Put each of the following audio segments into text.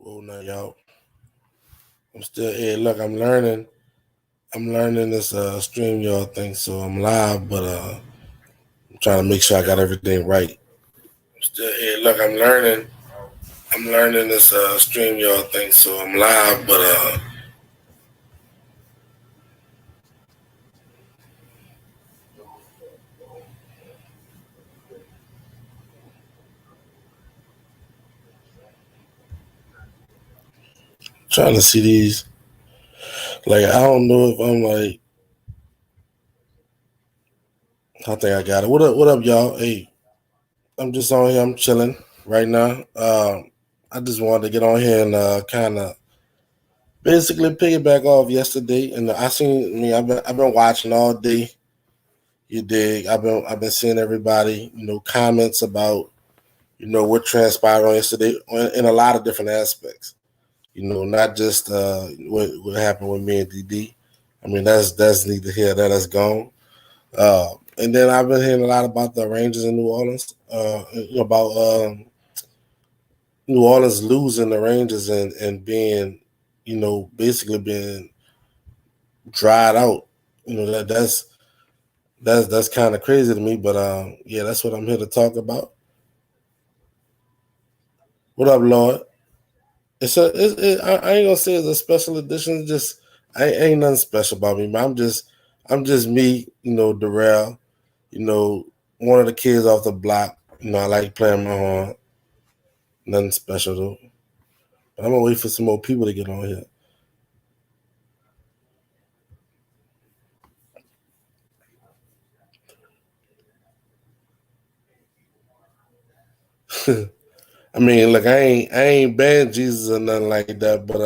Well, now y'all, I'm still here. Look, I'm learning. I'm learning this stream y'all thing, so I'm live, but I'm trying to make sure I got everything right. I'm still here. Look, I'm learning. I'm learning this stream y'all thing, so I'm live, but trying to see these. Like, I don't know if I'm like. I think I got it. What up? What up, y'all? Hey, I'm just on here. I'm chilling right now. I just wanted to get on here and kind of basically piggyback off yesterday, and I seen. I mean, I've been watching all day. You dig? I've been seeing everybody, comments about, what transpired on yesterday in a lot of different aspects. Not just what happened with me and DD. I mean, that's neither here nor that's gone. And then I've been hearing a lot about the Rangers in New Orleans, about New Orleans losing the Rangers and being, basically being dried out. That's kind of crazy to me, but yeah, that's what I'm here to talk about. What up, Lord? I ain't gonna say it's a special edition. It's just I ain't nothing special about me. I'm just me. Darrell. One of the kids off the block. I like playing my horn. Nothing special though. But I'm gonna wait for some more people to get on here. I mean, look, I ain't banned Jesus or nothing like that, but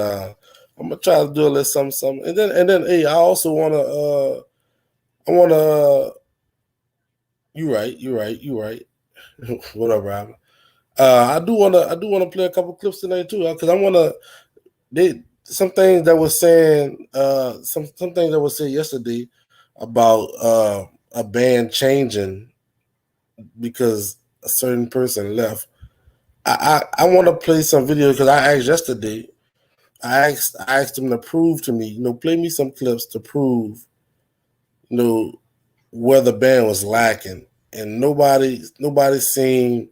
I'm gonna try to do a little something. And then, hey, I also wanna. You right. What up, Robin? I do wanna play a couple clips tonight too, because I wanna. They some things that was saying some things that was said yesterday about a band changing because a certain person left. I want to play some video because I asked yesterday. I asked them to prove to me, play me some clips to prove, you know, where the band was lacking, and nobody seemed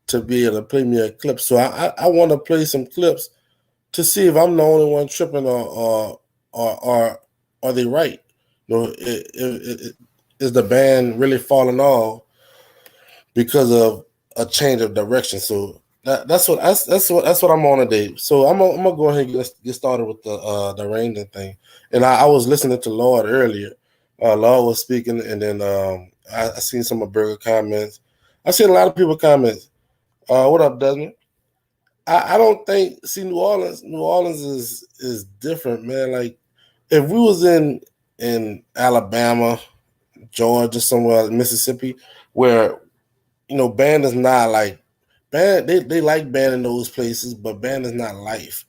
to be able to play me a clip. So I want to play some clips to see if I'm the only one tripping or are they right? Is the band really falling off because of a change of direction? So that's what I'm on today. So I'm gonna go ahead and get started with the Ranger thing. And I was listening to Lord earlier. Lord was speaking, and then I seen some of Burger comments. I seen a lot of people comments. What up, Desmond? I don't think. See, New Orleans is different, man. Like if we was in Alabama, Georgia, somewhere Mississippi, where band is not like band. They like band in those places, but band is not life.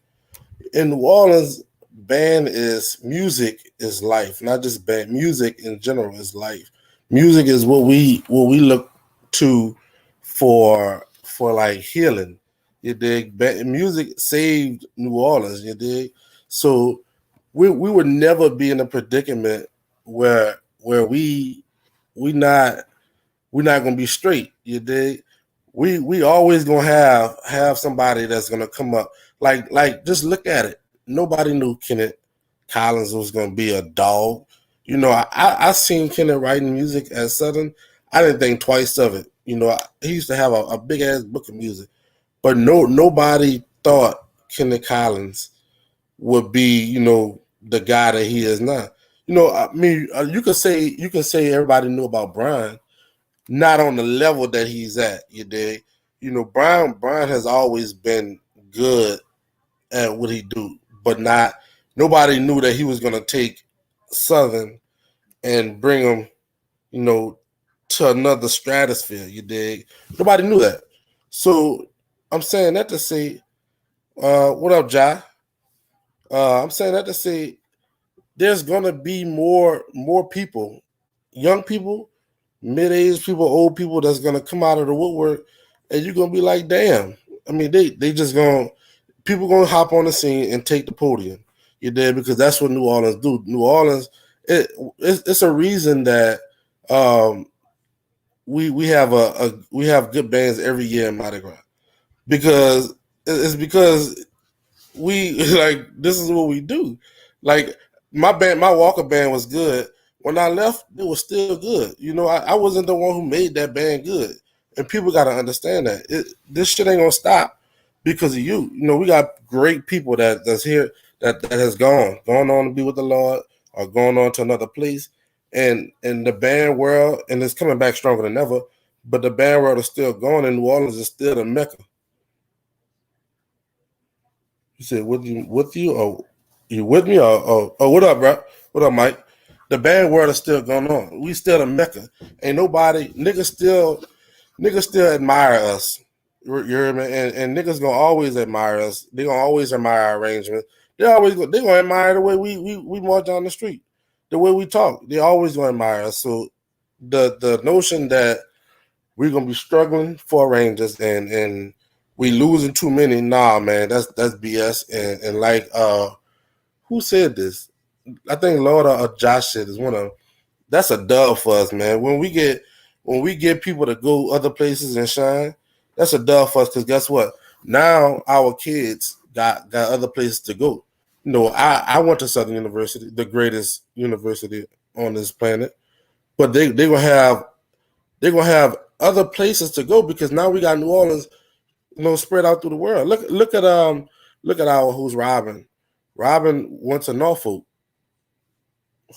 In New Orleans, band is music is life, not just band. Music in general is life. Music is what we look to for like healing. You dig? Music saved New Orleans. You dig? So we would never be in a predicament where we not gonna be straight. You dig? We always gonna have somebody that's gonna come up. Like just look at it. Nobody knew Kenneth Collins was gonna be a dog. I seen Kenneth writing music at Southern. I didn't think twice of it. He used to have a big ass book of music, but nobody thought Kenneth Collins would be the guy that he is now. I mean, you can say everybody knew about Brian, not on the level that he's at. You dig? Brian has always been good at what he do, but not nobody knew that he was gonna take Southern and bring him, you know, to another stratosphere. You dig? Nobody knew that. So I'm saying that to say, what up, Ja? I'm saying that to say there's gonna be more people, young people, mid-aged people, old people that's gonna come out of the woodwork, and you're gonna be like, damn. I mean, they just gonna people gonna hop on the scene and take the podium. You did, because that's what New Orleans do. New Orleans, it's a reason that um, we have we have good bands every year in Mardi Gras, because it's because we like, this is what we do. Like, my Walker band was good. When I left, it was still good. I wasn't the one who made that band good, and people got to understand that this shit ain't gonna stop because of you. We got great people that's here, that has gone on to be with the Lord, or gone on to another place, and the band world, and it's coming back stronger than ever. But the band world is still going, and New Orleans is still the mecca. You said with you, or you with me, or what up, bro? What up, Mike? The band world is still going on. We still the mecca. Ain't nobody, niggas still admire us. You hear me? And niggas gonna always admire us. They gonna always admire our arrangement. They gonna admire the way we march down the street, the way we talk. They always gonna admire us. So the notion that we're gonna be struggling for arrangers, and we losing too many. Nah, man, that's BS. And like, who said this? I think Lord, Josh said is one of them. That's a dub for us, man. When we get people to go other places and shine, that's a dub for us, because guess what? Now our kids got other places to go. I went to Southern University, the greatest university on this planet, but they're gonna have other places to go, because now we got New Orleans, spread out through the world. Look at our who's Robin. Robin went to Norfolk.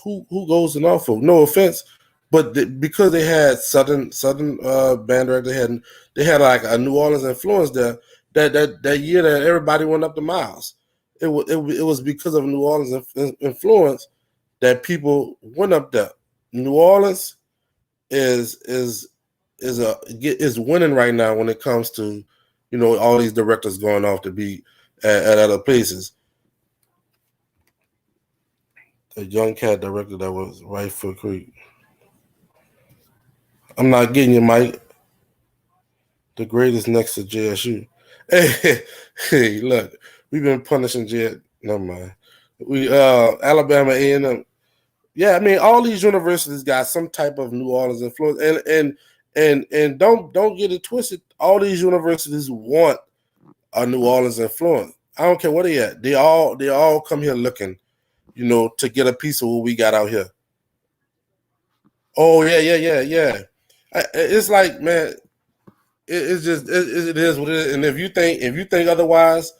Who goes to Norfolk? No offense, but because they had Southern band director, they had like a New Orleans influence there. That year that everybody went up to Miles, it was because of New Orleans influence that people went up there. New Orleans is is winning right now when it comes to all these directors going off to be at other places. A young cat director that was right foot creek. I'm not getting you, Mike. The greatest next to JSU. Hey, hey, look, we've been punishing J. Never mind. We Alabama A&M. Yeah, I mean, all these universities got some type of New Orleans influence, and don't get it twisted. All these universities want a New Orleans influence. I don't care where they at. They all come here looking, to get a piece of what we got out here. Oh yeah, yeah, yeah, yeah. It's like, man, it's just it is what it is. And if you think otherwise,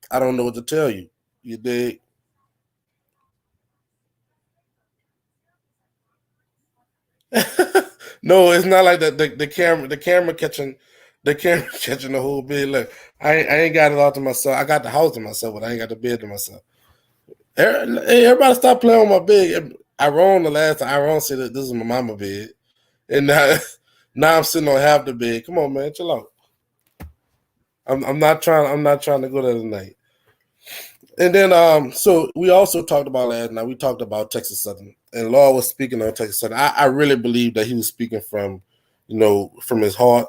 I don't know what to tell you. You dig? No, it's not like that. The camera catching the whole bed. Look, I ain't got it all to myself. I got the house to myself, but I ain't got the bed to myself. Hey, everybody stop playing on my bed. I wrong the last time. I wrong said that this is my mama bed, and now, now I'm sitting on half the bed. Come on, man, chill out. I'm not trying. I'm not trying to go there tonight. And then, so we also talked about last night. We talked about Texas Southern, and Law was speaking on Texas Southern. I really believe that he was speaking from his heart,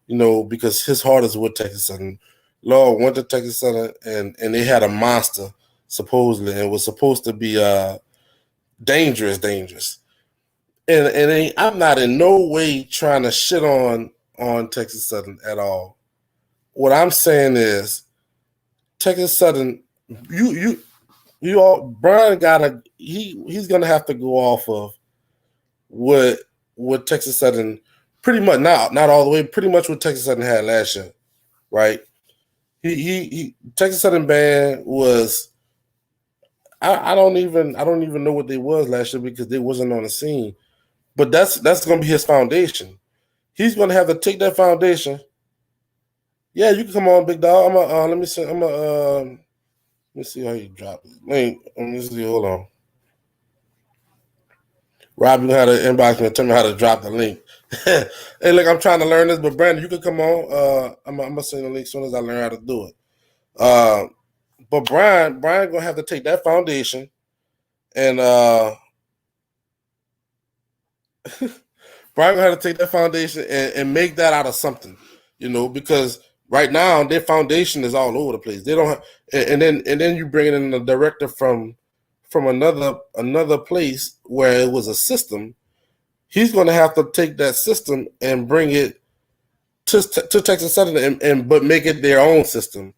because his heart is with Texas Southern. Law went to Texas Southern, and they had a monster supposedly, and was supposed to be dangerous. I'm not in no way trying to shit on Texas Southern at all. What I'm saying is Texas Southern, you you all Brian gotta he's gonna have to go off of what Texas Southern pretty much, not all the way, pretty much what Texas Southern had last year, right? He Texas Southern band was, I don't even know what they was last year, because they wasn't on the scene. But that's gonna be his foundation. He's gonna have to take that foundation. Yeah, you can come on, big dog. Let me see. Let me see how you drop it. Let me see. Hold on. Rob, you know how to inbox me and tell me how to drop the link. Hey, look, I'm trying to learn this, but Brandon, you can come on. I'm gonna send the link as soon as I learn how to do it. Uh, but Brian gonna have to take that foundation, and Brian gonna have to take that foundation and make that out of something, because Right now, their foundation is all over the place. They don't have, and then you bring in a director from another place where it was a system. He's going to have to take that system and bring it to Texas Southern and but make it their own system.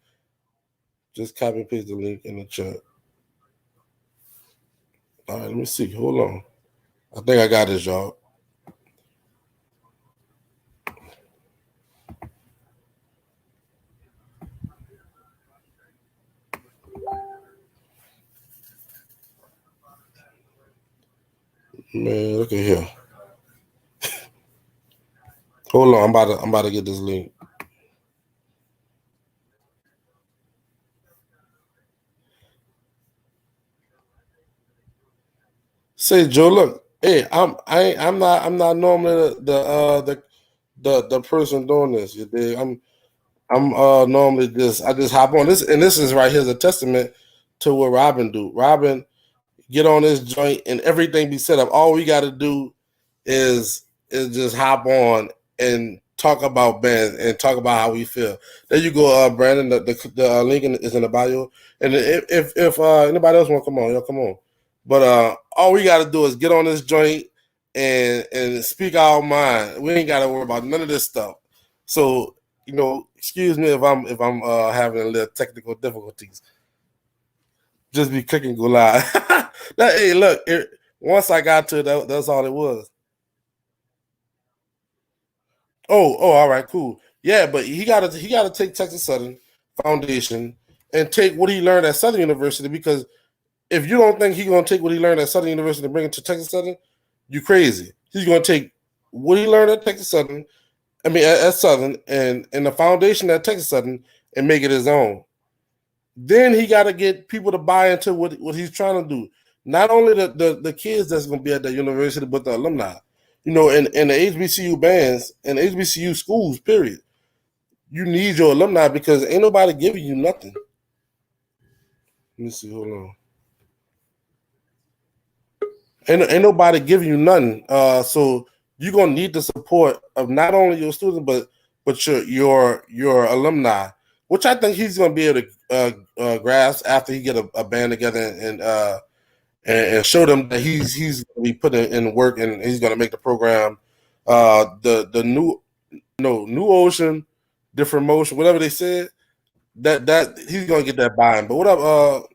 Just copy and paste the link in the chat. All right, let me see. Hold on. I think I got this, y'all. Man, look at here. Hold on, I'm about to get this link. Say, Joe, look, hey, I'm not normally the person doing this. You dig? I'm normally I just hop on this, and this is right here's a testament to what Robin do. Robin get on this joint and everything be set up. All we got to do is just hop on and talk about bands and talk about how we feel. There you go, Brandon. The link is in the bio. And if anybody else want to come on, y'all come on. But all we got to do is get on this joint and speak our mind. We ain't got to worry about none of this stuff. So excuse me if I'm having a little technical difficulties. Just be clicking go live. Hey, look, once I got to it, that's all it was. Oh, all right, cool. Yeah, but he gotta take Texas Southern Foundation and take what he learned at Southern University, because if you don't think he's gonna take what he learned at Southern University and bring it to Texas Southern, you crazy. He's gonna take what he learned at Texas Southern, at Southern and the foundation at Texas Southern and make it his own. Then he got to get people to buy into what he's trying to do. Not only the kids that's going to be at that university, but the alumni. And the HBCU bands and HBCU schools, period. You need your alumni because ain't nobody giving you nothing. Let me see. Hold on. Ain't nobody giving you nothing. So you're going to need the support of not only your students, but your alumni, which I think he's going to be able to grasp after he get a band together and show them that he's going to be putting in work and he's going to make the program the new ocean, different motion, whatever they said. That he's going to get that buy-in. But what up,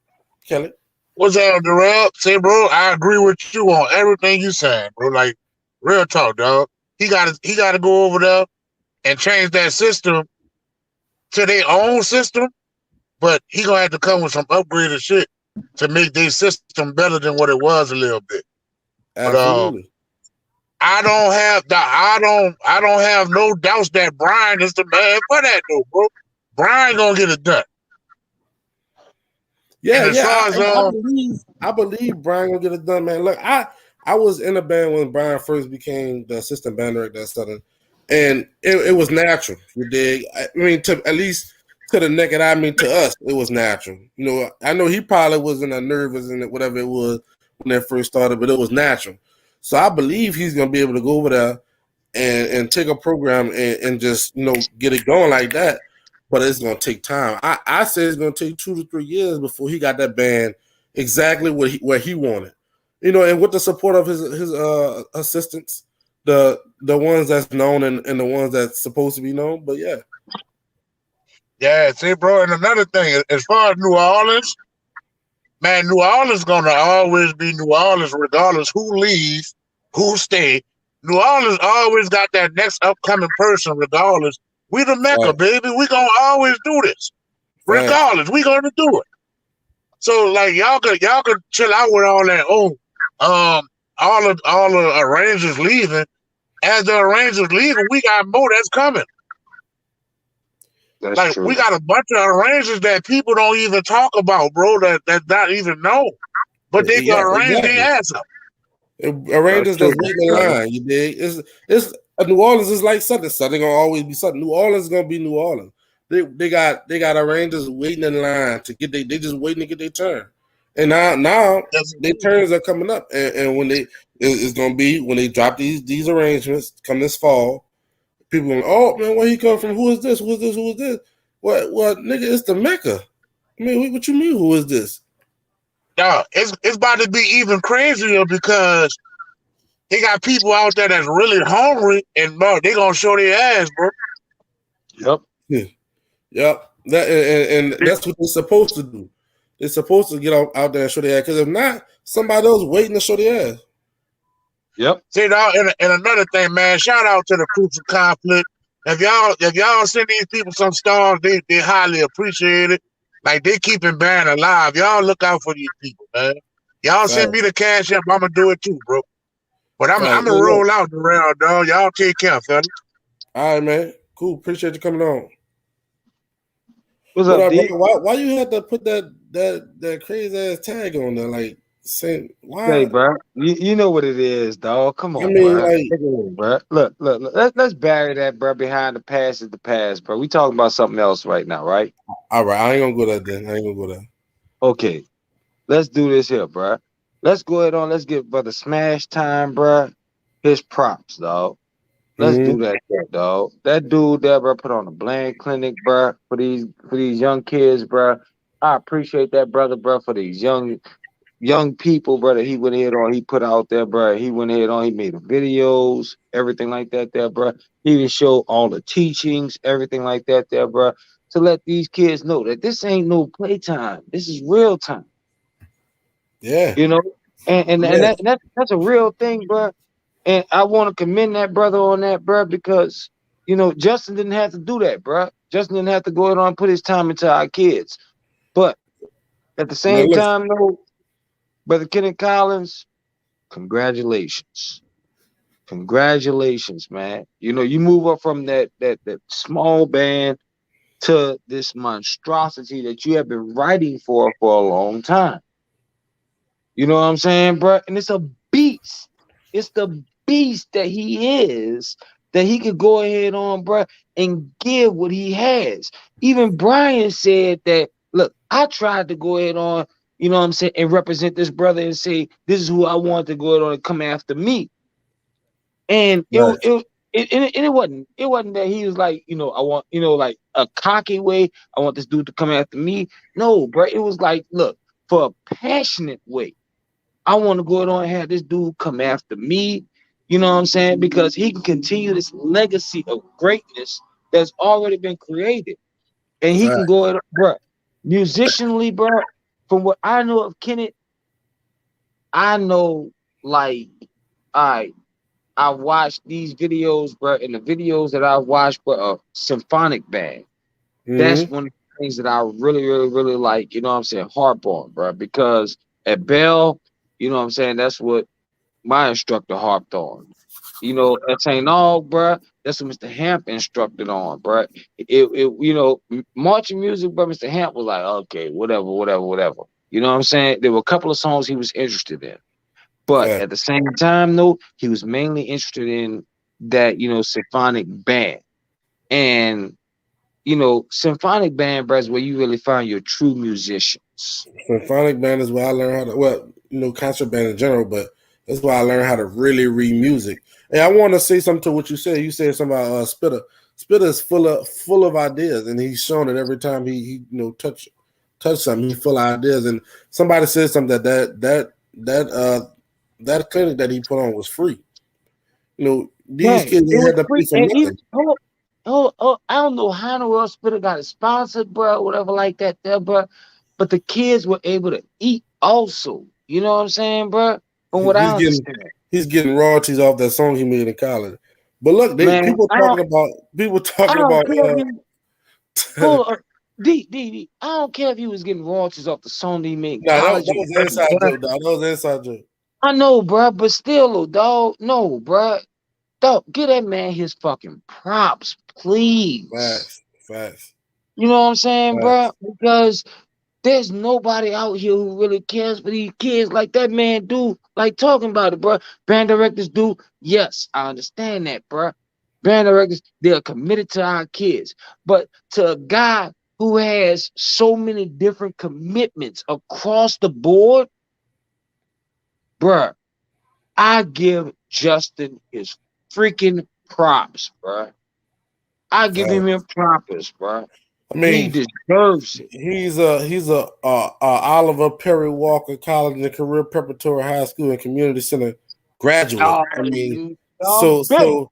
Kelly? What's up, Darrell? Say, bro, I agree with you on everything you saying, bro. Like, real talk, dog. He got to go over there and change that system to their own system, but he gonna have to come with some upgraded shit to make their system better than what it was a little bit. Absolutely. But I don't have no doubts that Brian is the man for that though, bro. Brian gonna get it done. Yeah. I believe Brian gonna get it done, man. Look, I was in a band when Brian first became the assistant band director at Southern, and it was natural. You dig? At least to the naked eye, to us, it was natural. I know he probably wasn't nervous and whatever it was when they first started, but it was natural. So I believe he's gonna be able to go over there and take a program and just get it going like that. But it's gonna take time. I say it's gonna take 2 to 3 years before he got that band exactly where he wanted. And with the support of his assistants, the ones that's known and the ones that's supposed to be known. But yeah. Yeah, see, bro, and another thing, as far as New Orleans, man, New Orleans gonna always be New Orleans, regardless who leaves, who stay. New Orleans always got that next upcoming person, regardless. We the Mecca, baby. We gonna always do this, regardless. We gonna do it. So like y'all could chill out with all that. All the arrangers leaving. As the arrangers leaving, we got more that's coming. That's like true. We got a bunch of arrangers that people don't even talk about, bro. That not even know, but they can arrange their ass up. Arrangers that's waiting in line. You dig? It's New Orleans is like something. Something gonna always be something. New Orleans is gonna be New Orleans. They got arrangers waiting in line to get they just waiting to get their turn. And now their turns are coming up, and when it's gonna be when they drop these arrangements come this fall. People, oh man, where he come from? Who is this? Who is this? Who is this? What, nigga? It's the Mecca. I mean, what you mean? Who is this? Dog, it's about to be even crazier because they got people out there that's really hungry, and bro, they gonna show their ass, bro. Yep. Yeah. Yep. That and that's what they're supposed to do. They're supposed to get out there and show their ass. Because if not, somebody else waiting to show their ass. Yep. See, dog, and another thing, man, shout out to the Crucial Conflict. If y'all send these people some stars, they highly appreciate it. Like they keeping band alive. Y'all look out for these people, man. Y'all send Fact. me the cash app, I'ma do it too, bro. But I'm Fact. gonna roll out the rail, dog. Y'all take care, fella. All right, man. Cool. Appreciate you coming on. What's What up, up, D? bro? Why you had to put that crazy ass tag on there? Like saying Hey, why? bro. You know what it is, dog. Come I on, mean, bro. like, Bro. Look. Let's bury that, bro. Behind the past is the past, bro. We talking about something else right now, right? all right, I ain't gonna go there then. I ain't gonna go there. Okay. Let's do this here, bro. Let's go ahead on. Let's give Brother Smash Time, bro. His props, dog. Let's do Mm-hmm. that shit, dog. That dude there, bro, put on a blank clinic, bro, for these young kids, bro. I appreciate that, brother, for these young people, brother. He went ahead on, he put out there, bro. He went ahead on, he made the videos, everything like that, there, bro. He even showed all the teachings, everything like that, there, bro. To let these kids know that this ain't no playtime. This is real time, Yeah. you know. And Yeah. that's a real thing, bro. And I want to commend that brother on that, bro, because Justin didn't have to do that, bro. Justin didn't have to go ahead and put his time into our kids. But at the Man, same look. time, though, Brother Kenneth Collins, congratulations. Congratulations, man. You move up from that small band to this monstrosity that you have been writing for a long time. You know what I'm saying, bro? And it's a beast. It's the beast that he is that he could go ahead on, bro, and give what he has. Even Brian said that, look, I tried to go ahead on, you know what I'm saying, and represent this brother and say, this is who I want to go ahead on and come after me. And Right. it wasn't that he was like, I want, like a cocky way. I want this dude to come after me. No, bro. It was like, look, for a passionate way. I want to go on and have this dude come after me. You know what I'm saying? Because he can continue this legacy of greatness that's already been created. And he Right. can go, bro, musicianly, bro, from what I know of Kenneth, I know, like, I watched these videos, bro, and the videos that I watched were a symphonic band. That's Mm-hmm. one of the things that I really, really, really like, you know what I'm saying, harp on, bro, because at Bell, you know what I'm saying, that's what my instructor harped on. At St. Aug, bro, that's what Mr. Hamp instructed on, bro. Marching music, bro, Mr. Hamp was like, okay, whatever, whatever, whatever. You know what I'm saying? There were a couple of songs he was interested in. But Fact. at the same time, though, he was mainly interested in that, symphonic band. And symphonic band, bro, is where you really find your true musicians. Symphonic band is where I learned how to, well, concert band in general, but that's why I learned how to really read music. Hey, I want to say something to what you said. You said something about Spitter. Spitter is full of ideas, and he's shown it every time he touch something. He's full of ideas, and somebody said something that clinic that he put on was free. These Right. kids It they was had to pay free. for And even, nothing. I don't know how in the world Spitter got it sponsored, bro, whatever like that there, bro. But the kids were able to eat also. You know what I'm saying, bro? From what He's I getting understand. he's getting royalties off that song he made in college. But look, Man, people I talking don't about care if you hold on. D, I don't care if he was getting royalties off the song that he made in nah, that college or was an inside whatever. joke, dog. That was an inside joke. I know, bro, but still, though, dog, no, bro. Dog, give that man his fucking props, please. Facts, facts, You know what I'm saying, bro? facts. Because there's nobody out here who really cares for these kids like that man do. Like talking about it, bro. Band directors do. Yes, I understand that, bro. Band directors, they're committed to our kids. But to a guy who has so many different commitments across the board, bro, I give Justin his freaking props, bro. I give him props, bro. I He mean, deserves it. he's a Oliver Perry Walker College and Career Preparatory High School and Community Center graduate. Oh, I mean, you so bitch.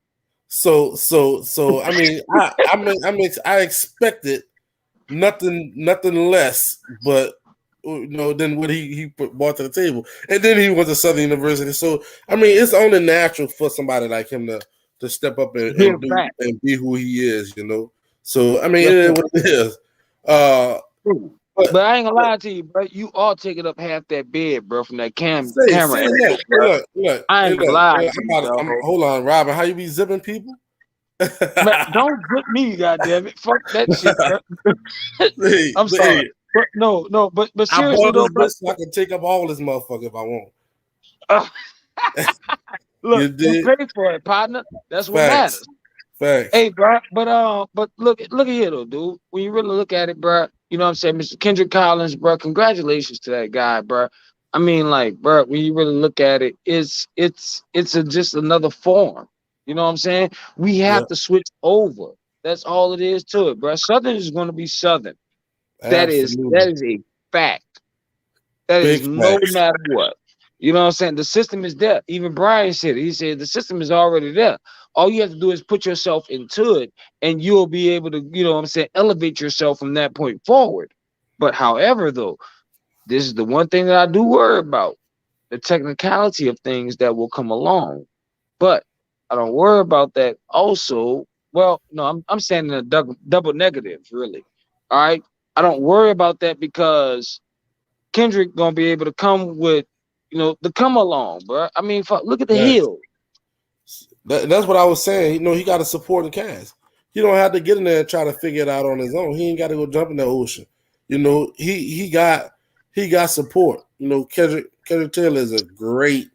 so I mean, I expected nothing less, but than what he brought to the table, and then he went to Southern University. So I mean, it's only natural for somebody like him to step up and Give do back. and be who he is. So I mean, Yes, it is sir. what it is. Uh, but But I ain't gonna lie to you, bro. You all taking up half that bed, bro, from that camera saying angle, that, bro. look, I hey, ain't gonna look. lie to you, I'm dog. hold on, Robin. How you be zipping people? But don't grip me, goddamn it. Fuck that shit, bro. I'm sorry. Hey, But no, but I seriously bought though, this bro. bitch so I can take up all this motherfucker if I want. uh, You look, you did paid for it, partner. That's what facts, matters. facts. Hey, bro, but look at here though, dude. When you really look at it, bro, you know what I'm saying, Mr. Kendrick Collins, bro. Congratulations to that guy, bro. I mean, like, bro, when you really look at it, just another form. You know what I'm saying? We Yeah, have to switch over. That's all it is to it, bro. Southern is going to be Southern. That is absolutely. that is a fact. That is Big no facts. matter what. You know what I'm saying? The system is there. Even Brian said it. He said the system is already there. All you have to do is put yourself into it and you'll be able to, you know what I'm saying, elevate yourself from that point forward. But however, though, this is the one thing that I do worry about, the technicality of things that will come along. But I don't worry about that also. Well, no, I'm saying in a double negative, really. All right. I don't worry about that because Kendrick gonna be able to come with, the come along, bro. I mean, look at the Facts. hill. That's what I was saying. He got a supporting cast. He don't have to get in there and try to figure it out on his own. He ain't got to go jump in the ocean. He got support. Kendrick Taylor is a great.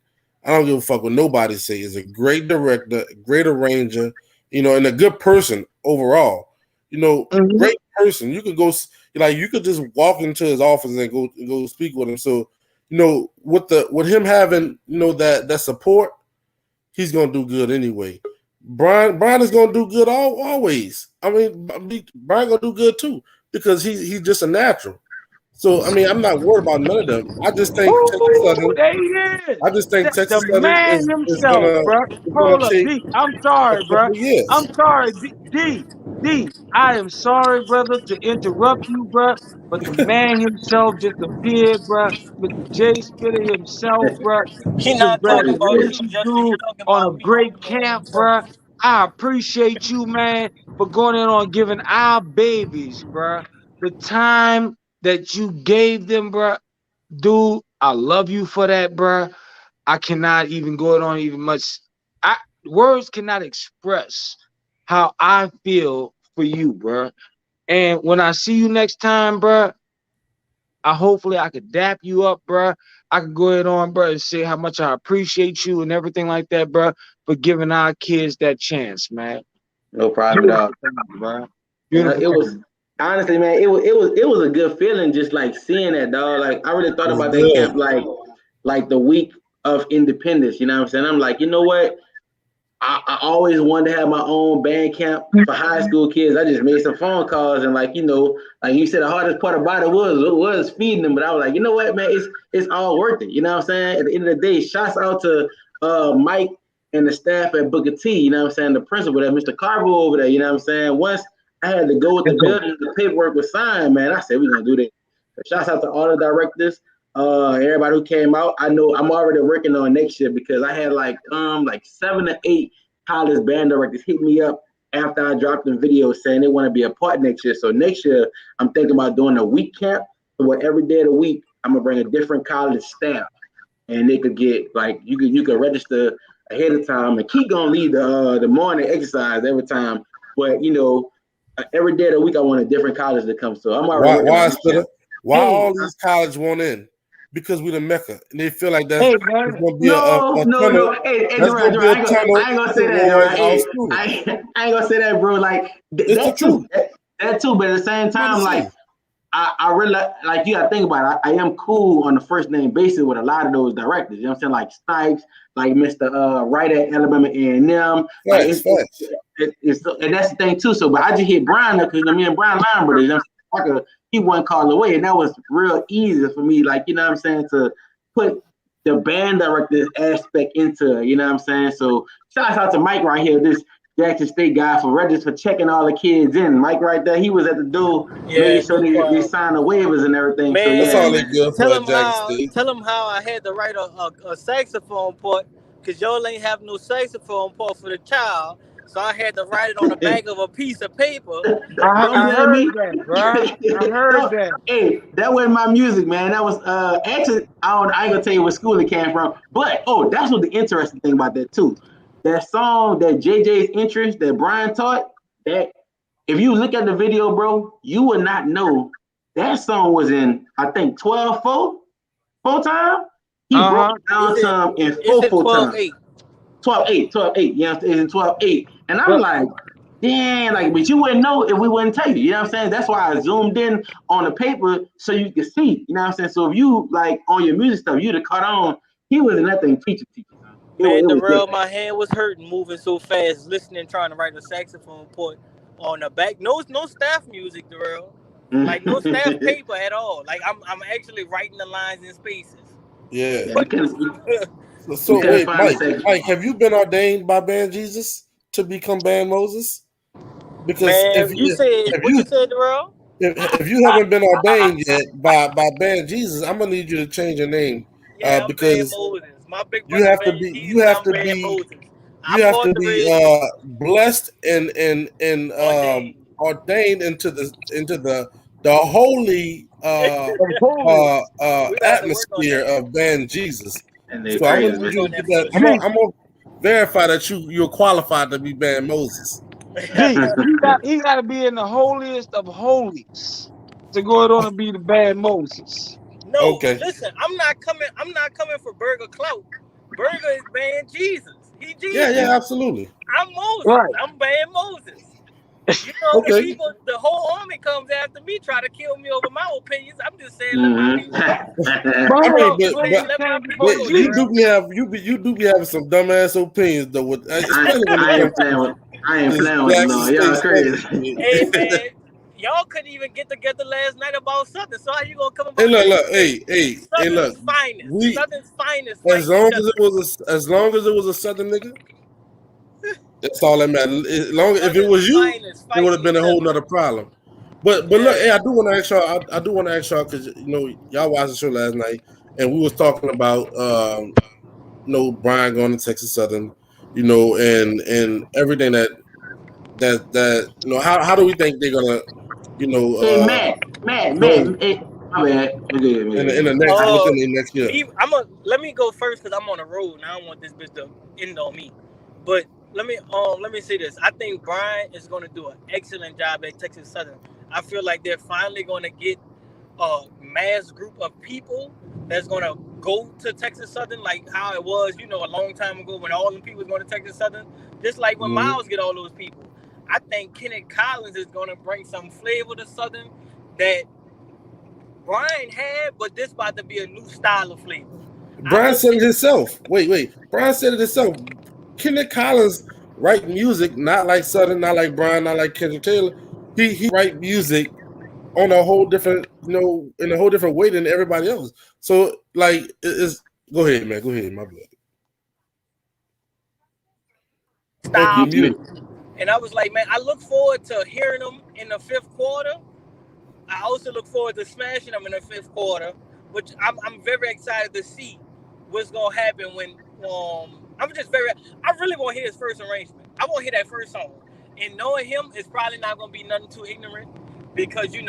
I don't give a fuck what nobody say. Is a great director, great arranger. And a good person overall. Mhm. Great person. You could go like you could just walk into his office and go speak with him. So with him having that support, he's gonna do good anyway. Brian is gonna do good always. I mean, Brian gonna do good too because he's just a natural. So I mean, I'm not worried about none of them. I just think Texas Ooh, Southern. there he is. I just think The Texas Southern man is himself, gonna bro. is gonna Hold up, take D. I'm a sorry, bro. couple years. I'm sorry, D. I am sorry, brother, to interrupt you, bro. But the man himself just appeared, bro. Mr. J Spitter himself, bro. He not talking about you, Congratulations, Justin. He dude, talking on a about me. great camp, bro. I appreciate you, man, for going in on giving our babies, bro, the time that you gave them, bro. Dude, I love you for that, bro. I cannot even go on even much. I Words cannot express how I feel for you, bro. And when I see you next time, bro, hopefully I could dap you up, bro. I could go ahead on, bro, and say how much I appreciate you and everything like that, bro, for giving our kids that chance, man. No problem at Beautiful, all. bro. And Beautiful. it was honestly, man, it was a good feeling just like seeing that dog. Like I really thought It's about that good. camp like the week of independence. You know what I'm saying? I'm like, you know what? I always wanted to have my own band camp for high school kids. I just made some phone calls and like like you said, the hardest part about it was feeding them. But I was like, you know what, man, it's all worth it. You know what I'm saying? At the end of the day, shouts out to Mike and the staff at Booker T. You know what I'm saying? The principal there, Mr. Carbo over there. You know what I'm saying? Once I had to go with the building, the paperwork was signed, man. I said we're gonna do that. So shouts out to all the directors, everybody who came out. I know I'm already working on next year because I had like 7 or 8 college band directors hit me up after I dropped the video saying they want to be a part next year. So next year I'm thinking about doing a week camp where every day of the week I'm gonna bring a different college staff and they could get like you could register ahead of time and keep gonna lead the morning exercise every time. But every day of the week I want a different college to come. So I'm already working Why on this Spitter? camp. Why Hey, all these colleges want in? Because we the Mecca, and they feel like hey, it's man. gonna be No, a no, tunnel. no. Hey, That's Durant, gonna be a Durant, tunnel I ain't gonna say that, towards Durant. our Hey, students. I ain't gonna say that, bro. Like It's the that too, truth. that too. But at the same I'm about to time, like say. I really like you gotta think about it. I am cool on the first name basis with a lot of those directors. You know what I'm saying? Like Snipes, like Mr. Wright at Alabama A&M. Like Facts. it's and that's the thing too. So but I just hit Brian up because me and Brian line brothers, you know what I'm saying? He one call away, and that was real easy for me, like you know what I'm saying, to put the band director aspect into it, you know what I'm saying? So shout out to Mike right here, this Jackson State guy for register for checking all the kids in. Mike right there, he was at the door making sure they signed the waivers and everything. Man, so That's yeah, all they man. good for at Jackson State. tell him how I had to write a saxophone part because y'all ain't have no saxophone part for the child. So I had to write it on the back of a piece of paper. Don't I hear heard me. that, bro. I heard that. Hey, that wasn't my music, man. That was actually I ain't gonna tell you what school it came from, but that's what the interesting thing about that too. That song, that JJ's interest that Brian taught, that if you look at the video, bro, you would not know that song was in I think 12/4 full time. He broke it down to him in It's in full time. 12/8. 12/8. Yeah, it's in 12/8. And I'm But like, damn, like, but you wouldn't know if we wouldn't tell you. You know what I'm saying? That's why I zoomed in on the paper so you could see. You know what I'm saying? So if you like on your music stuff, you'd have caught on. He was nothing teacher. Man, It was Darrell, different. my hand was hurting moving so fast, listening, trying to write a saxophone part on the back. No staff music, Darrell. Like no staff paper at all. Like I'm actually writing the lines in spaces. Yeah. Yeah, So couldn't wait, find the Mike, section. have you been ordained by Band Jesus to become Band Moses? Because Man, if you you said if what you you said, Darrell? if you haven't been ordained yet by Band Jesus, I'm gonna need you to change your name. Yeah, I'm Band Because Moses. My big you brother have to Band be Jesus, I'm Band Moses. you I'm have to be authorized, blessed and ordained. ordained into the holy holy, We gonna have to work on atmosphere that. of Band Jesus. And they're So I'm We gonna gotta crazy, need work you man. to on get that that. for G, I'm gonna verify that you're qualified to be Band Moses. G, sure. he got to be in the holiest of holies to go on and be the bad Moses. No, Okay. listen, I'm not coming. I'm not coming for Burger Clout. Burger is Band Jesus. He Jesus. Yeah, absolutely. I'm Moses. Right. I'm Band Moses. You know the Okay. people, the whole army comes after me, try to kill me over my opinions. I'm just saying, let my Mm-hmm. people go. I Hold mean, up, I'm saying, Moses let my came people before go, you Jesus. do Darrell. be having some dumbass opinions though, especially when it I comes ain't to playing with the Jackson Lord. State Y'all Southern crazy. Hey shit. man, y'all couldn't even get together last night about Southern. So how you gonna come Hey, about look, Jackson? hey, look. Southern's finest. We Southern's finest as fighting each long as other. it was a Southern nigga, that's all that matters. If it Southern's was you, finest it would fighting have been a each whole other. nother problem. But look, hey, Yeah. I do want to ask y'all. I do want to ask y'all because y'all watched the show last night, and we was talking about Brian going to Texas Southern, and everything that how do we think they're gonna Hey, Matt, go hey, my bad. Okay, in the next I, within the next year? Let me go first because I'm on the road and I don't want this bitch to end on me. But let me say this. I think Brian is gonna do an excellent job at Texas Southern. I feel like they're finally gonna get a mass group of people that's gonna go to Texas Southern like how it was, a long time ago when all them people was going to Texas Southern. Just like when Mm-hmm. Miles get all those people. I think Kenneth Collins is gonna bring some flavor to Southern that Brian had, but this about to be a new style of flavor. I Brian hope said it that himself. Wait. Brian said it himself. Kenneth Collins write music not like Southern, not like Brian, not like Kendrick Taylor. He write music on a whole different, in a whole different way than everybody else. So like, it's go ahead, man. Go ahead, my blood. Oh, you style. muted. And I was like, man, I look forward to hearing them in the fifth quarter. I also look forward to smashing them in the fifth quarter, which I'm very excited to see what's gonna happen when I really want to hear his first arrangement. I want to hear that first song. And knowing him, it's probably not gonna be nothing too ignorant because he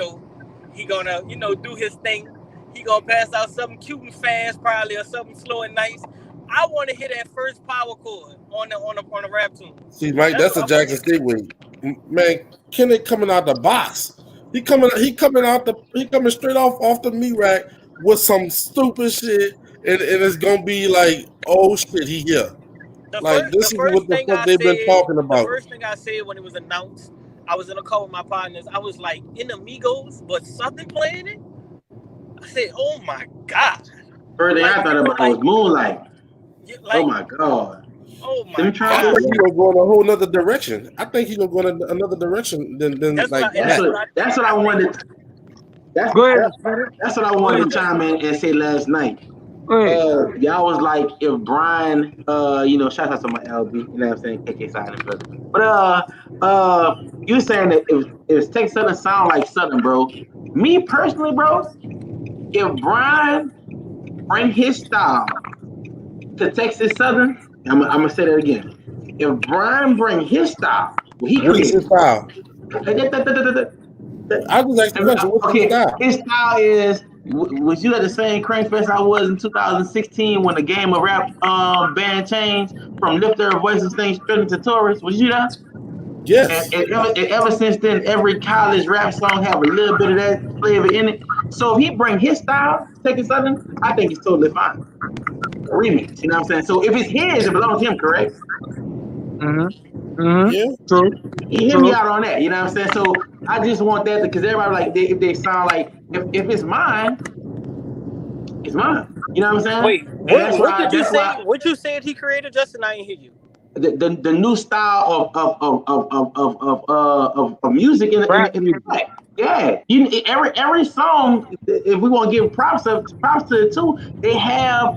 gonna do his thing. He gonna pass out something cute and fast, probably, or something slow and nice. I want to hear that first power chord on the rap tune. See, Mike, That's that's what a I want to Jackson hear. State way. Man, Kenneth coming out the box. He coming straight off the meat rack with some stupid shit, and it's gonna be like, oh shit, he here. The Like first, the this is what first the thing fuck I they've been said, talking the about. first thing I said when it was announced, I was in a car with my partners. I was like in Amigos, but Southern playing it. I said, "Oh my god!" First thing Like I thought you were about was like, Moonlight. Oh like, my god. oh Them my I trumpets. god. think he's gonna go in a whole nother direction. I think he's gonna go in another direction than That's what I like and That's that. what I that's think. what I I think wanted. That's Go ahead, that, Spirit. that's what I Go wanted ahead. to chime in and say last night. Go ahead. Y'all was like if Brian, shout out to my LB, you know what I'm saying, KK side and brother. But you saying that if Texas Southern sound like Southern, bro. Me personally, bro, if Brian bring his style to Texas Southern, I'm gonna say that again. If Brian bring his style, what he What is his created, style? I just asked the question. What's his okay, style? his style is. Was you at the same Crank Fest I was in 2016 when the game of rap band changed from Lifter of Voices thing straight into Taurus? Was you there? Yes. And ever since then, every college rap song have a little bit of that flavor in it. So if he bring his style to Texas Southern, I think it's totally fine. A remix, you know what I'm saying? So if it's his, it belongs to him, correct? Yeah. True. He hit me out on that, you know what I'm saying? So I just want that because everybody like if they sound like if it's mine, it's mine. You know what I'm saying? Wait, And that's what why did you say? What you said he created, Justin? I didn't hear you. the new style of music in the track. Yeah, every song. If we want to give props to it too, they have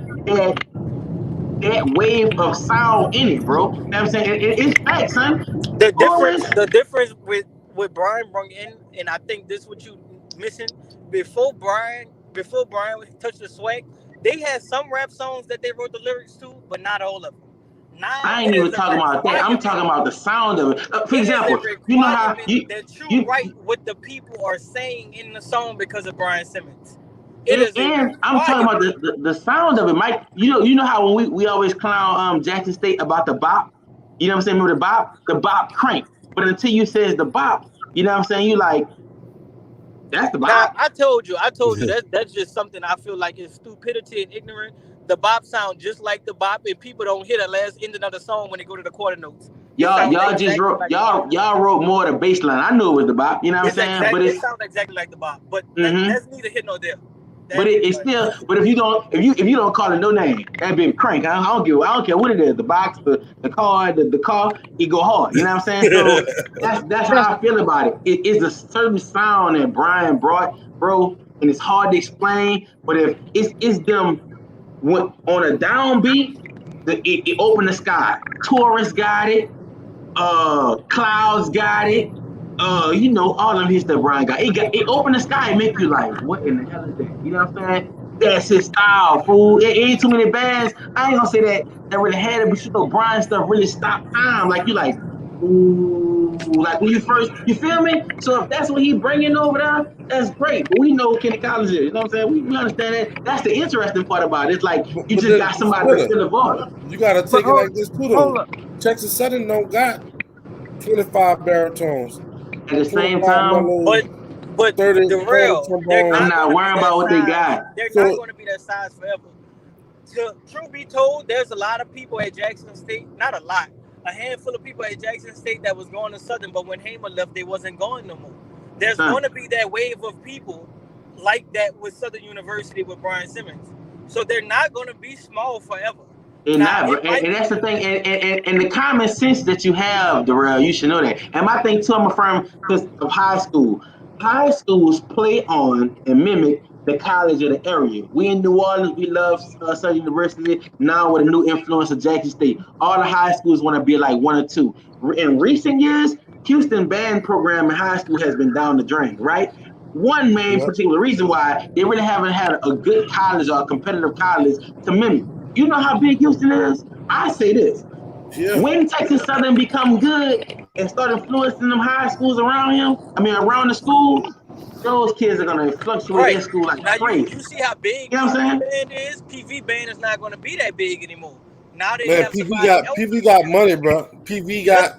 that wave of sound in it, bro. You know what I'm saying? It's facts, son. Always. The difference with what Brian brought in, and I think this what you missing before Brian touched the swag, they had some rap songs that they wrote the lyrics to, but not all of them. Now I ain't it even is a talking about that. I'm requirement. talking about the sound of it. For It is a example, you know how requirement that you you write what the people are saying in the song because of Brian Simmons. It is a and I'm talking about requirement. the sound of it, Mike. You know how when we always clown Jackson State about the bop. You know what I'm saying? Remember the bop crank. But until you says the bop, you know what I'm saying? You like that's the Now bop. I told you that's just something I feel like is stupidity and ignorant. The bop sound just like the bop, and people don't hear the last ending of the song when they go to the quarter notes. It sounds Y'all just exactly wrote like the bop. y'all wrote more of the bass line. I knew it was the bop. You know what I'm saying? But It it's sounds exactly like the bop, but mm-hmm. that's neither here nor there. But it's still. But if you don't call it no name, that be crank. I don't care what it is. The box, the car, the car, it go hard. You know what I'm saying? So that's how I feel about it. It is a certain sound that Brian brought, bro, and it's hard to explain. But if it's them on a downbeat, it opened the sky. Taurus got it. Clouds got it. All of them hits that Brian got. It opened the sky and make you like, what in the hell is that? You know what I'm saying? That's his style, fool. It ain't too many bands. I ain't gonna say that really had it, but Brian stuff really stopped time. Like you like, ooh, like when you feel me? So if that's what he bringing over there, that's great. But we know what Kenny Collins is. You know what I'm saying? We understand that. That's the interesting part about it. It's like you But just then, got somebody to Spinner, fill the void. you gotta But take it like this too, hold though. up. Texas Southern don't got 25 baritones, At the same 25 time, mellows, But 30 the 30 real, they're I'm trombones. not going not to be worrying that about what they size. got. They're not So going to be that size forever. True be told, there's a lot of people at Jackson State. Not a lot. A handful of people at Jackson State that was going to Southern, but when Hamer left, they wasn't going no more. There's Son. going to be that wave of people like that with Southern University with Brian Simmons. So they're not going to be small forever. And Now not, it might and be. that's the thing, and the common sense that you have, Darrell, you should know that. And my thing too, I'm a firm because of high school. High schools play on and mimic the college of the area. We in New Orleans, we love Southern University. Now with a new influence of Jackson State, all the high schools want to be like one or two. In recent years, Houston band program in high school has been down the drain, right? One main yeah, particular reason why they really haven't had a good college or a competitive college to mimic. You know how big Houston is? I say this. yeah. When Texas Southern become good and start influencing them high schools around the school, those kids are gonna fluctuate Right. their school like Now crazy. you see how big You know what I'm PV saying? band is? PV band is not going to be that big anymore. Now they Man, have somebody else PV to got do. money, bro. PV got That's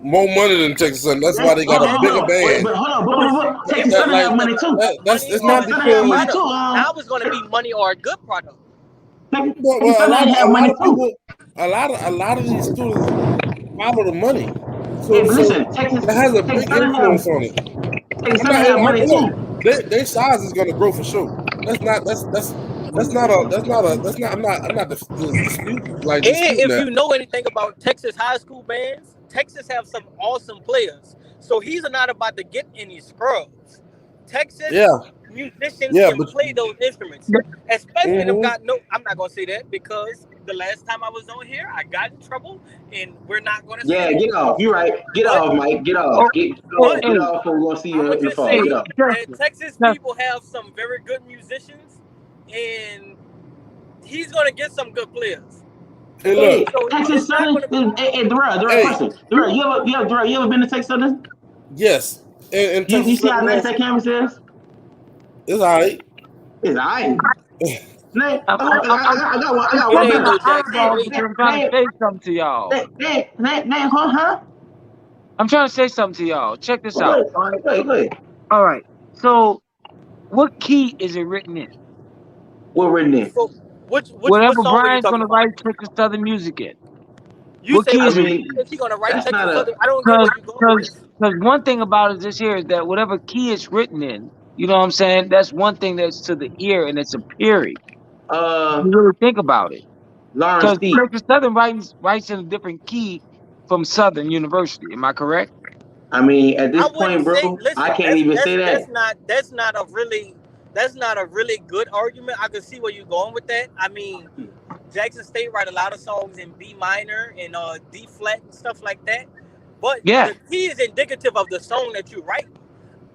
more money than Texas Southern. That's why That's they got a bigger band. but hold on, listen. Texas It That Southern wasn't like have even money too. about that's money it's or not a Texas Southern good have money because too. product. Now it's going to be money or a good product. Texas well, Southern have a lot money of too. people, a lot of these students follow the money. Hey, but so listen, Texas, that has a Texas big Southern have influence on it. Texas I'm Southern not. have money Look, too. their size is going to grow for sure. That's not. That's not a. That's not a. That's not. I'm not disputing if that. you know anything about Texas high school bands, Texas have some awesome players. So he's not about to get any scrubs. Texas Yeah. musicians Yeah. can But. play those instruments, especially them Hmm. got no. I'm not gonna say that because the last time I was on here, I got in trouble, and we're not gonna say Yeah, that. get off. You're right. Get But off, Mike. Get Oh, off. Get hey, off. but Get hey, off. Or we're gonna see I'm you gonna in the just fall. Get say off. that Justin, Texas Justin, people have some very good musicians, and he's gonna get some good players. Hey, Hey, look. So Texas it's not Southern. gonna. Hey, Durrell, Hey. question. Durrell, you ever been to Texas Southern? Yes. In You Texas see how Southern, nice yes, that campus is? it's all right. It's alright. Name, I'm, I'm, I'm, I'm, I got It one ain't better. no I'm Jackson eyeball State. because I'm trying to Name, say something to y'all. huh? I'm trying to say something to y'all. Check this out. Go ahead. All right. So, what key is it written in? What written in? So what Whatever song are you Brian's talking gonna about? write Texas Southern music in. You What say key I is what it key mean, written in? is he gonna write that's Texas not a. Southern? I don't get Because where you going with this. one thing about it this here is that whatever key it's written in, you know what I'm saying? That's one thing that's to the ear and it's a period. Uh, You really think about it. Lawrence Because T. Texas Southern writes in a different key from Southern University. Am I correct? I mean, at I this wouldn't point, say. bro, I Listen, can't even say that. that's not a really good argument. I can see where you're going with that. I mean, Jackson State write a lot of songs in B minor and D flat and stuff like that. But Yeah. the key is indicative of the song that you write.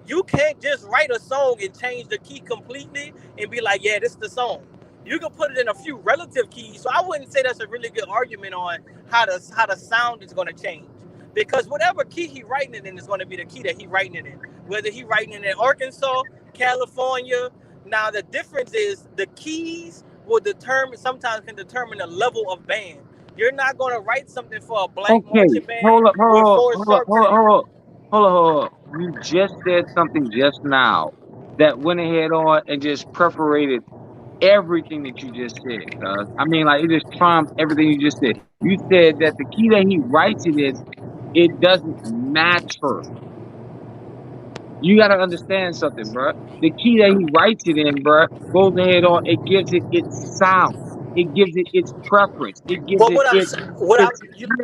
You can't just write a song and change the key completely and be like, yeah, this is the song. You can put it in a few relative keys. So I wouldn't say that's a really good argument on how the sound is going to change. Because whatever key he writing it in is going to be the key that he writing it in. Whether he writing it in Arkansas, California. Now the difference is the keys will sometimes can determine the level of band. You're not going to write something for a black Okay. marching band Hold up, with hold up, four hold up, sharps hold up, in it. hold up. Hold up. You just said something just now that went ahead on and just perforated everything that you just said. I mean, like, it just trumped everything you just said. You said that the key that he writes it in, it doesn't matter. You got to understand something, bro. The key that he writes it in, bro, goes ahead on. It gives it its sound. It gives it its preference. It gives But it its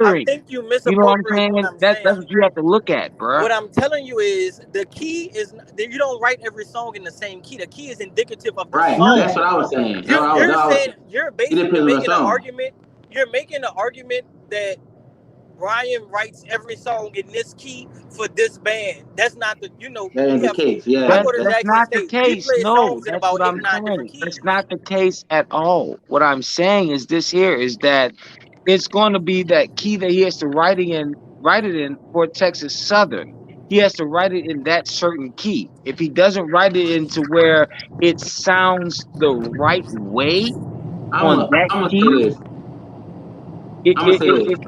I hearing. think you You know what I'm misappropriate what saying? I'm That's saying. what you have to look at, bro. What I'm telling you is the key is that you don't write every song in the same key. The key is indicative of the Right. No, That's what song. I was saying. You're That was saying you're it basically depends on the making an song. argument. You're making an argument that Brian writes every song in this key for this band. That's not the That we ain't the have. case. I Yeah. go to that's Jackson not the State. We case. play No, songs in that's about what eight I'm or nine different saying. That's keys. not the case at all. What I'm saying is this here is that it's going to be that key that he has to write it in for Texas Southern. He has to write it in that certain key. If he doesn't write it into where it sounds the right way on that I'm gonna say key, this. I'm gonna say this.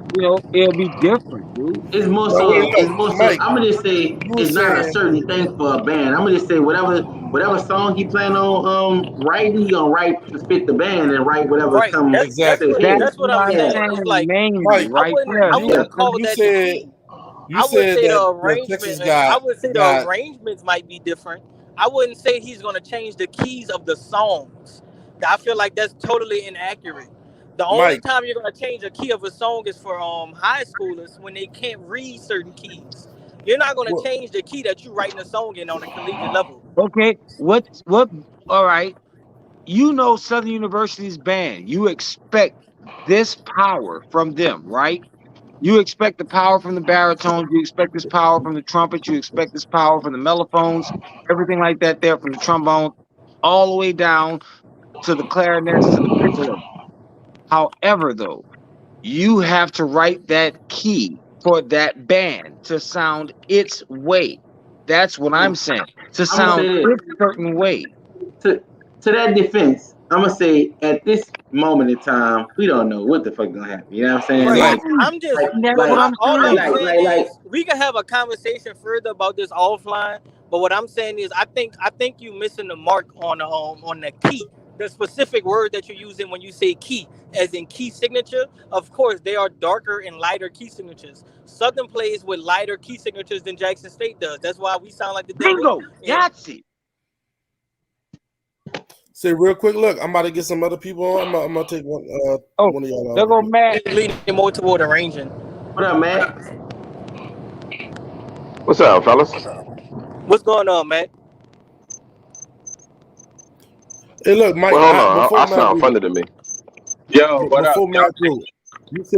it'll be different, dude. Now wait, look, It's more so. Mike, I'm gonna just say you were it's not a saying certain thing for a band. I'm gonna just say whatever song he plan on writing, he gonna write to fit the band and write whatever Right. come That's exactly. what fit. That's that's what what I'm I'm Yeah. saying. saying It's like mainly Mike, right there. I That's wouldn't call you that the said key. I would say the that Texas arrangement. I got would say the got arrangements might be different. I wouldn't say he's going to change the keys of the songs. I feel like that's totally inaccurate. The only Mike. time you're going to change a key of a song is for high schoolers when they can't read certain keys. You're not going to Well, change the key that you're writing a song in on a collegiate level. okay. What all right. You know Southern University's band. You expect this power from them, right? You expect the power from the baritones, you expect this power from the trumpets, you expect this power from the mellophones, everything like that there from the trombone, all the way down to the clarinets to the piccolo. However, though, you have to write that key for that band to sound its way. That's what I'm saying. To I'm gonna sound say this its certain way. to that defense. I'm gonna say at this moment in time, we don't know what the fuck gonna happen. You know what I'm saying? Right. exactly. Exactly. I'm just That's what what Like I'm all I'm saying. saying like is we can have a conversation further about this offline. But what I'm saying is I think you missing the mark on the key. the specific word that you're using when you say key, as in key signature, of course, they are darker and lighter key signatures. Southern plays with lighter key signatures than Jackson State does. That's why we sound like the devil. Bingo. And Yahtzee. Say real quick. Look, I'm about to get some other people on. I'm gonna take Oh, one of y'all there out. go Matt. it's leaning more toward arranging. What up, Matt? What's up, fellas? What's going on, Matt? Hey, look, Mike. Well, hold on. Before I Matt sound go, funny to me. Yo, what up? before Matt go, you What's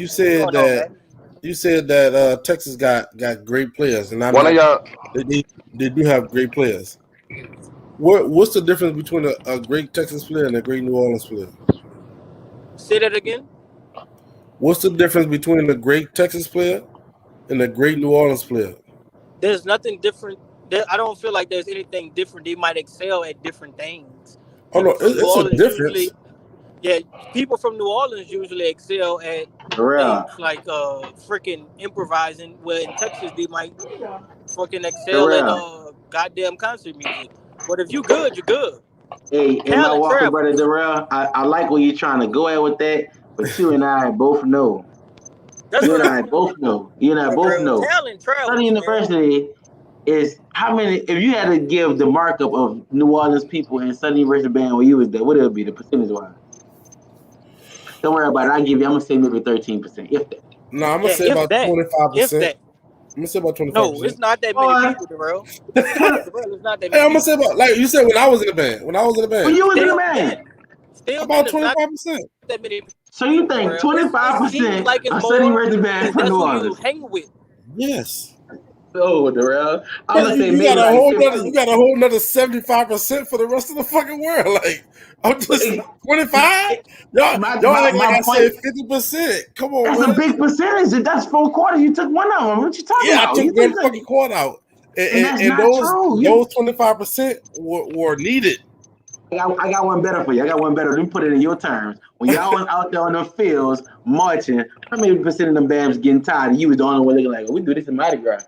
said going on, that Matt? Texas got great players, and I'm One of not. y'all, They do have great players. What's the difference between a great Texas player and a great New Orleans player? Say that again. What's the difference between a great Texas player and a great New Orleans player? There's nothing different. I don't feel like there's anything different. They might excel at different things. Oh no, People from New it's a Orleans difference. usually, yeah, people from New Orleans usually excel at For real. things like freaking improvising. Where in Texas they might fucking For excel at real. goddamn concert music. But if you good, you're good. Hey, my Talent Walker brother travels. Darrell, I like where you're trying to go at with that, but you and I both know. That's You what and I I'm both know. You and I for both real. know. Talent Southern travels, man. University is how many? If you had to give the markup of New Orleans people in Southern University band when you was there, what it would be the percentage wise? Don't worry about it. I'll give you. I'm gonna say maybe 13%, if that. No, I'm gonna Yeah, say if about that, if 25%. that. I'm gonna say about No, it's 25%. not that many Boy, people, Darrell. 20, Darrell, it's not that Hey, many I'm gonna people. say about like you said when I was in the band. When I was in the when band, you was in the Still band. then, still then, about it's not 25%. that many So you people, think Darrell. It seems 25% like it's of Southern more University band because from that's New who you Orleans? hang with. Yes. Oh, Darrell. I'm But gonna you, say you got maybe a like whole nother 15. you got a whole nother 75% for the rest of the fucking world. Like I'm just 25. Y'all act like My I said point. 50%. Come on, That's a man. big percentage. That's 4 quarters. You took one of them. What you talking Yeah, I about? took You one took, fucking quad out. and that's And not true. those 25% were needed. I got one better for you. I got one better. Let me put it in your terms. When y'all was out there on the fields marching, how many percent of them bands getting tired? And you was the only one looking like, we do this in Mardi Gras.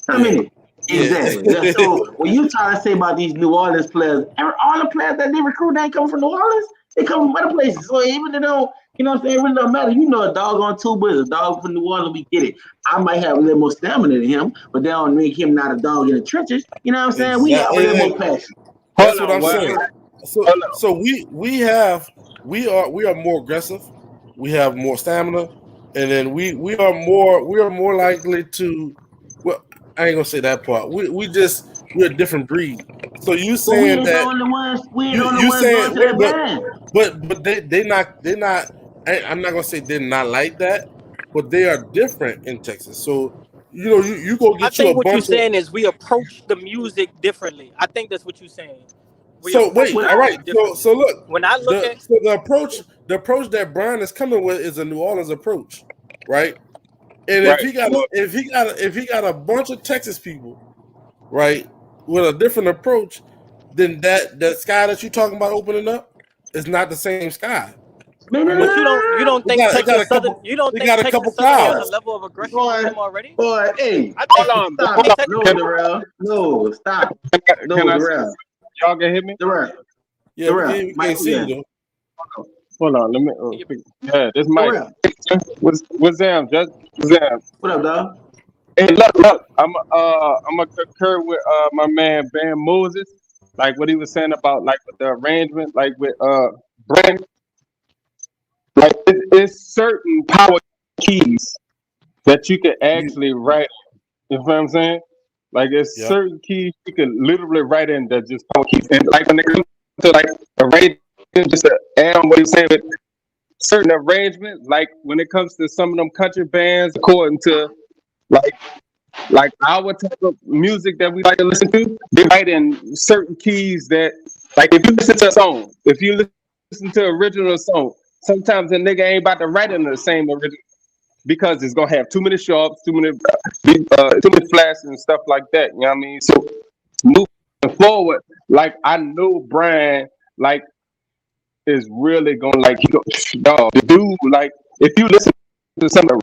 How Yeah. many? Yeah. Exactly. So when you try to say about these New Orleans players, all the players that they recruit ain't come from New Orleans. They come from other places. So even they don't, you know what I'm saying, it really don't matter. You know, a dog on Tuba is a dog from New Orleans. We get it. I might have a little more stamina than him, but they don't make him not a dog in the trenches. You know what I'm saying? We have a little more Exactly. passion. That's Hold what on, I'm what? saying. Hold on. So we are more aggressive. We have more stamina, and then we are more likely to. Well, I ain't gonna say that part. We're a different breed. So you But we saying ain't the that only ones. We ain't the only you ones going saying to wait, that band. but they're not. I'm not gonna say they're not like that, but they are different in Texas. So you go I get you a think what you're bunch of. saying is we approach the music differently. I think that's what you're saying. We So approach wait, the all right. music differently. So look, When I look at the approach that Brian is coming with is a New Orleans approach, right? And Right. if he got a bunch of Texas people, right, with a different approach, then that sky that you're talking about opening up is not the same sky. Man, no, no, But no, you no, don't think Texas Southern It got a couple has a clouds. level of no. aggression with them already? Boy, hey, I Hold think on. I stop. Hold think on. Texas, No, Darrell. No, stop. Can No, I say Darrell. something? Y'all can hear me? Darrell. Yeah, Darrell. we Mike, can't see yeah. you Hold on. Let me. Yeah, this Mike. Darrell. What's Zam? What's Zam? What up, dog? Hey, look. I'm gonna concur with my man Van Moses, like what he was saying about like with the arrangement, like with Brent, like it's certain power keys that you can though. actually write. You know what I'm saying? Like it's Yeah. certain keys you can literally write in that just power keys, and like when it comes to like arrangement, just to add on what he was saying with certain arrangements, like when it comes to some of them country bands, according to like our type of music that we like to listen to, they write in certain keys that, like, if you listen to a song, if you listen to an original song, sometimes the nigga ain't about to write in the same original because it's gonna have too many sharps, too many flats and stuff like that. You know what I mean? So moving forward, like I know Brian, like is really gonna like he go, dog. The dude, like if you listen to some of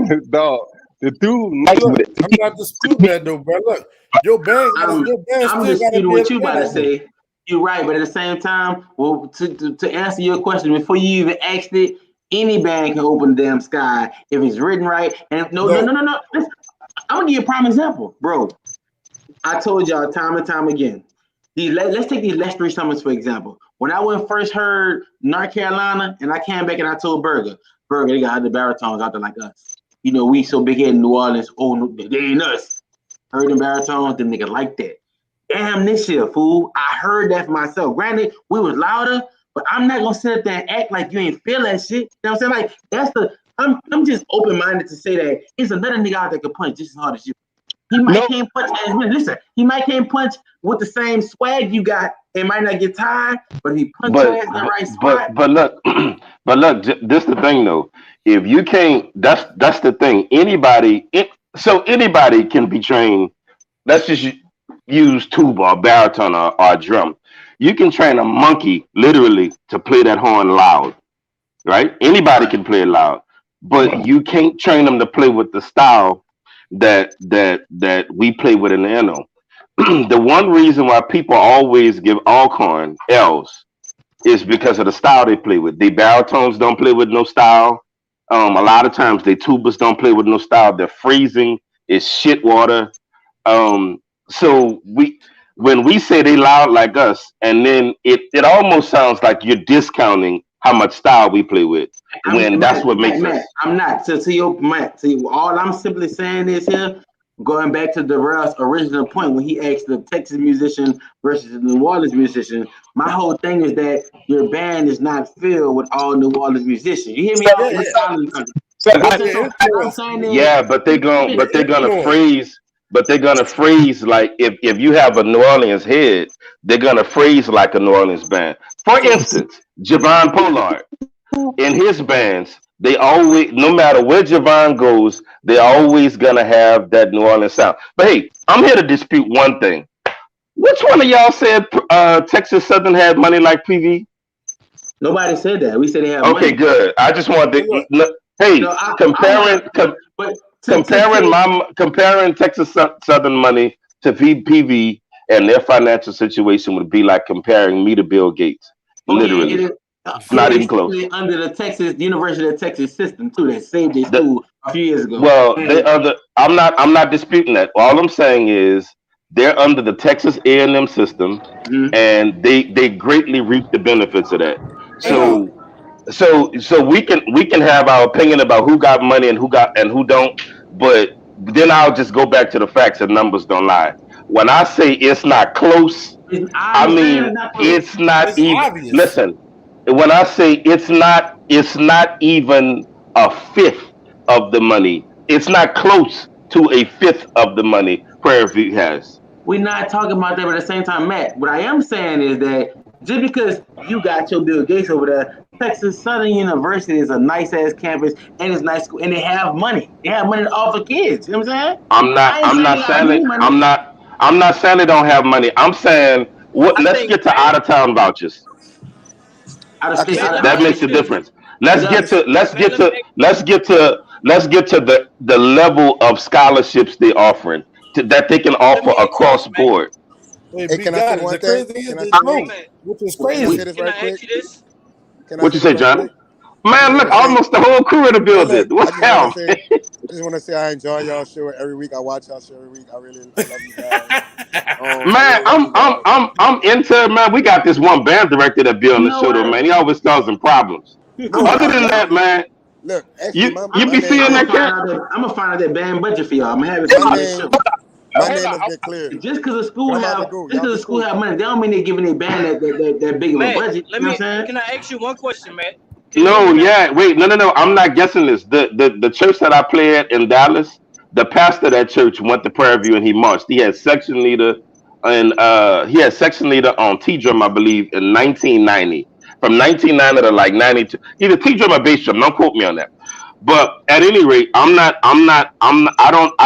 the dog. The dude nice Look, with it. I'm not disputing that though, bro. Look, your band I'm still gotta disputing be what you about to entertaining. say. You're right, but at the same time, well, to answer your question before you even asked it, any band can open the damn sky if it's written right. And no. Listen, I'm gonna give you a prime example, bro. I told y'all time and time again. Let's take these last three summers for example. When I went first heard North Carolina, and I came back and I told Burger, they got other baritones out there like us. You know, we so big here in New Orleans. Oh, no, they ain't us. Heard them baritones, them niggas like that. Damn, this year, fool. I heard that for myself. Granted, we was louder, but I'm not gonna sit up there and act like you ain't feel that shit. You know what I'm saying? Like that's the. I'm just open minded to say that it's another nigga out there can punch just as hard as you. He might can't punch as many. Listen, he might can't punch with the same swag you got. It might not get tired, but if he punch your ass in the right spot. But look, this the thing though. If you can't, that's the thing. So anybody can be trained. Let's just use tuba or baritone or drum. You can train a monkey literally to play that horn loud, right? Anybody can play it loud, but you can't train them to play with the style that we play with in the NO. The one reason why people always give Alcorn L's is because of the style they play with. The baritones don't play with no style. A lot of times they tubas don't play with no style. Their phrasing is shit water. So when we say they loud like us, and then it almost sounds like you're discounting how much style we play with when that's what makes us. I'm not to your Matt. All I'm simply saying is here, going back to Darrell's original point when he asked the Texas musician versus the New Orleans musician. My whole thing is that your band is not filled with all New Orleans musicians. You hear me? Yeah, but they're gonna phrase. But they're gonna phrase like if you have a New Orleans head, they're gonna phrase like a New Orleans band. For instance, Javon Pollard in his bands, they always, no matter where Javon goes, they're always gonna have that New Orleans sound. But hey, I'm here to dispute one thing. Which one of y'all said Texas Southern had money like PV? Nobody said that. We said they have okay, money. Good. I just wanted to. Comparing Texas Southern money to PV and their financial situation would be like comparing me to Bill Gates. Literally, not even close. Under the University of Texas system too, that saved their school a few years ago. Well, I'm not disputing that. All I'm saying is they're under the Texas A&M system, and they greatly reap the benefits of that. So we can have our opinion about who got money and who don't, but then I'll just go back to the facts and numbers don't lie. When I say it's not close, I mean it's not even. Obvious. Listen, when I say it's not even a fifth of the money. It's not close to a fifth of the money Prairie View has. We're not talking about that, but at the same time, Matt, what I am saying is that just because you got your Bill Gates over there, Texas Southern University is a nice ass campus and it's nice school and they have money. They have money to offer kids. You know what I'm saying? I'm not saying they don't have money. I'm saying let's get to out of town vouchers. That makes a difference. Let's get to the level of scholarships they're offering that they can offer across board. Hey, can I say one thing? Which is crazy. Can I ask you this? What you say, John? Man, look, almost the whole crew in the building. What's hell? I just want to say I enjoy y'all show every week. I watch y'all show every week. I really love you guys. Man, I'm into it, man. We got this one band director that be on the show, though, man. He always causing problems. Other than that, man, look, you be seeing that cat. I'm gonna find out that band budget for y'all. I'm gonna have it. My name has been clear. Just because the school have money, they don't mean they're giving their band that big of a budget. Can I ask you one question, Matt? No. I'm not guessing this. The church that I play at in Dallas, the pastor of that church went to Prairie View and he marched. He had section leader on T drum, I believe, in 1990. From 1990 to like 92, either T drum or bass drum. Don't quote me on that. But at any rate, I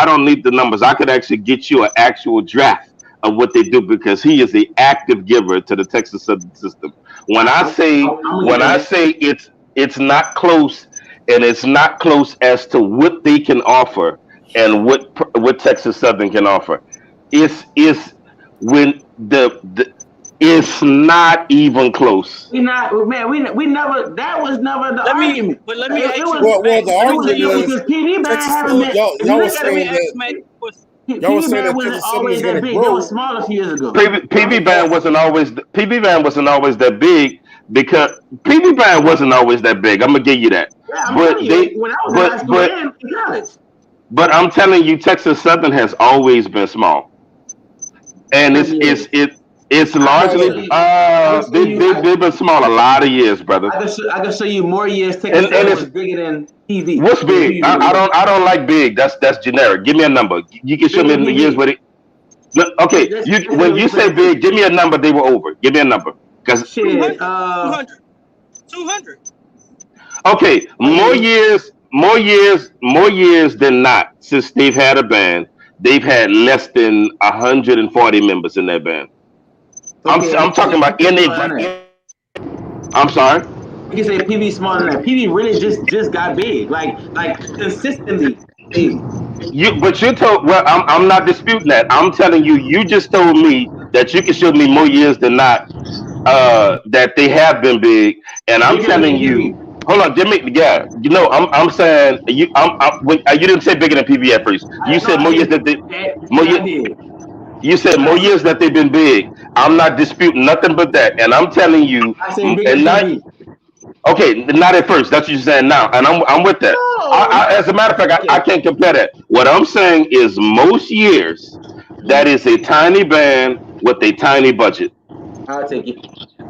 don't need the numbers. I could actually get you an actual draft of what they do because he is the active giver to the Texas Southern system. When I say it's not close, and it's not close as to what they can offer and what Texas Southern can offer. It's when It's not even close. We not, man. We never. That was never the argument. Let me ask It you, was. Well, Matt. the It Let me was tell argument you because what. is PD band Texas haven't still been. y'all If you y'all look was at Let me saying it, ask that Matt. y'all was PD saying band that wasn't Texas Southern was always gonna that big. They were grow. small a few years ago. PB Y'all, band wasn't always that big because PB band wasn't always that big. I'm gonna give you that. Yeah, I'm telling But you, they when I was in high but school but and in college. but I'm telling you, Texas Southern has always been small, and Some years. it's I can no, show no, largely you. I can show you. they've been small a lot of years, brother. I can show you more years Texas And Southern it's was bigger than PV what's than big. PV was. I don't like big. That's generic. Give me a number. You can show Bigger me than in the years PV. where it. No, okay, you Let's when do you this say real quick. big, give me a number. They were over. Give me a number. Because Shit. 200. okay, Okay. more years than not since they've had a band. They've had less than 140 members in their band. Okay. I'm So talking about PV any. smaller than that. I'm sorry. We can say PV smaller than that. PV really just got big, like consistently big. But you told. Well, I'm not disputing that. I'm telling you. You just told me that you can show me more years than not that they have been big, and I'm Bigger than telling you. PV. Hold on, give me. Yeah, you know, I'm saying you. You didn't say bigger than PV at first. You No, said I more years said that they more that I years. did. You said more I said years that they've been big. I'm not disputing nothing but that, and I'm telling you, I said bigger and than not PV. okay, not at first. That's what you're saying now, and I'm with that. No, no. As a matter of fact, I Okay. can't compare that. What I'm saying is most years that is a tiny band with a tiny budget. I'll take it.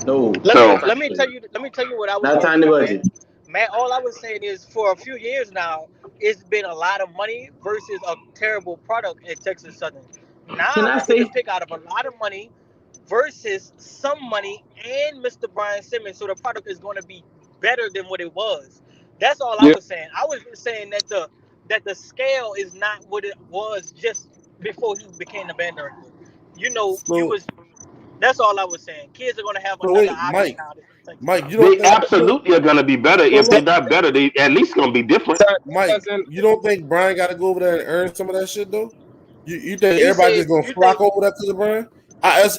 No, Let me not So tiny budget. let me tell you what I was Not gonna tiny say, man. budget. Man, all I was saying is for a few years now, it's been a lot of money versus a terrible product at Texas Southern. Can Now I we get to say? pick out of a lot of money versus some money and Mr. Brian Simmons, so the product is going to be better than what it was. That's all I Yeah. was saying. I was just saying that the scale is not what it was just before he became the band director. You know, you so was that's all I was saying. Kids are going to have so another wait, option now. That's in Texas. Mike, you don't they think absolutely are gonna be better. so If they're look, not better, they at least gonna be different. That Mike, doesn't. you don't think Brian got to go over there and earn some of that shit though? You think You everybody said just gonna you flock think over there because of Brian?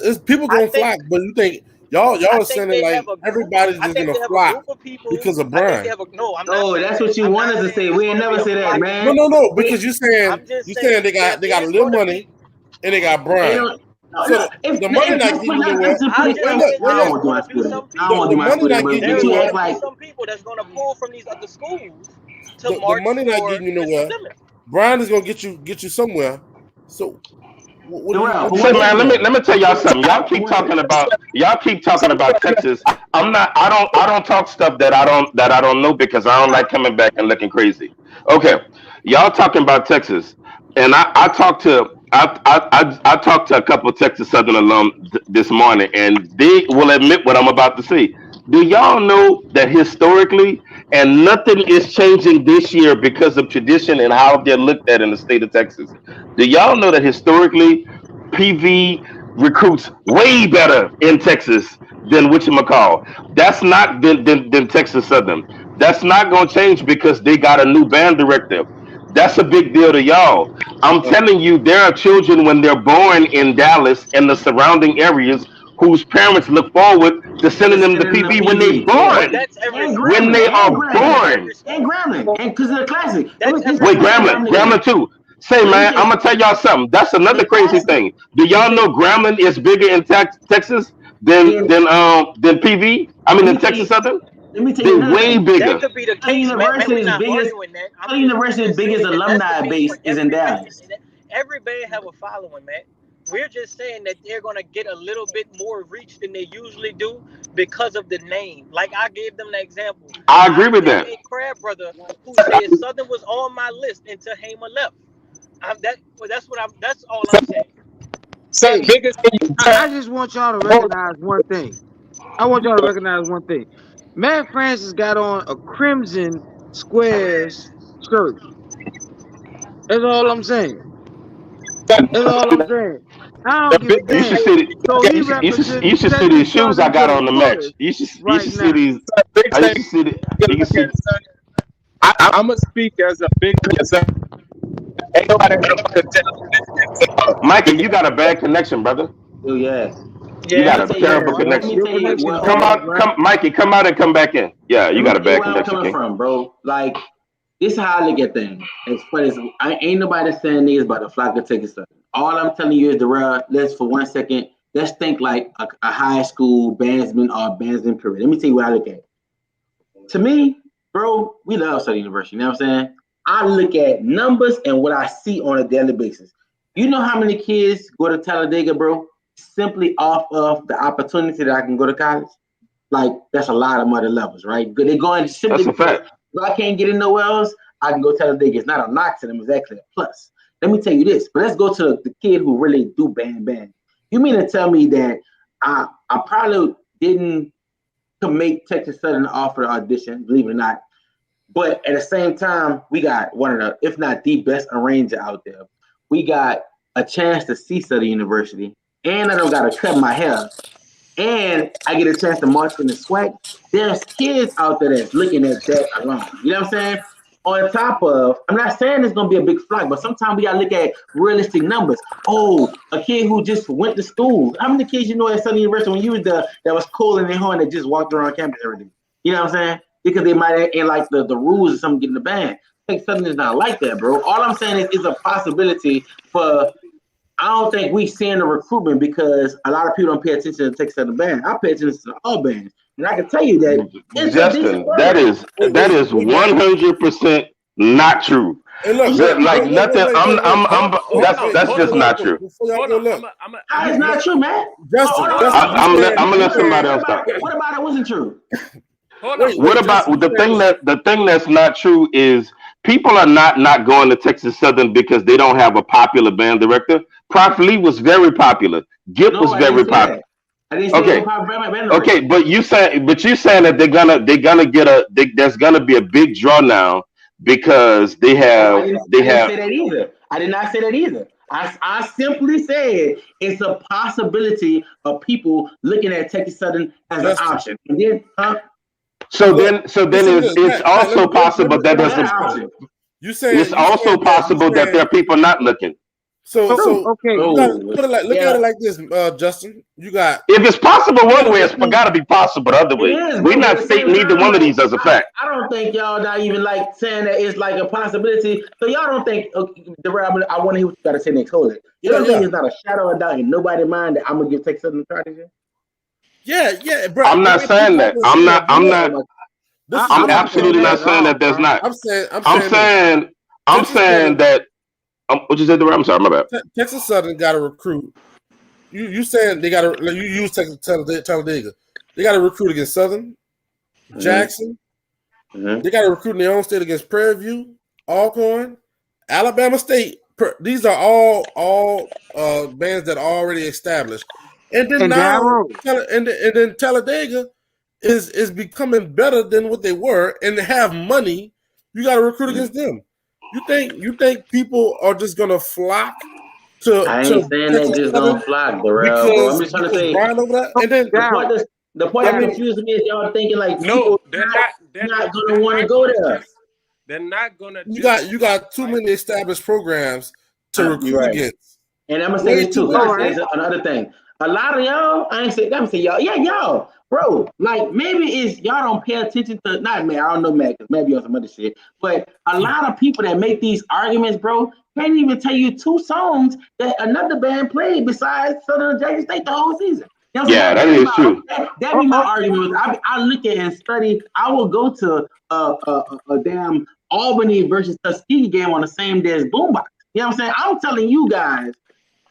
It's people I gonna think flock, but you think y'all I are think saying they like have a group. everybody's I just think gonna they have a flock group of people. because of I think they Brian. have a no. I'm not No, saying that's that. what you I'm want not us to saying say. it's We ain't going to be never a say that, flocking No, man. no, group. no, We because I'm just you saying saying they got a there's little going to be. money and they got they Brian. don't. No, So no. the money If not let's getting put you nowhere. let's just put I'm it. Wait, just look, saying wait, I don't look. want to do going my to be spirit. some I don't want to The do people. my money spirit, not but getting you There's you nowhere. going act to be like some people that's going to pull from these other schools to The march money not for getting you Mr. nowhere. Simmons. Brian is gonna get you somewhere. So Darrell, what for are you So one man, waiting thing. on? let me tell y'all something. For one thing. Y'all keep talking about Texas. I don't talk stuff that I don't know because I don't like coming back and looking crazy. Okay, y'all talking about Texas, and I talked to a couple of Texas Southern alum this morning, and they will admit what I'm about to say. Do y'all know that historically, and nothing is changing this year because of tradition and how they're looked at in the state of Texas? Do y'all know that historically, PV recruits way better in Texas than whatchamacall? That's not than Texas Southern. That's not going to change because they got a new band director. That's a big deal to y'all. I'm telling you, there are children when they're born in Dallas and the surrounding areas whose parents look forward to sending them to Sending the PV when they're PV, yeah, But born. that's every and school, When Grambling, they man. and are Grambling, That's born. every and school. Grambling, and because of the classic. That's This every how Wait, crazy school. Grambling is. Grambling too. Say, Let me man, tell I'm you, gonna tell y'all something. That's the another crazy classic. thing. Do Let me y'all tell know you, Grambling is bigger in Texas then than PV? I mean, let than me tell Texas you, Southern. let me tell you They're another way thing. That bigger. could be the Southern case, man. University's We're not biggest, arguing that. Southern I'm University's just biggest saying that that's the alumni case for base is in every band. Dallas. Every band have a following, man. We're just saying that they're gonna get a little bit more reach than they usually do because of the name. Like I gave them the example. I I agree with seen that. a crab brother who said Southern was on my list until Hamer left. That's what I'm. That's all I'm saying. Son, Hey, biggest thing you I have. just want y'all to recognize one thing. I want y'all to recognize one thing. Matt Francis got on a crimson squares shirt. That's all I'm saying. That's all I'm saying. I The don't give a You should damn. biggest see So he you representing should see Texas these shoes I Southern to got the on the match. fullest You right should see now. these. big You thing should see the. you You can look see. at, son. I'm gonna speak as a big son. Ain't nobody ever could tell. Michael, you got a bad connection, brother. Oh yeah, You Let Yeah, got me a tell you. terrible Let me connection. Your tell you connection what. Come Hold bad, on. out, bro. come, Mikey. Come out and come back in. Yeah, you Let me got a tell you bad where I'm connection, coming King. from, bro. Like, this is how I look at things. As far as I ain't nobody saying niggas about the flock of Texas Southern. All I'm telling you is let's for 1 second, let's think like a high school bandsman or bandsman period. Let me tell you what I look at. To me, bro, we love Southern University. You know what I'm saying? I look at numbers and what I see on a daily basis. You know how many kids go to Talladega, bro, simply off of the opportunity that I can go to college? Like, that's a lot of mother levels, right? They're going simply That's a because fact. if I can't get in nowhere else, I can go Talladega. It's not a knock to them, it's actually a plus. Let me tell you this, but let's go to the kid who really do band. You mean to tell me that I probably didn't to make Texas Southern offer the audition, believe it or not. But at the same time, we got one of the, if not the best arranger out there. We got a chance to see Southern University, and I don't got to cut my hair, and I get a chance to march in the swag. There's kids out there that's looking at that alone. You know what I'm saying? On top of, I'm not saying it's gonna be a big flock, but sometimes we gotta look at realistic numbers. Oh, a kid who just went to school. How many kids you know at Southern University when you was there that was cool in their horn that just walked around campus every day? You know what I'm saying? Because they might ain't like the rules or something getting the ban. Texas Southern is not like that, bro. All I'm saying is a possibility for I don't think we seeing the recruitment because a lot of people don't pay attention to Texas Southern band. I pay attention to all bands, and I can tell you that it's a decent Justin, that program. is Wait, that wait, is wait, wait. 100% not true. Hey, look, Yeah, look, That, like wait, wait, wait, nothing. wait, wait, wait. hold on, That's hold just on, not true. Before y'all hold go, on. look, how I'm is not true, man? Justin, Hold hold on, Justin, on, you hold on. I'm saying, gonna you let saying, somebody else talk. What about it wasn't true? hold on. wait, What wait, Justin, about you saying, the thing that's not true is people are not going to Texas Southern because they don't have a popular band director. Prof Lee was very popular. Gip No, was I didn't very say that. popular. I didn't say no Okay, power band okay, director. but you saying that they're gonna get there's gonna be a big draw now because No, they I didn't have say that either. I did not say that either. I simply said it's a possibility of people looking at Texas Southern as an Justin, option. And then, huh? look, so then listen to this, it's Matt, also possible that let me As there's an finish a this. option. it's You also saying that, you possible that there saying, are people not looking. so, So so okay, you got to Oh, put it like, look at yeah. it like this, Justin. You got If it's possible one way, it's Talladega. got to be possible the other It way. is, We're bro. But not at the same stating either time, one of these though, as a fact. I don't think y'all not even like saying that it's like a possibility. So y'all don't think I want to hear what you got to say next. Hold it. You Yeah, don't think yeah, it's not a shadow of doubt in nobody's mind that I'm gonna give Texas Southern a try this year? yeah, bro. I'm But not saying people have that. been saying, but I'm look, Oh not. my! this is I'm I'm what I'm not saying absolutely saying. that not at saying all, that there's bro. not. I'm I'm saying this. saying I'm Texas saying Southern, that. What you said there? I'm sorry, my bad. Texas Southern got to recruit. You saying they got to? Like, you use Texas Talladega. They got to recruit against Southern, Mm-hmm, Jackson. mm-hmm. They got to recruit in their own state against Prairie View, Alcorn, Alabama State. These are all bands that are already established. And then And now, Darrow, and then Talladega is becoming better than what they were, and they have money. You got to recruit against them. You think people are just gonna flock I ain't to saying that Texas just gonna Southern flock, bro. I'm because just trying to say Brian over that? oh, And then the point Darrow, that's the point I that mean, Darrow. confuses me is y'all thinking like No, people not they're gonna not go gonna there. just they're not gonna you just got too like many established programs to You're recruit right. against. And I'm gonna say Way this too too. All I many, say right. bro. this another thing. A lot of y'all, I ain't say that. I'm say y'all. Yeah, y'all, bro. Like maybe it's y'all don't pay attention to not man. I don't know Matt, 'cause maybe on some other shit. But a lot of people that make these arguments, bro, can't even tell you two songs that another band played besides Southern Jackson State the whole season. You know what I'm Yeah, saying? that That be is my true. that Oh, be my oh, argument. I look at and study. I will go to a damn Albany versus Tuskegee game on the same day as Boombox. You know what I'm saying? I'm telling you guys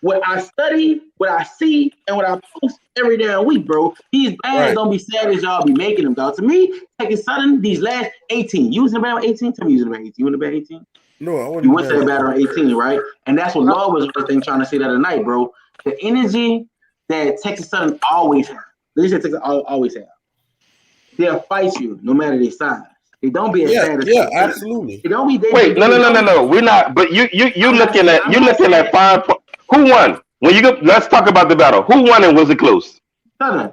what I study, what I see, and what I post every damn week, bro. These bands Right. don't be sad as y'all be making them, dog. To me, taking sudden these last 18. You was in the band 18? Tell me you was in the band 18. You in the band 18? No, I You wouldn't went to the imagine. band on 18, right? And that's what Law was I think trying to say the other night, bro. The energy that Texas Southern always have. They say Texas always have. They'll fight you no matter their size. They don't be as Yeah, sad as yeah, Texas Southern. absolutely. They don't be Wait, no, no, they no, no, don't no. We're not. But you I'm not looking saying at I'm not saying 5 points. Who won? When you go, let's talk about the battle. Who won and was it close? Southern.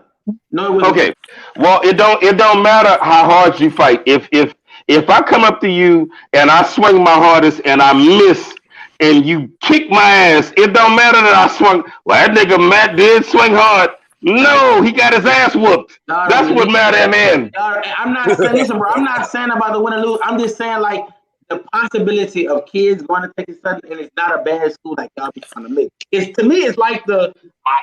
No, it wasn't Okay. close. Well, it don't matter how hard you fight. If I come up to you and I swing my hardest and I miss and you kick my ass, it don't matter that I swung. Well, that nigga Matt did swing hard. No, he got his ass whooped. That's what mattered in the end. I'm not saying, listen, bro. I'm not saying about the win or lose. I'm just saying like the possibility of kids going to Texas Southern and it's not a bad school like y'all be trying to make. It's to me, it's like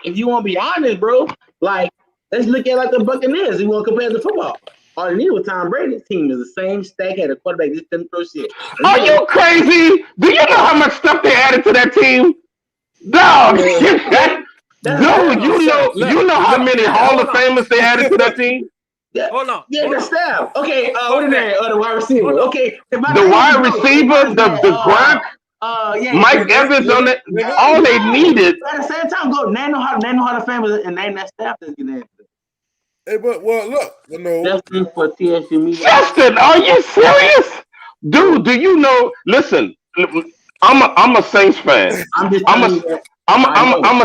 if you want to be honest, bro. Like let's look at like the Buccaneers. You want to compare it to football? All you need with Tom Brady's team is the same stack at a quarterback. Just didn't throw shit. Are you crazy? Do you know how much stuff they added to that team? Dog, dude, you know how many Hall of Famers they added to that team? Yeah. Hold on. Yeah, the staff. Okay, what is that? The wide receiver. Okay. The wide receiver, the Gronk, Mike Evans on it. All they needed. At the same time, go name Hall of Famers and name that staff that's getting in. Hey, but well, look, you know. Justin for TSU Media. Justin, are you serious? Dude, do you know? Listen, I'm a Saints fan. I'm a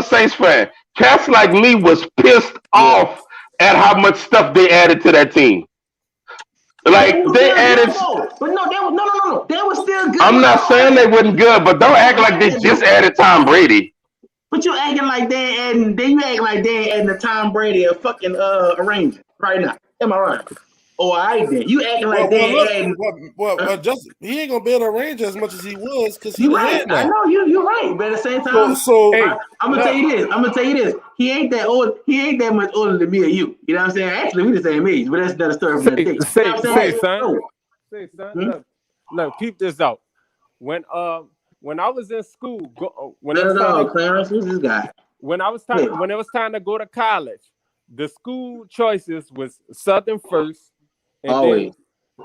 Saints fan. Cats like me was pissed off at how much stuff they added to that team. Like they added, but no, they were still good. I'm not saying they wasn't good, but don't act like they just added Tom Brady. But you acting like they adding, then you acting like they adding the Tom Brady a fucking arrangement right now. Am I right? Oh, I then. You acting like well, just he ain't gonna be able to arrange as much as he was because he right. I know you're right, but at the same time, I'm gonna tell you this. He ain't that old. He ain't that much older than me or you. You know what I'm saying? Actually, we the same age, but that's another story for another day. Say, son. Look, peep this out. When I was in school, when it was time to go to college, the school choices was Southern first, and then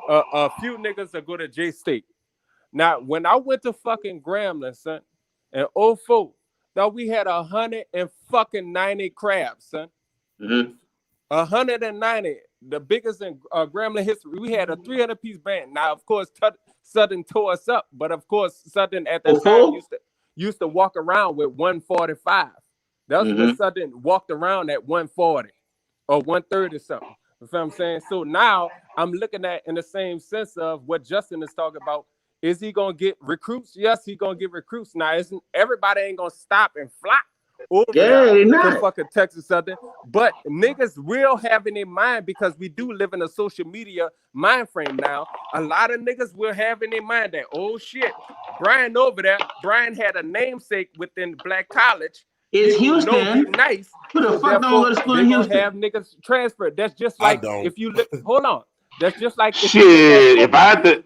a few niggas that go to J State. Now, when I went to fucking Grambling, son, and 04, though we had 190 crabs, son. 190, the biggest in Grambling history. We had a 300-piece band. Now, of course, Southern tore us up, but of course, Southern at that time used to walk around with 145. That was when Southern walked around at 140 or 130 something. You know what I'm saying? So now I'm looking at in the same sense of what Justin is talking about. Is he gonna get recruits? Yes, he's gonna get recruits. Now, everybody ain't gonna stop and flock over to fucking Texas Southern, but niggas will have in their mind, because we do live in a social media mind frame now. A lot of niggas will have in their mind that, oh shit, Brian over there, Brian had a namesake within Black College. It's Houston. Nice. Who the fuck don't go to school in Houston? Have niggas transfer. That's just like if you look. Hold on. That's just like shit. If I had to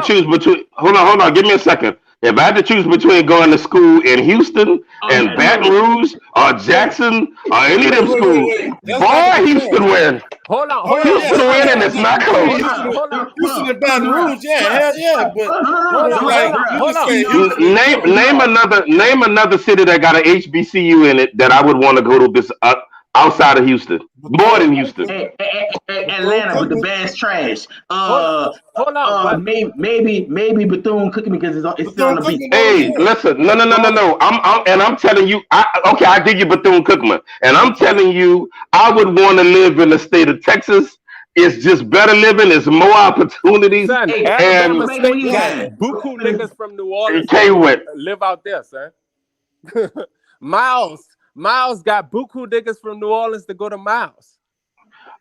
choose between, hold on, give me a second. If I had to choose between going to school in Houston and Baton Rouge or Jackson or any of them schools, boy, Houston win. Hold on. Houston win, and it's not close. Houston and Baton Rouge, hell yeah. But name another city that got an HBCU in it that I would want to go to this outside of Houston, more than Houston. Atlanta with the band's trash. Hold on. Maybe Bethune Cookman because it's still on the beat. Hey, listen, no. I'm telling you, I give you Bethune Cookman, and I'm telling you, I would want to live in the state of Texas. It's just better living. It's more opportunities. Son, and buku niggas from New Orleans live out there, son. Miles got buku niggas from New Orleans to go to Miles.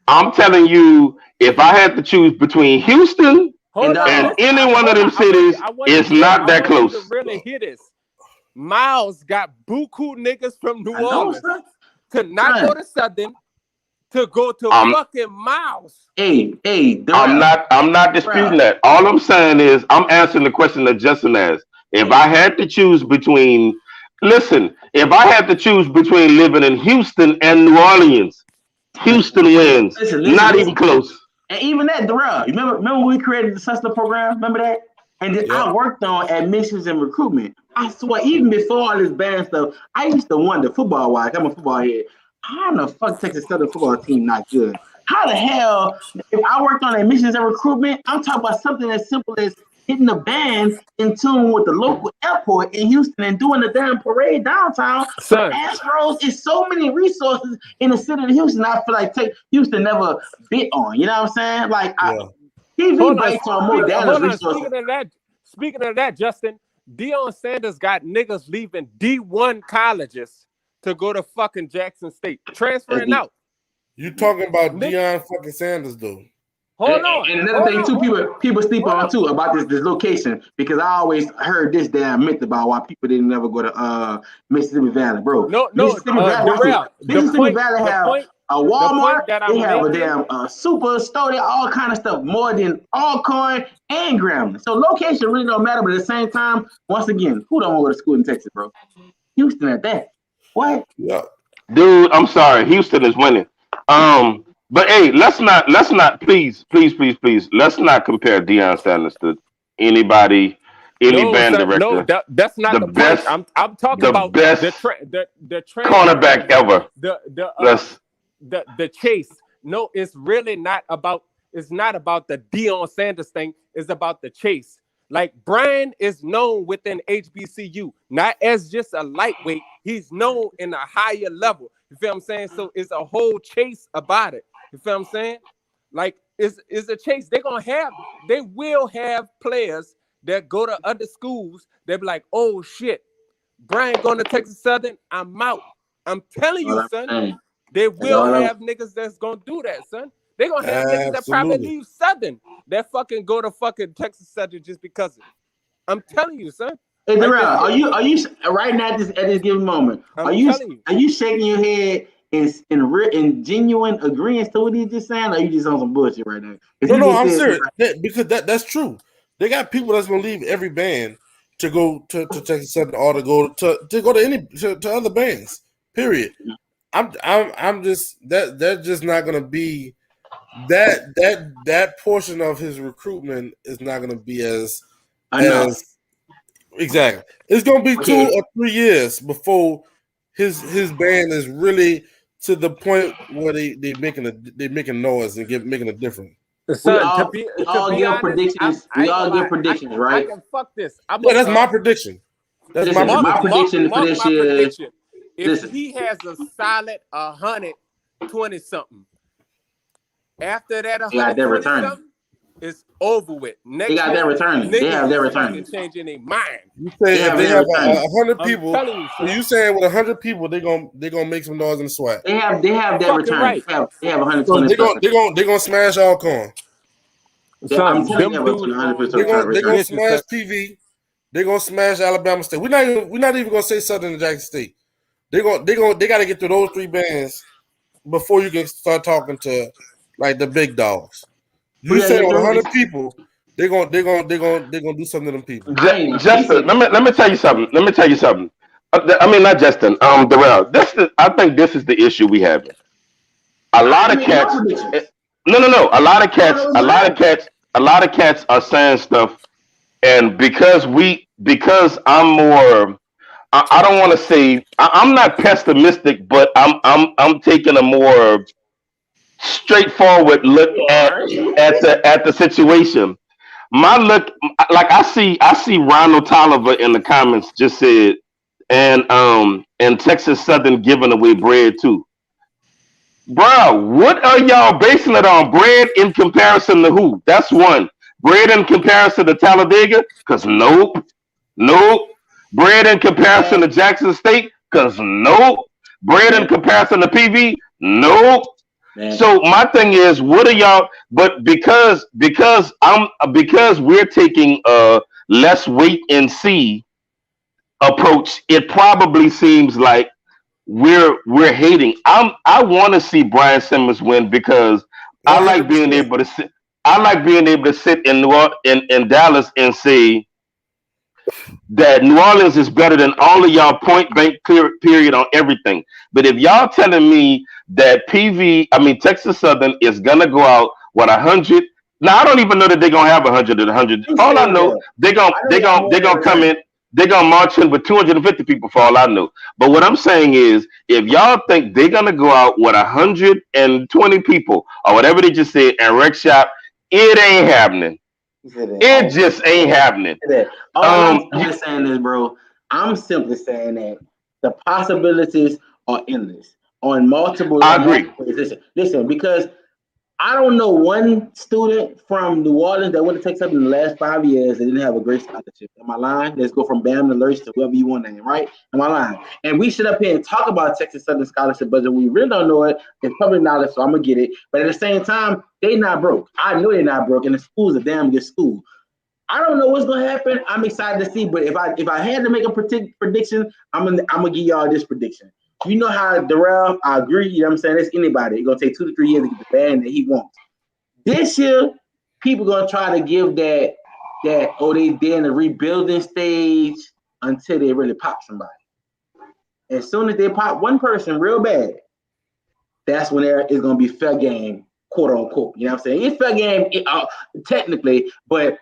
I'm telling you, if I had to choose between Houston and any one of them cities, it's not that close. To really hear this. Miles got buku niggas from New Orleans to not go to Southern, to go to fucking Miles. Hey, I'm not disputing that. All I'm saying is I'm answering the question that Justin asked. If I had to choose between if I had to choose between living in Houston and New Orleans, Houston wins. Not even close. And even that, Darrell, remember when we created the Suster program? Remember that? And then I worked on admissions and recruitment. I swear, even before all this bad stuff, I used to wonder, football-wise, I'm a football head, how the fuck Texas Southern football team not good? How the hell, if I worked on admissions and recruitment, I'm talking about something as simple as hitting the band in tune with the local airport in Houston and doing the damn parade downtown. Son, Astros is so many resources in the city of Houston. I feel like Houston never bit on. You know what I'm saying? Like TV bites on more Dallas resources. Speaking of that, Justin, Deion Sanders got niggas leaving D1 colleges to go to fucking Jackson State, transferring out. You talking about Nigga. Deion fucking Sanders, though? Hold on. And another thing too, people sleep Hold on on. too about this location, because I always heard this damn myth about why people didn't never go to Mississippi Valley, bro. No, Mississippi Valley, Darrell, Mississippi Valley have a Walmart, that they I'm have a making- damn super store, all kind of stuff, more than Alcorn and Grambling. So location really don't matter, but at the same time, once again, who don't want to go to school in Texas, bro? Houston at that. What? Yeah. Dude, I'm sorry. Houston is winning. But hey, let's not, please, let's not compare Deion Sanders to anybody, any band son, director. No, that's not The the best- point. I'm talking the about best the cornerback ever. The chase. No, it's really not about. It's not about the Deion Sanders thing. It's about the chase. Like Brian is known within HBCU, not as just a lightweight. He's known in a higher level. You feel what I'm saying? So it's a whole chase about it. You feel what I'm saying? Like it's a chase. They will have players that go to other schools. They'll be like, oh shit, Brian going to Texas Southern. I'm out. I'm telling you, son. They will have niggas that's gonna do that, son. They're gonna have niggas that probably leave Southern that fucking go to fucking Texas Southern just because of it. I'm telling you, son. Hey, Darrell, are you right now at this given moment? Are you shaking your head in genuine agreement to what he's just saying? Or are you just on some bullshit right now? No, I'm serious. Because that's true. They got people that's gonna leave every band to go to Texas Southern or to go to other bands. Period. I'm just that's just not gonna be that portion of his recruitment is not gonna be as exactly. It's gonna be 2 or 3 years before his band is really to the point where they making noise and making a difference. Son, we all give predictions, right? I can fuck this. That's my prediction. That's my prediction for this year. If he has a solid 120 something, after that 120 something, it's over with. They got that returning. They have their returning. Changing their mind. You say if they have 100 people, you saying with 100 people they gonna make some noise in the SWAT. They have that return. Right. They have 120. So they gonna smash Alcorn. I'm telling you, they're gonna smash PV. They're gonna smash Alabama State. We're not even gonna say Southern and Jackson State. They got to get through those 3 bands before you can start talking to like the big dogs. You say 100 people, they're gonna do something to them people. Justin, let me tell you something. I mean, not Justin. Darrell. I think this is the issue we have. A lot of cats. No. A lot of cats are saying stuff, and because I'm more. I don't want to say I'm not pessimistic, but I'm taking a more straightforward look at the situation. My look, like I see Ronald Tolliver in the comments just said, and Texas Southern giving away bread too. Bro, what are y'all basing it on? Bread in comparison to who? That's one. Bread in comparison to Talladega? Cause nope. Bread in comparison to Jackson State? Cause nope. Bread in comparison to PV? Nope. Man. So my thing is, what are y'all? But because we're taking a let's wait and see approach, it probably seems like we're hating. I want to see Brian Simmons win because I like being able to sit. I like being able to sit in Dallas and say that New Orleans is better than all of y'all point blank period on everything. But if y'all telling me that Texas Southern is gonna go out with 100, now I don't even know that they're gonna have 100 and 100. All I know, they're gonna come in. They're gonna march in with 250 people for all I know. But what I'm saying is, if y'all think they're gonna go out with 120 people or whatever they just said and wreck shop, it ain't happening. It just ain't happening. I'm simply saying this, bro. I'm simply saying that the possibilities are endless on multiple. I agree. Listen, because I don't know one student from New Orleans that went to Texas in the last 5 years that didn't have a great scholarship. Am I lying? Let's go from Bam to Lurch to whoever you want to name, right? Am I lying? And we sit up here and talk about Texas Southern scholarship budget. We really don't know it. It's public knowledge, so I'm gonna get it. But at the same time, they not broke. I know they're not broke, and the school's a damn good school. I don't know what's gonna happen. I'm excited to see, but if I had to make a prediction, I'm gonna give y'all this prediction. You know how Darrell, I agree, you know what I'm saying? It's anybody. It's gonna take 2 to 3 years to get the band that he wants. This year, people gonna try to give that they're in the rebuilding stage until they really pop somebody. As soon as they pop one person real bad, that's when there is gonna be fair game, quote unquote. You know what I'm saying? It's fair game technically, but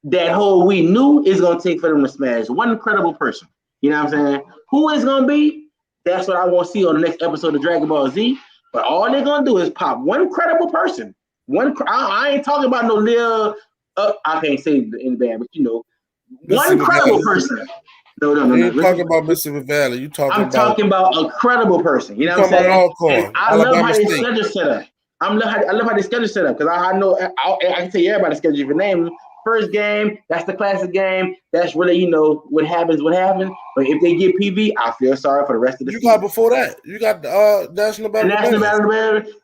that whole we knew is gonna take for them to smash one incredible person. You know what I'm saying? Who is gonna be? That's what I want to see on the next episode of Dragon Ball Z. But all they're gonna do is pop one credible person. I ain't talking about no little. I can't say in the band, but you know, one credible person. No. You ain't talking about Mississippi Valley. You talking I'm talking about a credible person. You know what I'm saying? Alcorn, I love how they schedule set up. I love how they schedule set up because I know I can tell you everybody's schedule if you name them. First game, that's the classic game. That's really, you know, what happens. But if they get PV, I feel sorry for the rest of the season. You got before that. You got National Battle Band.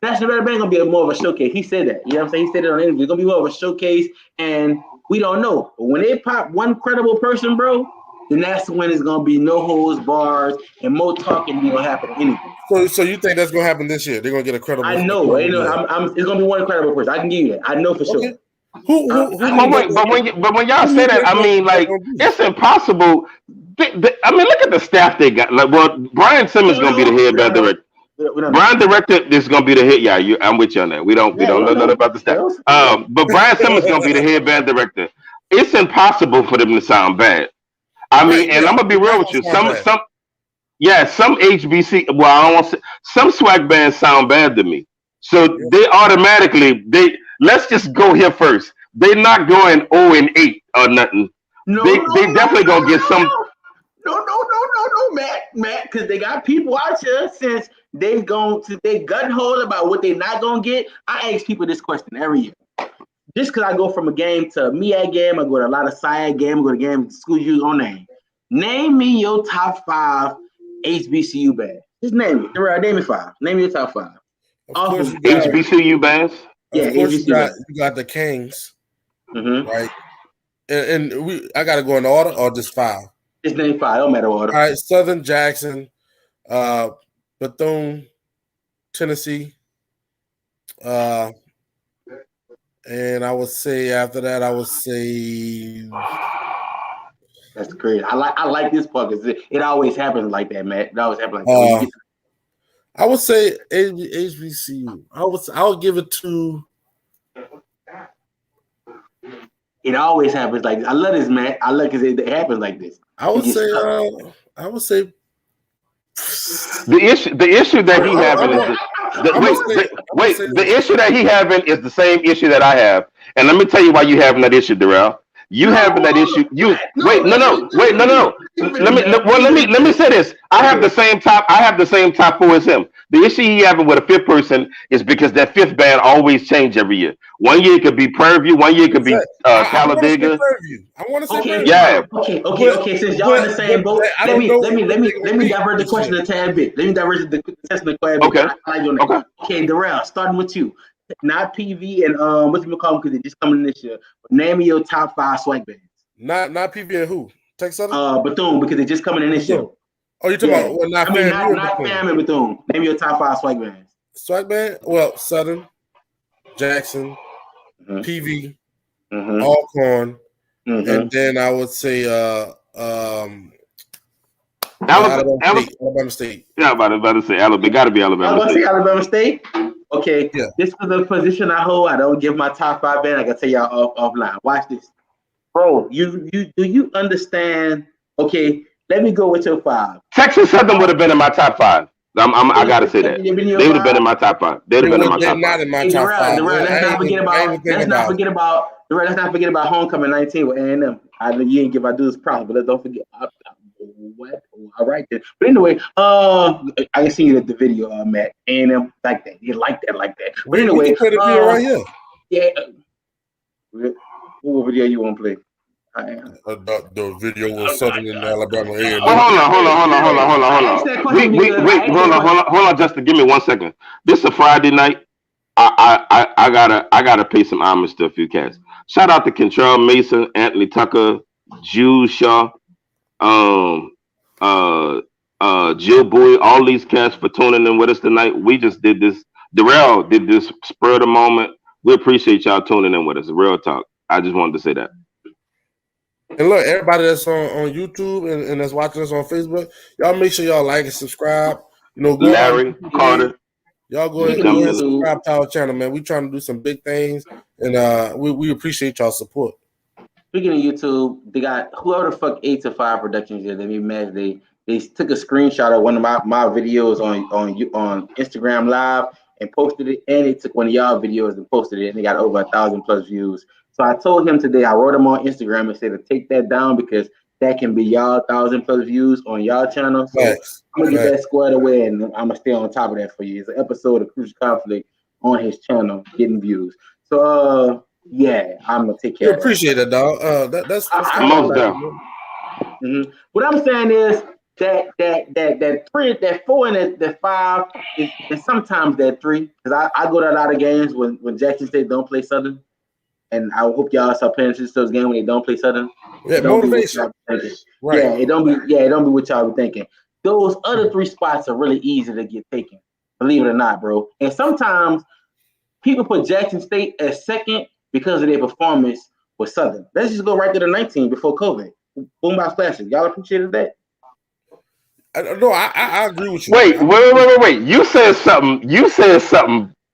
National Battle Band gonna be more of a showcase. He said that. You know what I'm saying? He said it on the interview. It's gonna be more of a showcase, and we don't know. But when they pop one credible person, bro, then that's when it's gonna be no holds bars and more talking ain't gonna happen anything. So you think that's gonna happen this year? They're gonna get a credible. I know. It's gonna be one credible person. I can give you that. I know for sure. But when y'all say that, I mean, like, it's impossible. I mean, look at the staff they got. Like, well, Brian Simmons gonna be the head band director. Brian director is gonna be the head. Yeah, I'm with you on that. We don't know nothing about the staff. But Brian Simmons gonna be the head band director. It's impossible for them to sound bad. I mean, and I'm gonna be real with you. Some HBC. Well, I don't want to say, some swag bands sound bad to me. So they automatically let's just go here first. They're not going 0-8 or nothing. They definitely gonna get some. No, Matt, because they got people out here since they've gone to their gut hole about what they're not gonna get. I ask people this question every year. Just because I go from a game to a MEAG game, I go to a lot of SIAC game, I go to games school use on name. Name me your top 5 HBCU bands. Just name it. Name me 5. Name me your top 5. Of course, HBCU bands. Yeah, of course you got the Kings, right? And I gotta go in order or just 5. Just name 5. Don't matter order. All right, Southern Jackson, Bethune, Tennessee, and I would say after that, that's great. I like this part because it always happens like that, Matt. It always happens like that. I would say HBCU. I'll give it to. It always happens like this. I love this, Matt. I love because it happens like this. I would say the issue that he having is the issue that he having is the same issue that I have, and let me tell you why you having that issue, Darrell. Having that issue. Let me say this. I have the same top 4 as him. The issue he having with a 5th person is because that 5th band always change every year. 1 year it could be Prairie View, 1 year it could be Talladega. I want to say Prairie View. Yeah. Okay. Since y'all in the same boat, let me divert the question a tad bit. Let me divert the question a tad bit. Okay, Darrell, starting with you. Not PV and what's call them because they just coming this year. But name me your top 5 swag bands. Not PV and who? Texas Southern? Bethune because they just coming in this year. Oh, you're talking about not Fam and Bethune. Name your top 5 swag bands. Swag band? Well, Southern, Jackson, PV, Alcorn, and then I would say Alabama State. Yeah, I'm about to say Alabama. Got to be Alabama State. Alabama State. Okay, This is the position I hold. I don't give my top 5 band. I can tell y'all offline. Watch this, bro. Do you understand? Okay, let me go with your 5. Texas Southern would have been in my top 5. I gotta say that they would have been in my top 5. They'd have been in my top 5. Not in my top 5. Let's not forget about homecoming 19 with A&M. I know you ain't give our dudes problems, but let's don't forget. what? All right then. But anyway, I can see the video, Matt, and like that. You like that, like that. But We anyway, can play the video right here. yeah. What video you want to play? The video was Southern in Alabama. Well, hold on. Wait, hold on, Justin. Give me 1 second. This is a Friday night. I gotta pay some homage to a few cats. Shout out to Kentrell Mason, Anthony Tucker, Jude Shaw, Jill Bowie, all these cats for tuning in with us tonight. We just did this. Darrell did this spur of the moment. We appreciate y'all tuning in with us. Real talk. I just wanted to say that. And look, everybody that's on YouTube and that's watching us on Facebook, y'all make sure y'all like and subscribe. You know, go Larry, Carter. Y'all go ahead and subscribe to our channel, man. We trying to do some big things, and we appreciate y'all support. Speaking of YouTube, they got whoever the fuck 8 to 5 Productions did. They made mad. They took a screenshot of one of my videos on Instagram Live and posted it, and they took one of y'all videos and posted it, and they got over 1,000+ views. So I told him today, I wrote him on Instagram and said to take that down because that can be y'all 1,000+ views on y'all channel. So I'm gonna get that squared away, and I'm gonna stay on top of that for you. It's an episode of Crucial Conflict on his channel, getting views. So yeah, I'm gonna take care. You appreciate it, dog. That's most down. What I'm saying is that 3, that 4, and that 5 is sometimes that 3 because I go to a lot of games when Jackson State don't play Southern. And I hope y'all start paying attention to those games when they don't play Southern. Yeah, motivation. Right. Yeah, it don't be what y'all be thinking. Those other 3 spots are really easy to get taken. Believe it or not, bro. And sometimes people put Jackson State as second because of their performance with Southern. Let's just go right to the 19 before COVID. Boombox Classic. Y'all appreciated that? No, I agree with you. Wait. You said something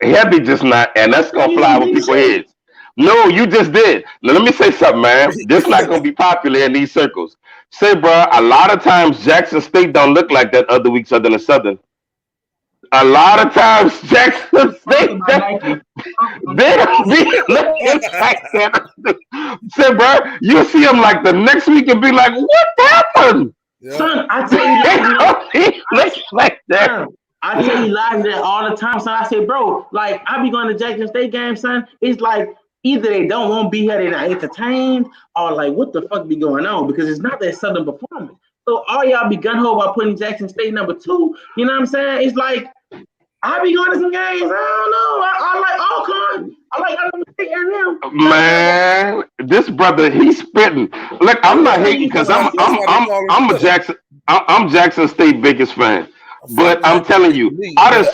heavy just now, and that's gonna fly over people's heads. No, you just did. Now, let me say something, man. This not going to be popular in these circles. Say, bro, a lot of times Jackson State don't look like that other week Southern and Southern. A lot of times Jackson State, they don't be looking like that. Say, bro, you see them like the next week and be like, what happened? Yeah. Son, I tell you, looks like that. I tell you live that all the time, son. I say, bro, like I be going to Jackson State games, son. It's like either they don't want to be here, they're not entertained, or like what the fuck be going on? Because it's not that Southern performance. So all y'all be gun-ho about putting Jackson State number 2. You know what I'm saying? It's like I be going to some games. I don't know. I like Alcorn. I like Alabama State and them. Man, this brother, he's spitting. Look, I'm not hating because I'm a Jackson State biggest fan. But I'm telling you, I done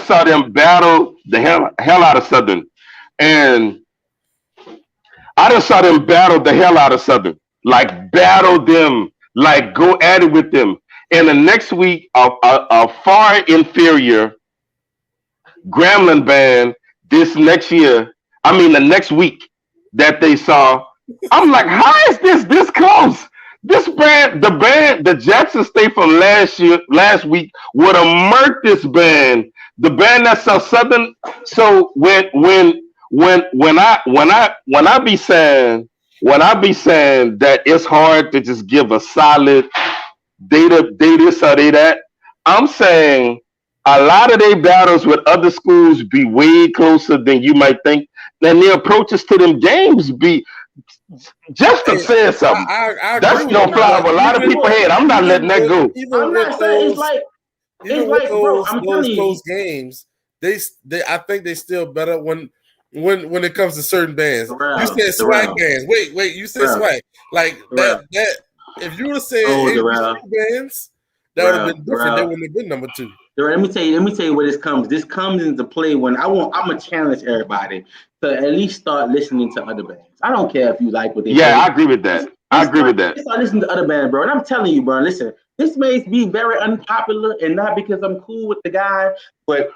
saw them battle the hell out of Southern. And I just saw them battle the hell out of Southern, like battle them, like go at it with them. And the next week, a far inferior Gremlin band the next week that they saw, I'm like, how is this close? This band, the Jackson State from last week would have murked this band. The band that saw Southern. So when I be saying that it's hard to just give a solid data this or they that, I'm saying a lot of their battles with other schools be way closer than you might think. And their approaches to them games be just to say something. That's gonna fly over a lot of people's head. I'm not letting that go. I'm not saying it's like bro, I'm telling you, those games, they I think they still better when it comes to certain bands. You said swag bands. Wait, you said swag. Like that if you would have said bands, that would have been different. They wouldn't have been number 2. Let me tell you where this comes. This comes into play when I'm gonna challenge everybody to at least start listening to other bands. I don't care if you like what they say. I agree with that. Start listening to other bands, bro. And I'm telling you, bro, listen, this may be very unpopular and not because I'm cool with the guy, but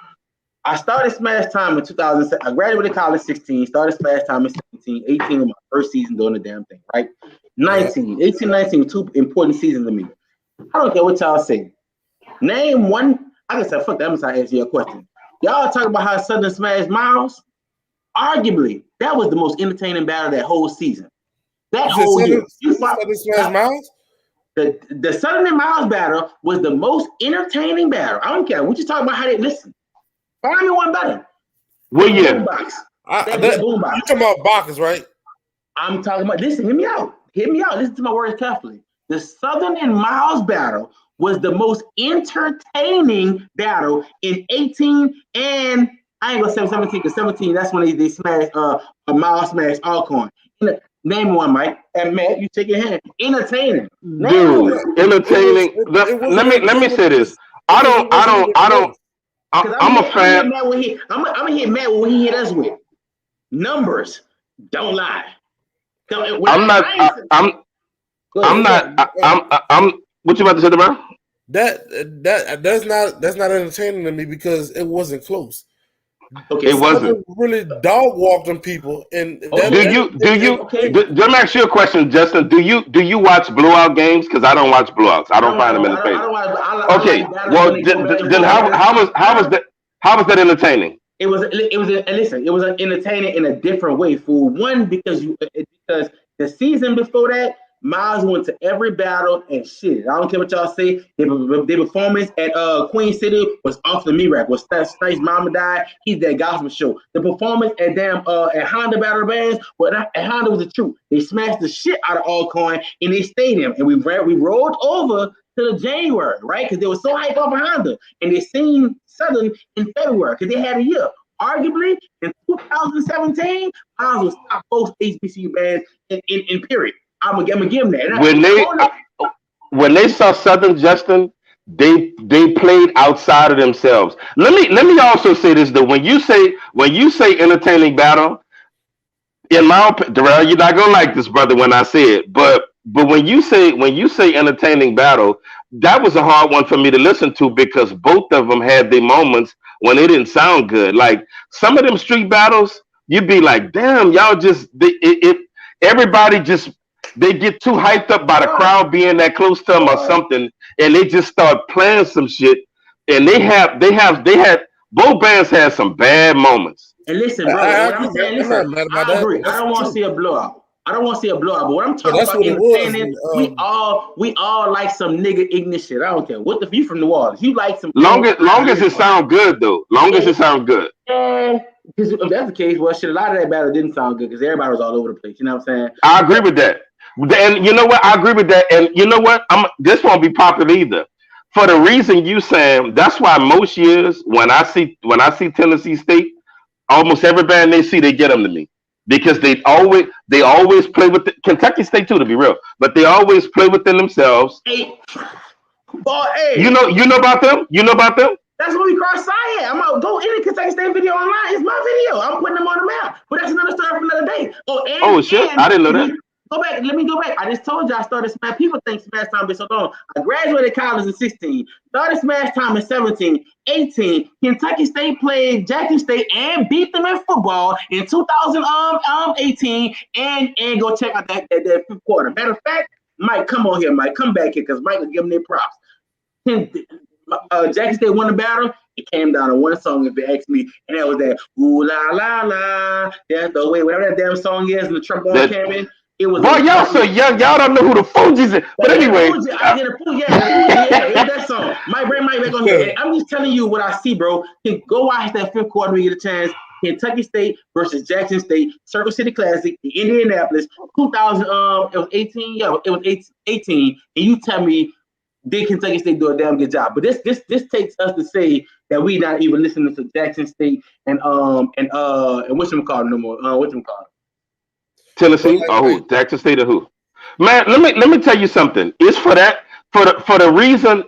I started Smash Time in 2007. I graduated college 16, started Smash Time in 17, 18 in my first season doing the damn thing, right? 19 were 2 important seasons to me. I don't care what y'all say. Name one. I can say, fuck that, I'm gonna answer your question. Y'all talk about how Southern smashed Miles. Arguably, that was the most entertaining battle that whole season. That whole year. Southern smashed Miles? The Southern and Miles battle was the most entertaining battle. I don't care. We just talking about how they listen. Find me one better. What year? Boombox. You talking about Bacchus, right? I'm talking about. Listen, hear me out. Hear me out. Listen to my words carefully. The Southern and Miles battle was the most entertaining battle in 18 and I ain't gonna say 17 because 17 that's when they smashed a Miles smashed Alcorn. Name one, Mike. And Matt, you take your hand. Entertaining. Dude, entertaining. Let me say this. I'm a fan. I'm gonna hit Matt when he hit us with numbers. Don't lie. I'm not. What you about to say, bro? That's not entertaining to me because it wasn't close. Okay, it wasn't really dog walked them people. And let me ask you a question, Justin. Do you watch blowout games? Because I don't watch blowouts. I don't find them entertaining. Okay, well then how was that entertaining? It was entertaining in a different way. For one, because the season before that, Miles went to every battle and shit. I don't care what y'all say. Their performance at Queen City was off the Mirac. Was Snipes' mama died? He's that gospel show. The performance at at Honda Battle Bands, at Honda was the truth. They smashed the shit out of Alcorn in their stadium, and we rolled over to the January, right? Because they were so hyped off of Honda, and they seen Southern in February because they had a year. Arguably, in 2017, Miles was top both HBCU bands in period. I'm gonna give them that. When they saw Southern, Justin, they played outside of themselves. Let me also say this though. When you say entertaining battle, in my opinion, Darrell, you're not gonna like this, brother, when I say it, but when you say entertaining battle, that was a hard one for me to listen to because both of them had their moments when it didn't sound good. Like some of them street battles, you'd be like, damn, y'all just everybody just. They get too hyped up by the crowd being that close to them or something, and they just start playing some shit. And they had both bands had some bad moments. And listen, bro, what I'm saying, I agree. I don't want to see a blowout. But what I'm talking about entertaining, we all like some nigga ignorant shit. I don't care. What if you from New Orleans? You like some long as it sound good though. Long as it sound good. Because if that's the case, well, shit, a lot of that battle didn't sound good because everybody was all over the place. You know what I'm saying? I agree with that. And you know what? I agree with that. And you know what? This won't be popular either. For the reason you saying, that's why most years when I see Tennessee State, almost every band they see, they get them to me because they always play with Kentucky State too, to be real. But they always play within themselves. Hey. You know about them? You know about them? That's what we cross side. I'm gonna go any Kentucky State video online. It's my video. I'm putting them on the map. But that's another story for another day. Shit! I didn't know that. Let me go back. I just told you I started Smash. People think Smash Time been so long. I graduated college in 16. Started Smash Time in 17. 18. Kentucky State played Jackson State and beat them in football in 2018. And go check out that fifth quarter. Matter of fact, Mike, come on here, Mike. Come back here because Mike will give them their props. Jackson State won the battle. It came down to one song, if they ask me, and that was that ooh la la la. That's the way, whatever that damn song is, and the trombone came in. It was. Boy, y'all so young, y'all don't know who the Fugees is. But anyway, it was that song. Bring Mike back on here. I'm just telling you what I see, bro. Go watch that fifth quarter when you get a chance. Kentucky State versus Jackson State, Circle City Classic in Indianapolis, 2000. It was 18. Yeah, it was 18. And you tell me, did Kentucky State do a damn good job? But this takes us to say that we not even listening to Jackson State and whatchamacallit no more. Whatchamacallit? Tennessee or who? Jackson State or who? Man, let me tell you something. It's for the reason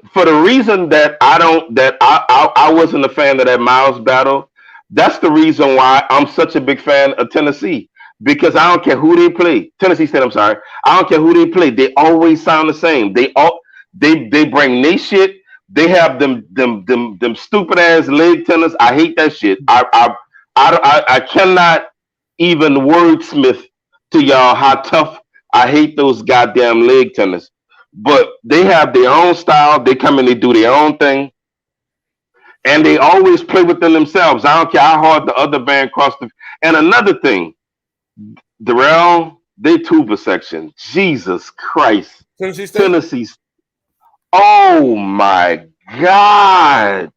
that I wasn't a fan of that Miles battle. That's the reason why I'm such a big fan of Tennessee. Because I don't care who they play. Tennessee State, I'm sorry. I don't care who they play. They always sound the same. They bring their shit. They have them stupid ass leg tennis. I hate that shit. I cannot even wordsmith to y'all how tough I hate those goddamn leg tennis. But they have their own style. They come in, they do their own thing. And they always play within themselves. I don't care how hard the other band crossed the. And another thing, Darrell, they tuba section. Jesus Christ. Tennessee Oh my God.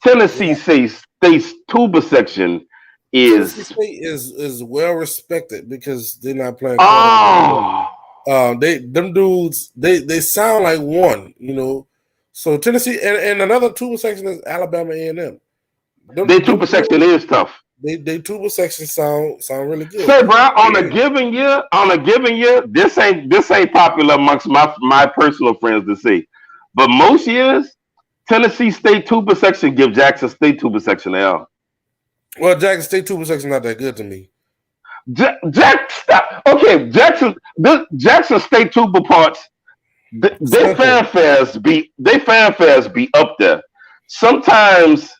Tennessee Yeah, State's tuba section Tennessee is State is well respected because they're not playing quarterback. oh They them dudes they sound like one, you know. So Tennessee and another tuba section is Alabama A&M. their Them tuba section boys, is tough. they tuba section sound really good. Say, bro, on a given year, this ain't popular amongst my personal friends to see. But most years, Tennessee State tuba section give Jackson State tuba section L. Well, Jackson State tuba section not that good to me. Okay, Jackson State tuba parts. Simple. They fanfares be up there. Sometimes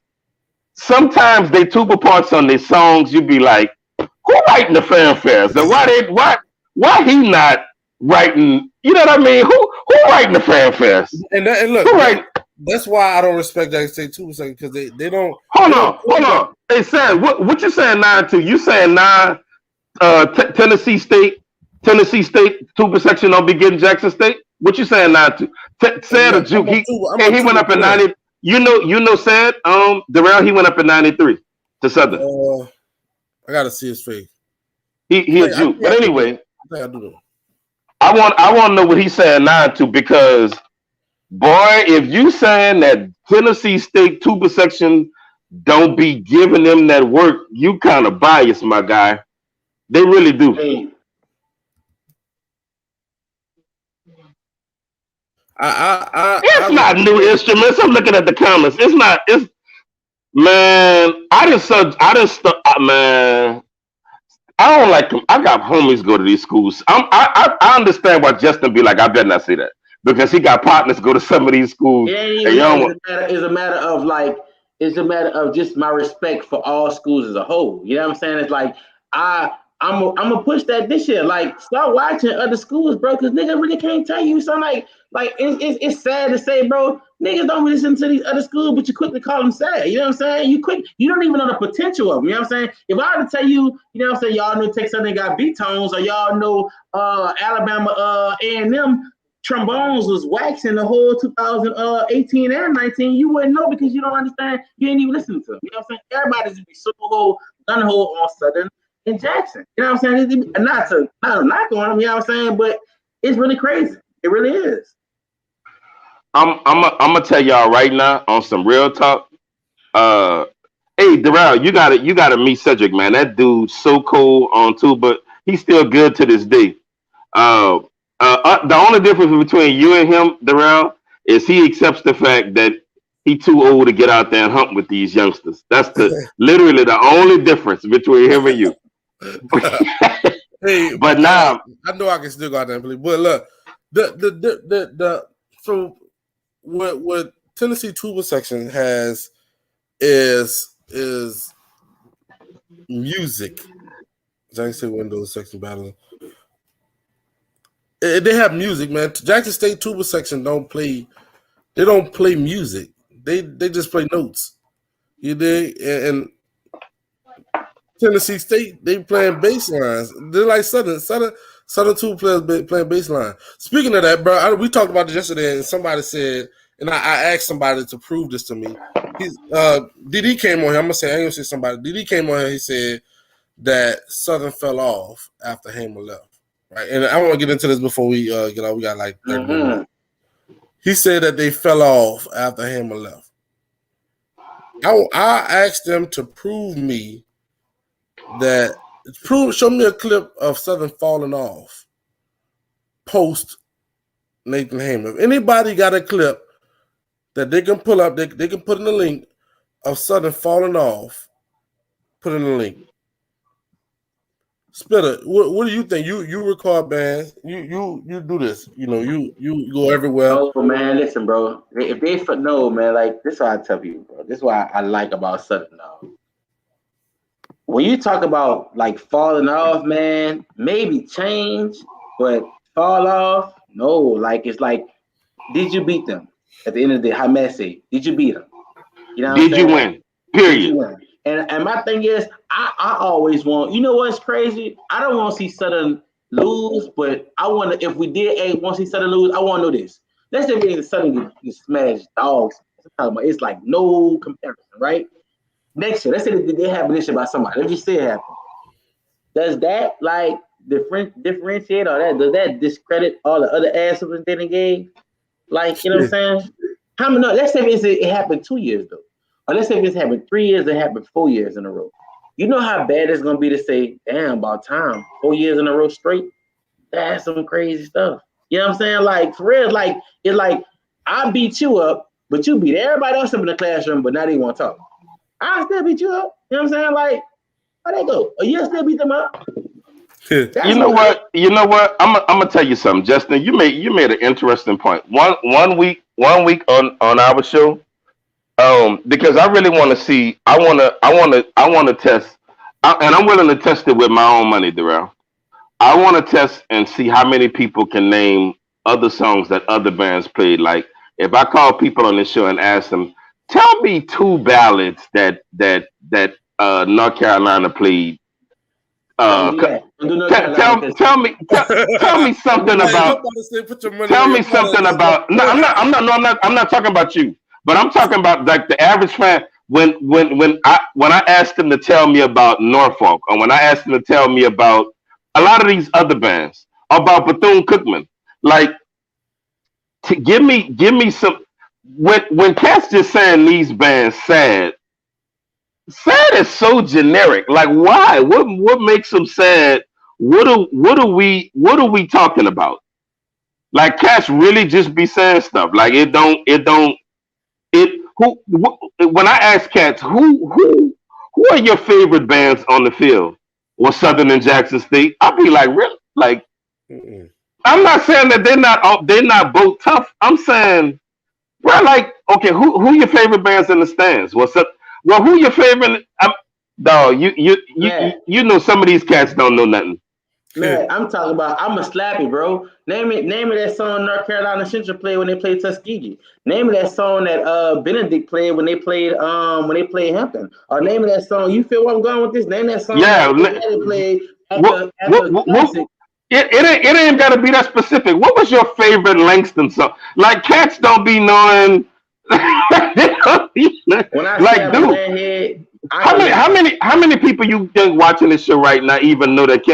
sometimes they tuba parts on their songs. You be like, who writing the fanfares? And why he not writing? You know what I mean? Who writing the fanfares? And look, Who writing? that's why I don't respect Jackson State tuba section because they don't Hold they don't on, hold on. Hey, Sam, what you saying nine to? You saying nine? Tennessee State tuba section don't be getting Jackson State. What you saying nine to? Said a juke. He went up in 90. Said Darrell, he went up in 93 to Southern. I gotta see his face. He a juke. But anyway, I think I do. I want to know what he's saying now to, because boy, if you saying that Tennessee State tuba section don't be giving them that work, you kind of biased, my guy. They really do. Hey, It's not new instruments. I'm looking at the comments. It's not. It's man. Man. I don't like them. I got homies go to these schools. I understand why Justin be like, I better not say that, because he got partners go to some of these schools. it ain't even that. It's a matter of like, it's a matter of just my respect for all schools as a whole. You know what I'm saying? It's like I'm gonna push that this year. Like, start watching other schools, bro, because niggas really can't tell you something like it's sad to say, bro. Niggas don't listen to these other schools, but you quickly call them sad. You know what I'm saying? You don't even know the potential of them. You know what I'm saying? If I were to tell you, you know what I'm saying, y'all know Texas A&M got B tones, or y'all know Alabama A&M trombones was waxing the whole 2018 and 19, you wouldn't know because you don't understand. You ain't even listening to them. You know what I'm saying? Everybody's just be super gun hole on Southern and Jackson. You know what I'm saying? Not a knock on them. You know what I'm saying? But it's really crazy. It really is. I'm gonna tell y'all right now on some real talk. Hey, Darrell, you gotta meet Cedric, man. That dude's so cool on tuba. He's still good to this day. The only difference between you and him, Darrell, is he accepts the fact that he too old to get out there and hunt with these youngsters. That's literally the only difference between him and you. Hey, but now I know I can still go out there and play. But look, the so what Tennessee tuba section has is music. Jackson State Windows section battle. They have music, man. Jackson State tuba section don't play music. They just play notes. You dig? And Tennessee State, they playing bass lines. They're like Southern tuba players playing bass line. Speaking of that, bro, we talked about this yesterday, and somebody said, and I asked somebody to prove this to me. DD came on here. I'm gonna say, I ain't gonna say somebody. DD came on here. He said that Southern fell off after Hamer left. Right, and I want to get into this before we get out. We got like 30 minutes. He said that they fell off after Hamer left. I asked them to prove me that show me a clip of Southern falling off post Nathan Hamer. If anybody got a clip that they can pull up, they can put in the link of Southern falling off. Put in the link. Spitter, what do you think? You record bands. You do this. You know, you go everywhere. Oh man, listen, bro. If they no man, like this is what I tell you, bro. This is what I like about Southern now. When you talk about like falling off, man, maybe change, but fall off, no. Like it's like, did you beat them? At the end of the day, how messy? Did you beat them? You know, did you win? Period. Did you win? And my thing is, I always want, you know what's crazy? I don't want to see Southern lose, but I want to, if we did want to see Southern lose, I want to know this. let's say we suddenly get smashed dogs. It's like no comparison, right? Next year, let's say they have an issue about somebody. Let's just say it happened. Does that like differentiate or that does that discredit all the other answers they gave? Like, you know what I'm saying? How many? No, let's say it happened 2 years though, or let's say it's happened 3 years. It happened 4 years in a row. You know how bad it's gonna be to say, "Damn, about time, 4 years in a row straight." That's some crazy stuff. You know what I'm saying? Like for real, like it's like I beat you up, but you beat everybody else up in the classroom, but now they want to talk. I still beat you up. You know what I'm saying? Like, how they go? You still beat them up? You know what? You know what? I'm gonna tell you something, Justin. You made an interesting point. One week on our show, because I really want to see. I want to test, and I'm willing to test it with my own money, Darrell. I want to test and see how many people can name other songs that other bands played. Like if I call people on the show and ask them, tell me two ballads that North Carolina played. Tell me something about. Tell me something about. No, I'm not talking about you. But I'm talking about like the average fan. When I asked them to tell me about Norfolk, or when I asked them to tell me about a lot of these other bands, about Bethune-Cookman, like give me some. When Cat's just saying these bands sad is so generic. Like why? What makes them sad? What are we talking about? Like Cat's really just be saying stuff. Like when I ask Cats who are your favorite bands on the field? Well, Southern and Jackson State. I'll be like, really? Like, I'm not saying that they're not both tough. I'm saying, bro, like, okay, who your favorite bands in the stands? Well, who your favorite? Dog, you know some of these cats don't know nothing. Man, I'm talking about. I'm a slappy, bro. Name me that song North Carolina Central played when they played Tuskegee. Name me that song that Benedict played when they played Hampton. Or name me that song. You feel where I'm going with this? Name that song. Yeah, that played after it ain't gotta be that specific. What was your favorite Langston song? Like cats don't be knowing. When I like, dude. How many people you think watching this show right now even know that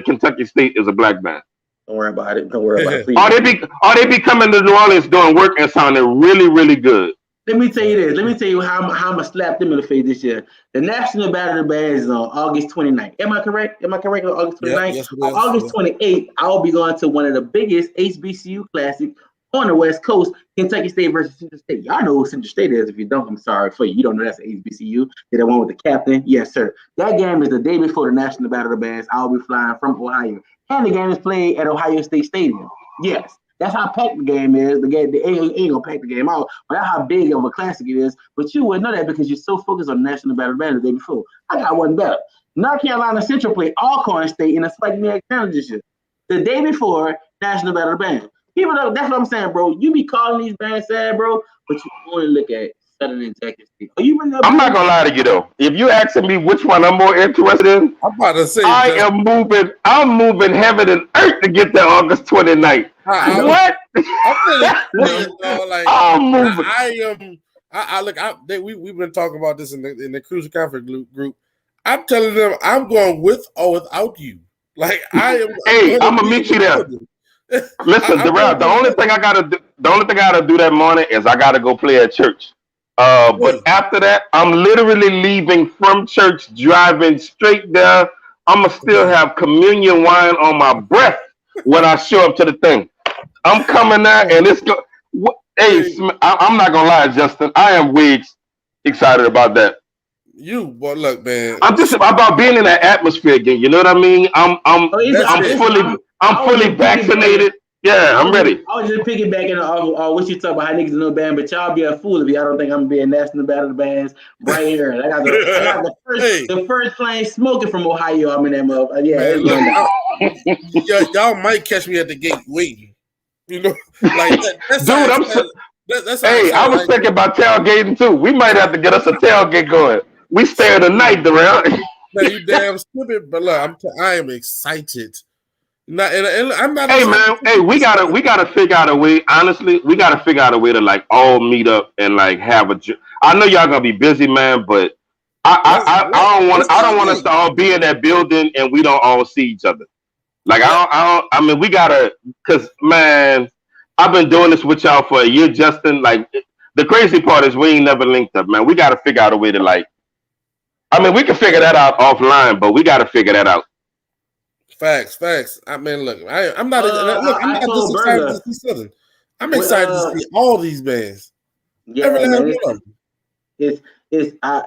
Kentucky State is a black band? Don't worry about it. Please. Are they be coming to New Orleans doing work and sounding really, really good? Let me tell you this. Let me tell you how I'm gonna slap them in the face this year. The National Battle of the Bands is on August 29th. Am I correct? On August 29th? Yes, on August 28th, I will be going to one of the biggest HBCU classics on the West Coast, Kentucky State versus Central State. Y'all know who Central State is. If you don't, I'm sorry for you. You don't know that's an HBCU. They're the one with the captain. Yes, sir. That game is the day before the National Battle of the Bands. I'll be flying from Ohio. And the game is played at Ohio State Stadium. Yes. That's how packed the game is. The game, they ain't gonna pack the game out, but that's how big of a classic it is. But you wouldn't know that because you're so focused on the National Battle of the Bands the day before. I got one better. North Carolina Central played Alcorn State in a Spike Near County this year. The day before National Battle of the Bands. People know, that's what I'm saying, bro. You be calling these bands sad, bro, but you only look at Southern and Jackson State. I'm not gonna lie to you though. If you asking me which one I'm more interested in, I'm about to say I'm moving heaven and earth to get there August 29th. What? I'm moving. We've been talking about this in the Crucial Conference group. I'm telling them I'm going with or without you. Like I am. Hey, I'm gonna meet you there. Listen, Darrell, the only thing I gotta do that morning is I gotta go play at church. But after that, I'm literally leaving from church, driving straight there. I'ma still have communion wine on my breath when I show up to the thing. I'm coming there, and it's go. Hey, I'm not gonna lie, Justin. I am way excited about that. But look, man. I'm just about being in that atmosphere again. You know what I mean? I'm fully vaccinated. Yeah, I'm ready. I was just piggybacking on what you talk about how niggas know band, but y'all be a fool if y'all don't think I'm gonna be a National Battle of the Bands right here. I got the first plane smoking from Ohio. I'm in that motherfucker. Yeah, y'all might catch me at the gate waiting. You know, like that's hey, I was thinking about tailgating too. We might have to get us a tailgate going. We stay the night around. Man, you damn stupid, but look, I am excited And I'm not. Hey man, hey, we gotta figure out a way. Honestly, we gotta figure out a way to like all meet up and like have a. I know y'all gonna be busy, man, but I don't want us to all be in that building and we don't all see each other. Like I mean, we gotta, cause man, I've been doing this with y'all for a year, Justin. Like the crazy part is we ain't never linked up, man. We gotta figure out a way to like. I mean, we can figure that out offline, but we gotta figure that out. Facts. I mean, look, I'm not. I'm not just excited to see Southern. I'm excited to see all these bands. Yeah, man,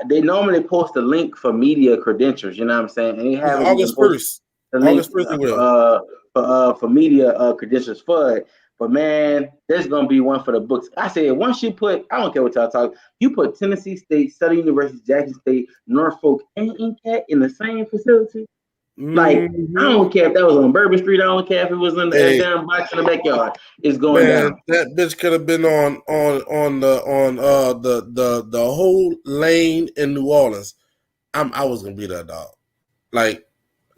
they normally post a link for media credentials. You know what I'm saying? And they have August 1st. August 1st, they will. For media credentials for it. But man, there's gonna be one for the books. I said once you put, I don't care what y'all talk, you put Tennessee State, Southern University, Jackson State, Norfolk, and NCAT in the same facility. Like I don't care if that was on Bourbon Street. I don't care if it was in the damn box in the backyard. It's going down. That bitch could have been on the whole lane in New Orleans. I was gonna be that dog. Like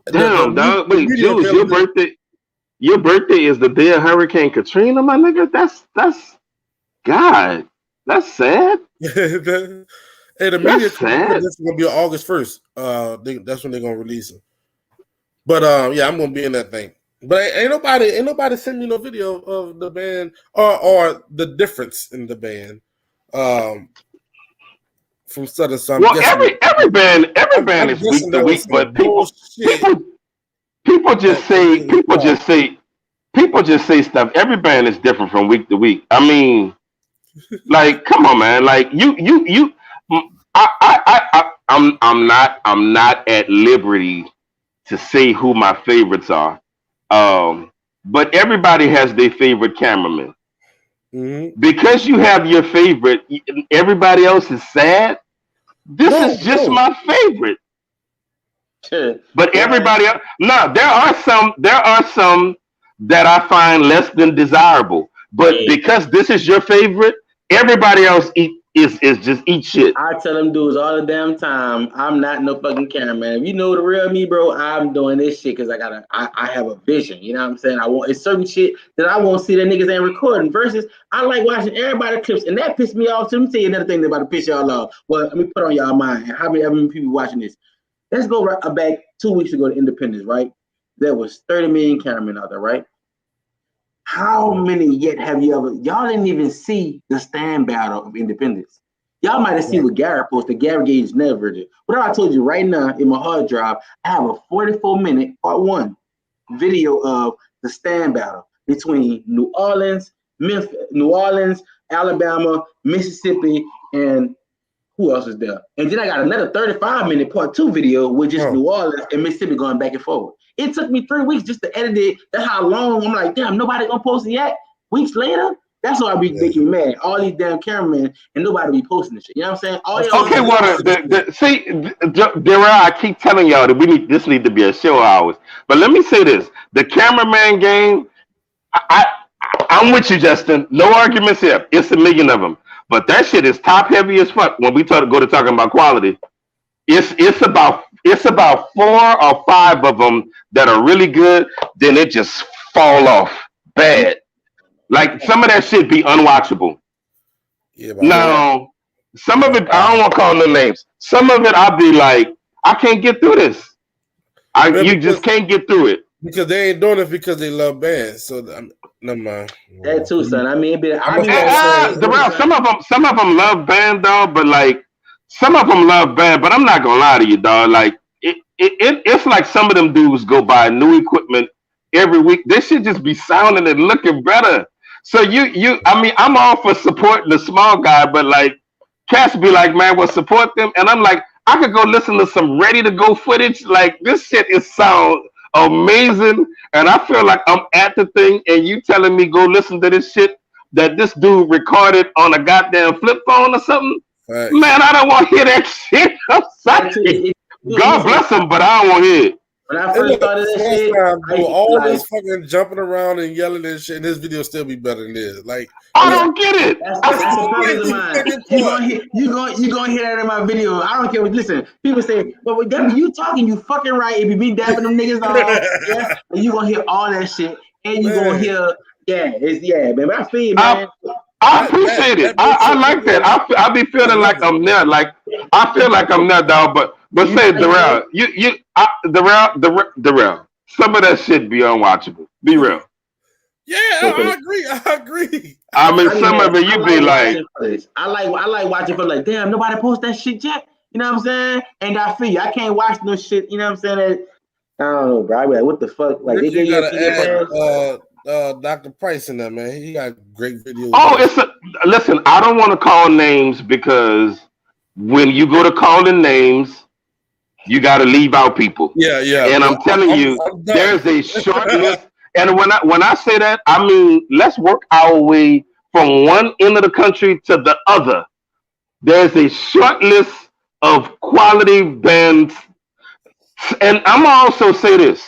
damn dog. Wait, Jules, your birthday is the day of Hurricane Katrina, my nigga. That's God. That's sad. The media is gonna be August 1st. That's when they're gonna release it. But yeah, I'm gonna be in that thing. But ain't nobody send me no video of the band or the difference in the band from Southern. So well, every band is week to week, but people just say stuff. Every band is different from week to week. I mean, like, come on, man. Like I'm not at liberty to say who my favorites are. But everybody has their favorite cameraman. Mm-hmm. Because you have your favorite, everybody else is sad. This is just my favorite. But everybody else, no, there are some that I find less than desirable. But because this is your favorite, everybody else is just eat shit. I tell them dudes all the damn time, I'm not no fucking cameraman. If you know the real me, bro, I'm doing this shit because I have a vision. You know what I'm saying? It's certain shit that I won't see that niggas ain't recording. Versus I like watching everybody clips, and that pissed me off. So let me tell you another thing that about to piss y'all off. Well, let me put on y'all mind. How many people watching this? Let's go back 2 weeks ago to Independence, right? There was 30 million cameramen out there, right? How many yet have you ever? Y'all didn't even see the stand battle of Independence. Y'all might have seen what Gary posted. Gary Gage never did. But I told you right now in my hard drive, I have a 44-minute part one video of the stand battle between New Orleans, Alabama, Mississippi, and who else is there? And then I got another 35-minute part two video with just New Orleans and Mississippi going back and forth. It took me 3 weeks just to edit it. That's how long. I'm like, damn, nobody gonna post it yet. Weeks later, that's why I be making mad. All these damn cameramen and nobody be posting this shit. You know what I'm saying? Okay, see, Darrell, I keep telling y'all that this need to be a show hours. But let me say this: the cameraman game. I'm with you, Justin. No arguments here. It's a million of them. But that shit is top heavy as fuck. When we go to talking about quality, it's about 4 or 5 of them that are really good. Then it just fall off bad. Like some of that shit be unwatchable. Yeah, now, some of it I don't want to call no names. Some of it I'll be like, I can't get through this. You just can't get through it because they ain't doing it because they love bands. So never mind. That too, son. I mean, some of them love band, dog. But like some of them love band. But I'm not gonna lie to you, dog. Like it's like some of them dudes go buy new equipment every week. They should just be sounding and looking better. So I mean, I'm all for supporting the small guy, but like, cats be like, man, we'll support them. And I'm like, I could go listen to some ready to go footage. Like, this shit sound amazing. And I feel like I'm at the thing and you telling me go listen to this shit that this dude recorded on a goddamn flip phone or something. Right. Man, I don't want to hear that shit. I'm sorry. God bless him, but I don't want to hear it. When I And first look, started that first shit, time I do used to all like this fucking jumping around and yelling and shit, and this video still be better than this. Like, I it's, don't get it. that's the purpose of it's the mine. fucking You part. gonna hear you gonna hear that in my video. I don't care what listen. People say, but with that you talking, you fucking right. If you be dapping them niggas off, yeah, and you gonna hear all that shit, and you gonna Man, hear, man. I feel you, I man. I that appreciate it. that makes I your like that. video. I be I feeling love like it. I'm there. Like I feel like I'm there, dog. But You say like that? Darrell, Darrell. Some of that shit be unwatchable. Be real. Yeah, Okay. I agree. I agree. I mean, I some of it I you be like like, watching footage. I like watching footage. Like, damn, nobody post that shit yet. You know what I'm saying? And I feel you. I can't watch no shit. You know what I'm saying? That, I don't know, bro. I be like, what the fuck? Like, they Ricky, gave you you a gotta season pass? add Dr. Price in there, man. He got great videos. oh, Also. listen. I don't want to call names because when you go to calling names, you got to leave out people. Yeah. And I'm telling you, I'm done. there's a short list. And when I say that, I mean let's work our way from one end of the country to the other. There's a short list of quality bands, and I'm gonna also say this: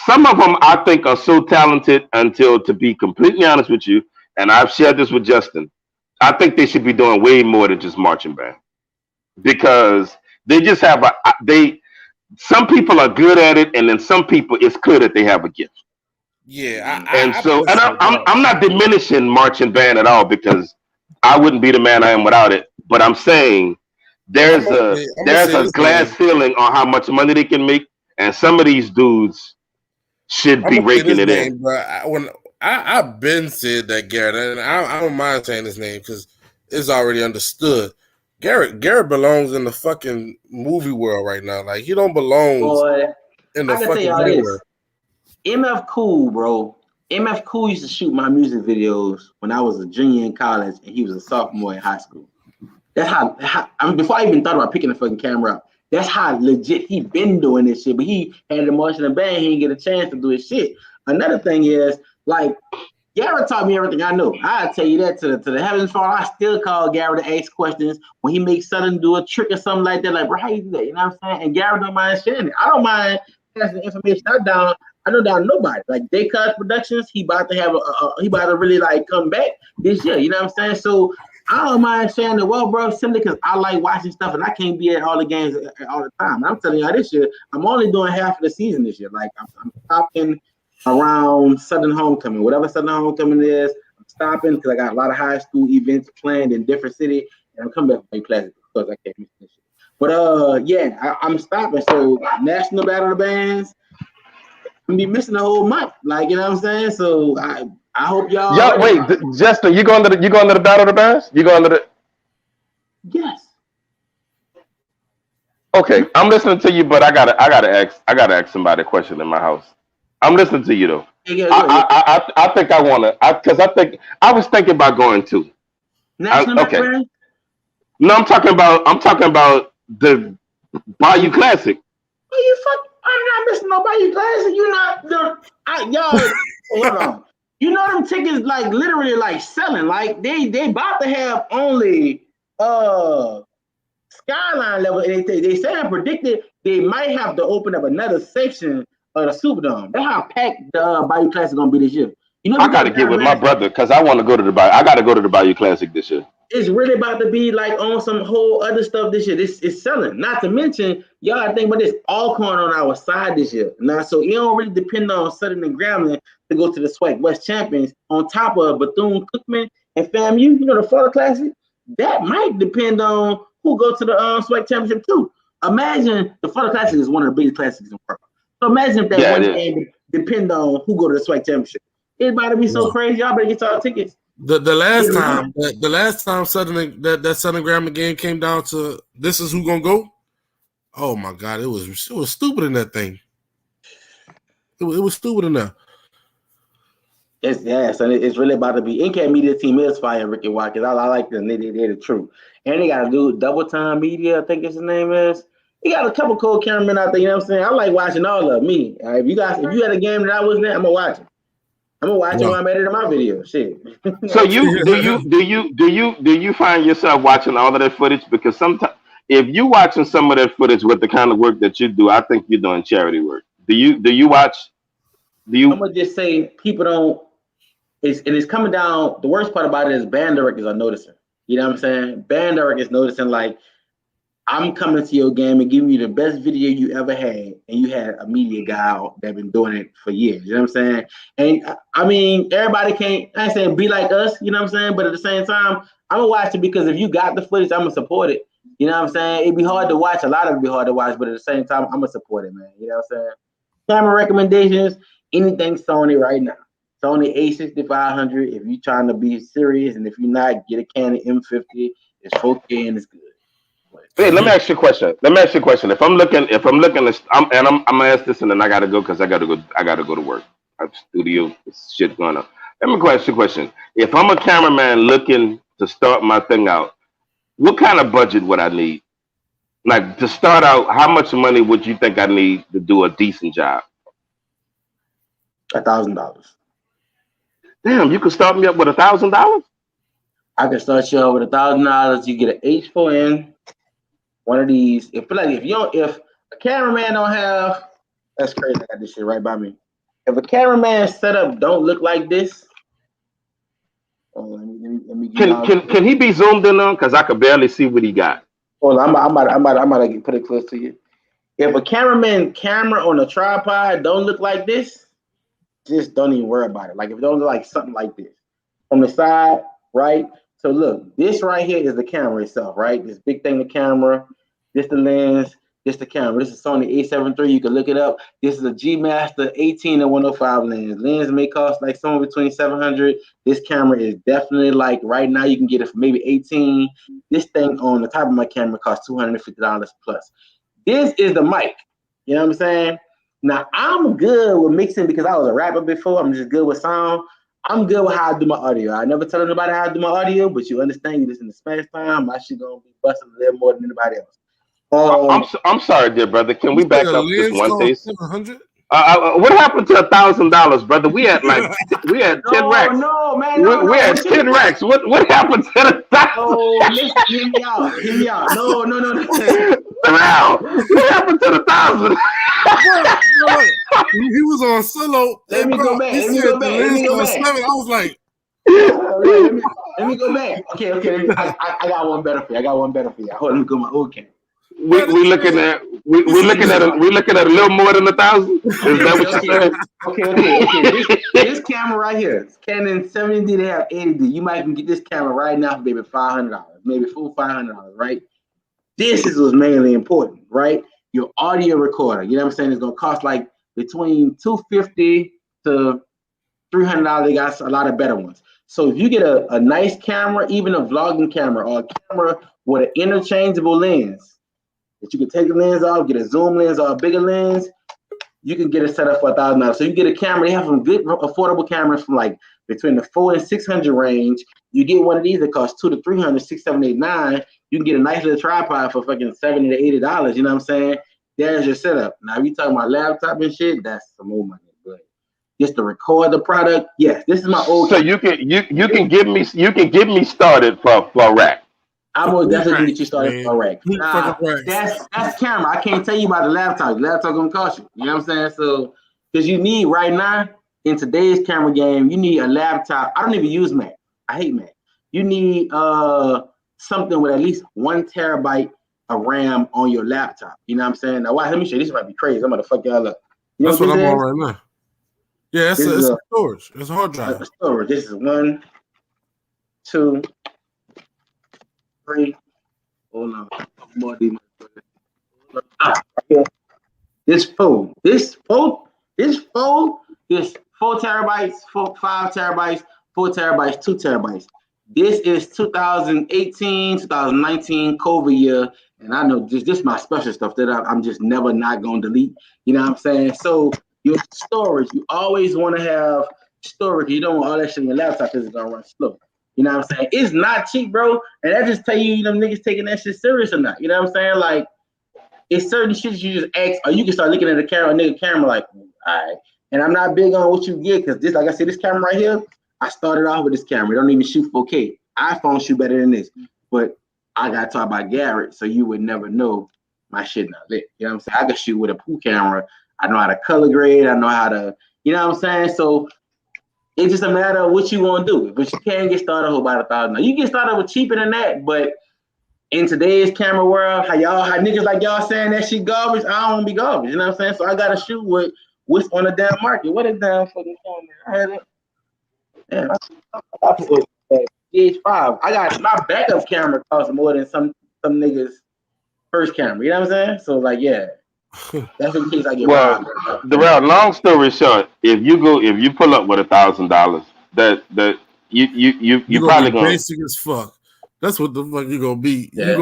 some of them I think are so talented. Until, to be completely honest with you, and I've shared this with Justin, I think they should be doing way more than just marching band because they just have they. Some people are good at it, and then some people it's clear that they have a gift. Yeah, And I so, and appreciate that. I'm not diminishing marching band at all because I wouldn't be the man I am without it. But I'm saying I'm gonna there's say a this glass name. ceiling on how much money they can make, and some of these dudes should I'm be gonna say raking this it in. name, bro. I've been said that Garrett, and I don't mind saying his name because it's already understood. Garrett belongs in the fucking movie world right now. Like he don't belong Boy, in the I can tell fucking y'all real this. world. MF Cool, bro. MF Cool used to shoot my music videos when I was a junior in college and he was a sophomore in high school. That's how I mean, before I even thought about picking the fucking camera up, that's how legit he been doing this shit. But he had the motion and bang, he didn't get a chance to do his shit. Another thing is, like, Garrett taught me everything I know. I tell you that to the heavens fall. I still call Garrett to ask questions when he makes Southern do a trick or something like that. Like, bro, how you do that? You know what I'm saying? And Garrett don't mind sharing it. I don't mind passing information I don't down nobody. Like Descartes Productions, he about to have he about to really like come back this year. You know what I'm saying? So I don't mind sharing the well, bro, simply because I like watching stuff and I can't be at all the games all the time. And I'm telling y'all this year, I'm only doing half of the season this year. Like I'm stopping around Southern Homecoming, whatever Southern Homecoming is. I'm stopping because I got a lot of high school events planned in different cities, and I'm coming back to play classic because I can't miss this shit. But I'm stopping. So National Battle of the Bands, I'm be missing the whole month. Like you know what I'm saying. So I hope y'all Yeah, ready. wait, Justin, you going to the battle of the bands? You going to the? Yes. Okay, I'm listening to you, but I gotta ask somebody a question in my house. I'm listening to you though. Yeah, I think I wanna, because I think I was thinking about going too. National Battle Okay, Band. no, I'm talking about the Bayou Classic. Oh, you fuck! I'm not missing nobody classic. You not y'all. Hold on. You know them tickets like literally like selling. Like they about to have only skyline level, and they saying predicted they might have to open up another section of the Superdome. That's how packed the Bayou Classic gonna be this year. You know, I gotta get with my brother because I want to go to the Bayou. I gotta go to the Bayou Classic this year. It's really about to be like on some whole other stuff this year. This is selling. Not to mention, y'all think about this all going on our side this year. Now, so it don't really depend on Southern and Grambling to go to the SWAC West Champions on top of Bethune Cookman and FAMU, you know, the Florida Classic. That might depend on who go to the SWAC Championship too. Imagine the Florida Classic is one of the biggest classics in the world. So imagine if that one game depend on who go to the SWAC Championship. It's about to be so crazy. Y'all better get y'all tickets. The last time Southern that Southern Grambling game came down to this is who gonna go. Oh my God, it was stupid in that thing. It was stupid enough. So it's really about to be. NCAT Media Team is fire, Ricky Watkins. I like them. They're the truth. And they got to do Double Time Media, I think his name is. He got a couple cool cameramen out there, you know what I'm saying? I like watching all of me. If you had a game that I wasn't there, I'm gonna watch it. I'm gonna watch it when I'm editing my video. Shit. So do you find yourself watching all of that footage? Because sometimes if you watching some of that footage with the kind of work that you do, I think you're doing charity work. Do you watch? Do I'm you? gonna just say people don't. It's coming down. The worst part about it is band directors are noticing. You know what I'm saying? Band directors noticing like I'm coming to your game and giving you the best video you ever had, and you had a media guy that been doing it for years. You know what I'm saying? And I mean, everybody can't. I ain't saying be like us. You know what I'm saying? But at the same time, I'm gonna watch it because if you got the footage, I'm gonna support it. You know what I'm saying? It'd be hard to watch. A lot of it be hard to watch, but at the same time, I'm gonna support it, man. You know what I'm saying? Camera recommendations, anything Sony right now. Sony A6500. If you're trying to be serious, and if you're not, get a Canon M50. It's 4K and it's good. Hey, let me ask you a question. If I'm looking, I'm gonna ask this, and then I gotta go because I gotta go to work. I have studio shit going on. Let me ask you a question. If I'm a cameraman looking to start my thing out, what kind of budget would I need? Like to start out, how much money would you think I need to do a decent job? $1,000. Damn, you could start me up with $1,000. I can start you out with $1,000. You get an H4n, one of these. If a cameraman don't have, that's crazy. I got this shit right by me. If a cameraman setup don't look like this, let me Can he be zoomed in on? Because I could barely see what he got. Hold on, I'm about to put it close to you. If a cameraman camera on a tripod don't look like this, just don't even worry about it. Like if it don't look like something like this on the side, right? So look, this right here is the camera itself, right? This big thing, the camera, this the lens, this the camera. This is Sony A7 III. You can look it up. This is a G Master 18 and 105 lens. Lens may cost like somewhere between $700. This camera is definitely like right now you can get it for maybe $18. This thing on the top of my camera costs $250 plus. This is the mic. You know what I'm saying? Now I'm good with mixing because I was a rapper before. I'm just good with sound. I'm good with how I do my audio. I never tell anybody how I do my audio, but you understand, you listen to Spanish time, my shit gonna be busting a little more than anybody else. I'm sorry, dear brother. Can we back up just one pace? 700. What happened to $1,000, brother? We had 10 racks. No, man, We had 10 racks. What happened to the Oh, listen, hear me out. No. Wow. What happened to the 1,000? He was on solo. Let me go back. I was like, let me go back. Okay. I got one better for you. Hold on, let me go my old camera. We're looking at a little more than 1,000. Is that what you're saying? Okay. This camera right here, Canon 70D, they have 80D. You might can get this camera right now for maybe $500, maybe $500, right? This is what's mainly important, right? Your audio recorder. You know what I'm saying? It's gonna cost like between $250 to $300. They got a lot of better ones. So if you get a nice camera, even a vlogging camera or a camera with an interchangeable lens, that you can take the lens off, get a zoom lens or a bigger lens, you can get it set up for $1,000. So you get a camera. They have some good affordable cameras from like between the $400 and $600 range. You get one of these that costs $200 to $300, $600, $700, $800, $900. You can get a nice little tripod for fucking $70 to $80. You know what I'm saying? There's your setup. Now, if you talking about laptop and shit, that's some more money. But just to record the product, yes, this is my old. So you can give me started for a rack. I will definitely get you started for a rack. That's camera. I can't tell you about the laptop. The laptop gonna cost you. You know what I'm saying? So, because you need right now in today's camera game, you need a laptop. I don't even use Mac. I hate Mac. You need something with at least 1 terabyte of RAM on your laptop. You know what I'm saying? Now, let me show you. This might be crazy. I'm gonna fuck y'all up. You know That's what I'm on right now. Yeah, it's a storage. It's a hard drive. A storage. This is 1, 2, 3. Hold on. More this 4 terabytes, 5 terabytes, 4 terabytes, 2 terabytes. This is 2018, 2019 COVID year, and I know this is my special stuff that I'm just never not gonna delete. You know what I'm saying? So your storage, you always want to have storage. You don't want all that shit in your laptop because it's gonna run slow. You know what I'm saying? It's not cheap, bro. And that just tell you them niggas taking that shit serious or not. You know what I'm saying? Like, it's certain shit you just ask, or you can start looking at the camera like, all right. And I'm not big on what you get because this, like I said, this camera right here, I started off with this camera. It don't even shoot 4K. iPhone shoot better than this. But I got taught by Garrett, so you would never know my shit not lit. You know what I'm saying? I could shoot with a pool camera. I know how to color grade. I know how to, you know what I'm saying? So it's just a matter of what you want to do. But you can't get started with about $1,000. You get started with cheaper than that, but in today's camera world, how niggas like y'all saying that shit garbage, I don't want to be garbage. You know what I'm saying? So I gotta shoot with what's on the damn market. What is damn fucking phone? I had it. Damn, I put GH5. I got my backup camera costs more than some niggas' first camera. You know what I'm saying? So like, yeah, that's in case I get robbed. Long story short, if you pull up with $1,000, that you gonna probably be gonna basic as fuck. That's what the fuck you gonna be. Yeah.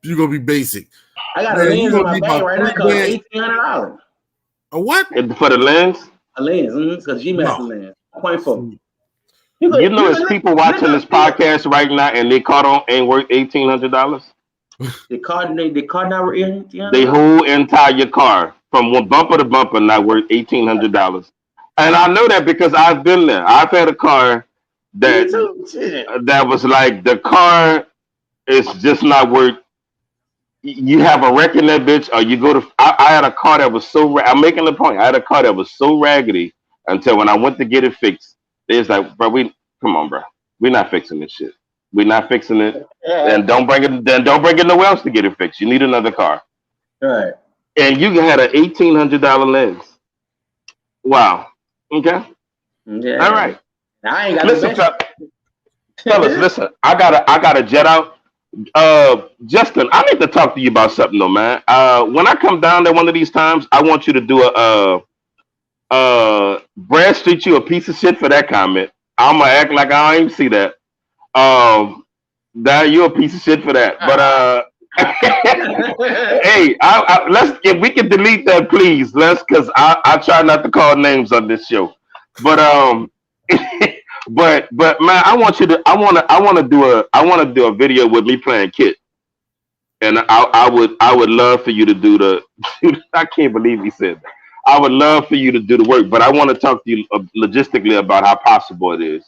You gonna be basic. I got a lens in my bag right now called $1,800. A what? for the lens. A lens, it's a G-Master lens, 0.4. You know, there's people watching this podcast right now, and they caught on ain't worth $1,800. The car not worth $1,800. They whole entire car from one bumper to bumper not worth $1,800. And I know that because I've been there. I've had a car that was like the car is just not worth. You have a wreck in that bitch, or you go to. I had a car that was so. I'm making the point. I had a car that was so raggedy until when I went to get it fixed, they was like, "Bro, come on, bro. We're not fixing this shit. We're not fixing it. And don't bring it. Then don't bring it nowhere else to get it fixed. You need another car." Right. And you had an $1,800 lens. Wow. Okay. Yeah. All right. I ain't got listen, fellas, listen. I gotta jet out. Justin, I need to talk to you about something though, man. When I come down there one of these times, I want you to do Brad Street you a piece of shit for that comment. I'm gonna act like I don't even see that. That you're a piece of shit for that. But hey, if we can delete that, please. Because I try not to call names on this show. But but man, I want to do a video with me playing Kit, and I would love for you to do the. I can't believe he said that. I would love for you to do the work, but I want to talk to you logistically about how possible it is,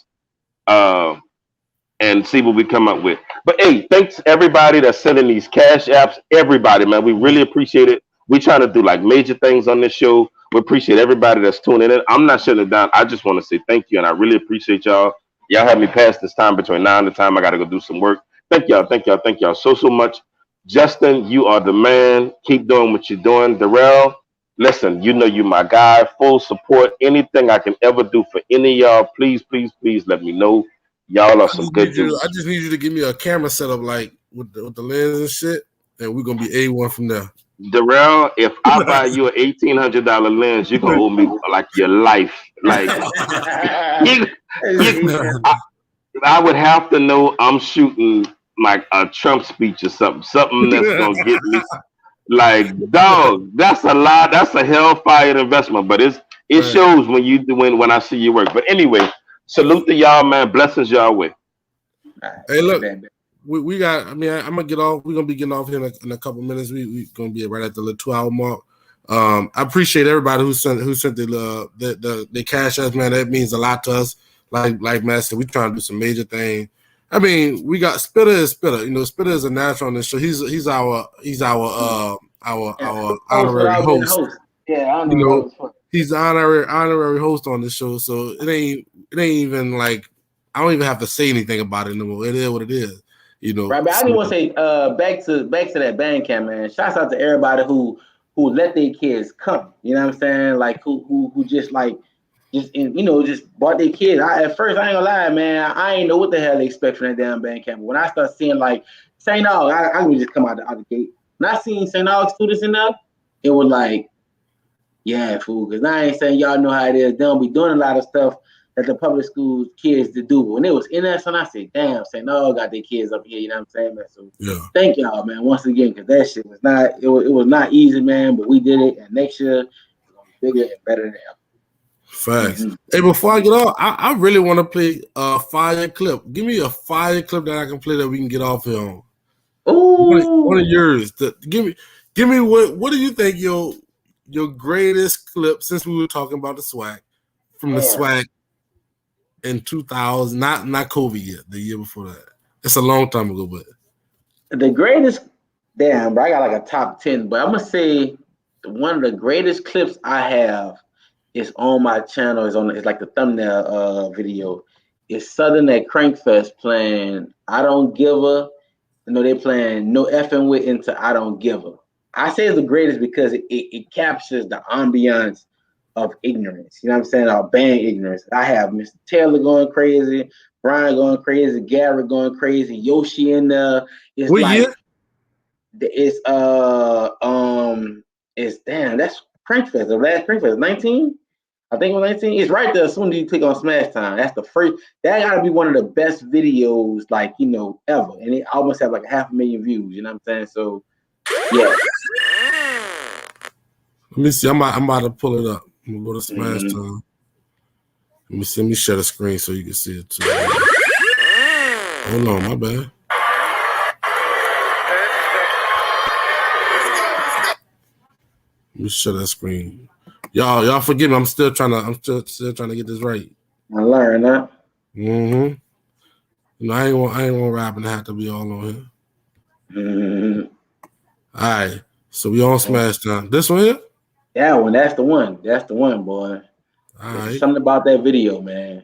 and see what we come up with. But hey, thanks everybody that's sending these cash apps. Everybody, man, we really appreciate it. We try to do like major things on this show. We appreciate everybody that's tuning in. I'm not shutting it down. I just want to say thank you, and I really appreciate y'all. Y'all have me past this time between now and the time I got to go do some work. Thank y'all so much. Justin, you are the man. Keep doing what you're doing. Darrell, listen, you know you my guy. Full support. Anything I can ever do for any of y'all, please let me know. Y'all are some good dudes. I just need you to give me a camera setup like with the lens and shit, and we're gonna be A1 from there. Darrell, if I buy you an $1,800 lens, you can owe me like your life. Like I would have to know I'm shooting like a Trump speech or something that's gonna get me. Like, dog, that's a lot. That's a hellfire investment, but it shows when I see you work. But anyway, salute to y'all, man. Blessings y'all way. Hey, look. We got. I mean, I'm gonna get off. We're gonna be getting off here in a couple minutes. We gonna be right at the 2-hour mark. I appreciate everybody who sent the cash us, man. That means a lot to us. Like Matt said, we trying to do some major thing. I mean, we got Spitter is Spitter. You know, Spitter is a natural on this show. He's our honorary host. Yeah, I you know, he's the honorary host on this show. So it ain't even like I don't even have to say anything about it anymore. It is what it is. You know, right? But I just want to say back to that band camp, man. Shouts out to everybody who let their kids come. You know what I'm saying? Like who just bought their kids. At first, I ain't gonna lie, man. I ain't know what the hell they expect from that damn band camp. But when I start seeing like St. Aug, I can just come out the gate. When I seen St. Aug students enough, it was like, yeah, fool. Because I ain't saying y'all know how it is. They don't be doing a lot of stuff that the public school kids to do. But when it was in that, so I said, damn, St. Aug got their kids up here. You know what I'm saying, man? So thank y'all, man, once again, because that shit was not it was not easy, man. But we did it, and next year it's gonna be bigger and better than ever. Facts. Mm-hmm. Hey, before I get off, I really want to play a fire clip. Give me a fire clip that I can play that we can get off here on. One of yours. Give me what do you think your greatest clip, since we were talking about the swag, from the swag in 2000, not COVID yet, the year before that. It's a long time ago, but the greatest, damn, bro, I got like a top 10, but I'm gonna say one of the greatest clips I have is on my channel. It's like the thumbnail video. It's Southern at Crankfest playing I Don't Give a. They playing No Effing With into I Don't Give a. I say it's the greatest because it captures the ambiance of ignorance. You know what I'm saying? Our band ignorance. I have Mr. Taylor going crazy, Brian going crazy, Garrett going crazy, Yoshi in there. It's What like year? It's damn, that's Crankfest. The last Crankfest, 19? I think it was 19. It's right there as soon as you click on Smash Time. That's the first. That gotta be one of the best videos, like, ever. And it almost have like 500,000 views. You know what I'm saying? So yeah. Let me see. I'm about to pull it up. I'm gonna go to Smash Time. Let me see. Let me share the screen so you can see it too. Hold on, my bad. Let me share that screen. Y'all forgive me. I'm still trying to get this right. I learned that. I ain't want rapping to have to be all on here. All right. So we on Smash Time. This one here? That one. That's the one. That's the one, boy. All right. Something about that video, man.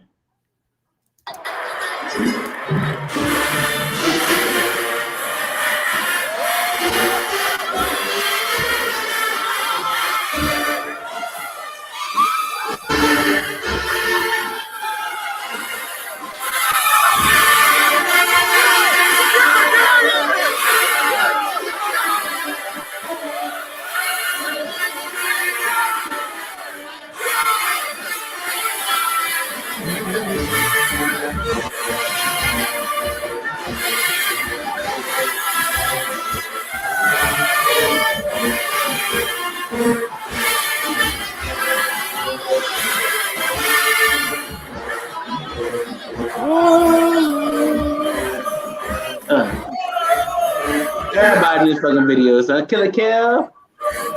Everybody in fucking videos, huh? Killer Cal?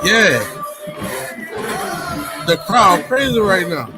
Yeah. The crowd crazy right now.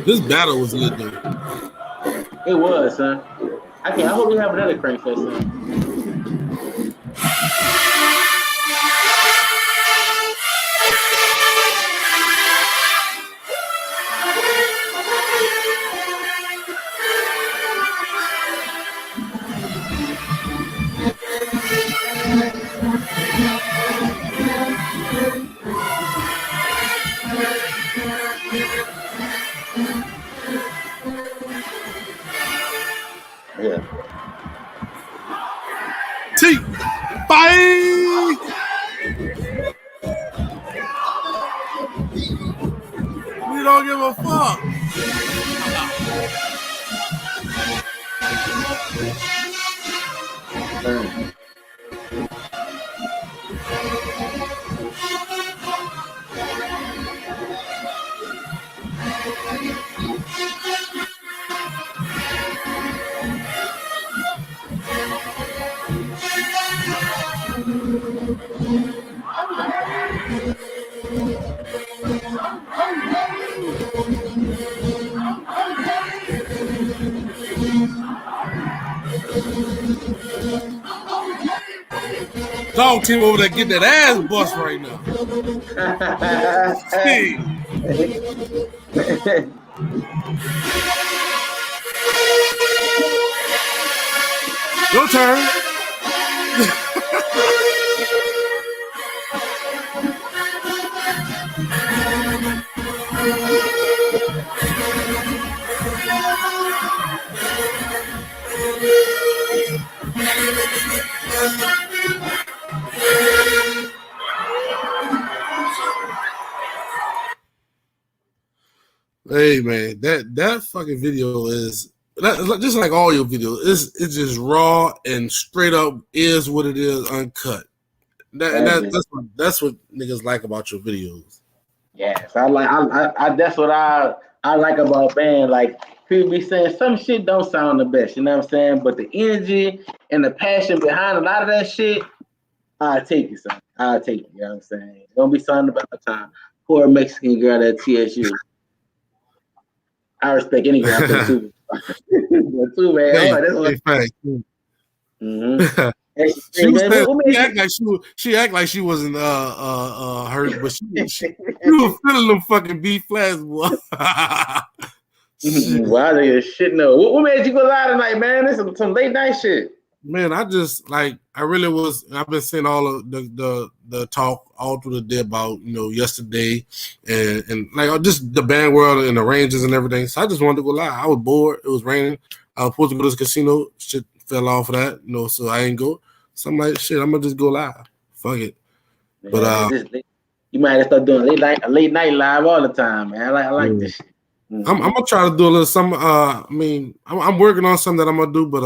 This battle was lit though. It was, son. I hope we have another Crankfest, son. Yeah. T. Bye. We don't give a fuck. Dog team over there getting that ass bust right now. Hey. Your turn. Hey man, that fucking video is just like all your videos. It's just raw and straight up is what it is, uncut. That's what niggas like about your videos. Yes, that's what I like about a band. Like people be saying some shit don't sound the best, you know what I'm saying? But the energy and the passion behind a lot of that shit, I'll take it, son. I'll take it, you know what I'm saying? Don't be something about the time. Poor Mexican girl at TSU. I respect any girl out too. Too, man. Hey, That's what she was she act like she wasn't hurt, but she was feeling them fucking B flats, boy. Wow, they shit no. What made you go live tonight, man? This is some late night shit. Man, I've been seeing all of the talk all through the day about, yesterday and like just the band world and the Rangers and everything. So I just wanted to go live. I was bored. It was raining. I was supposed to go to this casino. Shit fell off of that, so I ain't go. So I'm like, shit, I'm gonna just go live. Fuck it. Man, but you might have to start doing late night live all the time, man. I like this shit. I'm gonna try to do a little something. I'm working on something that I'm gonna do, but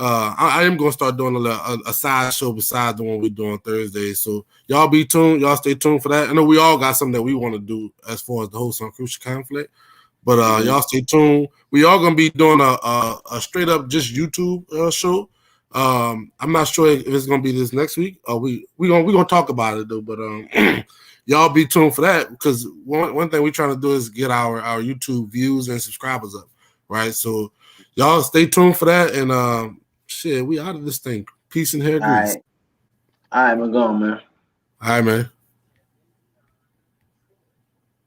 I am gonna start doing a side show besides the one we do on Thursday. So y'all be tuned. Y'all stay tuned for that. I know we all got something that we want to do as far as the host on Crucial Conflict, but y'all stay tuned. We all gonna be doing a straight up just YouTube show. I'm not sure if it's gonna be this next week. We gonna talk about it though. But y'all be tuned for that because one thing we're trying to do is get our YouTube views and subscribers up, right? So y'all stay tuned for that and shit, we out of this thing. Peace and hair grease. All right, we're going, man. All right, man.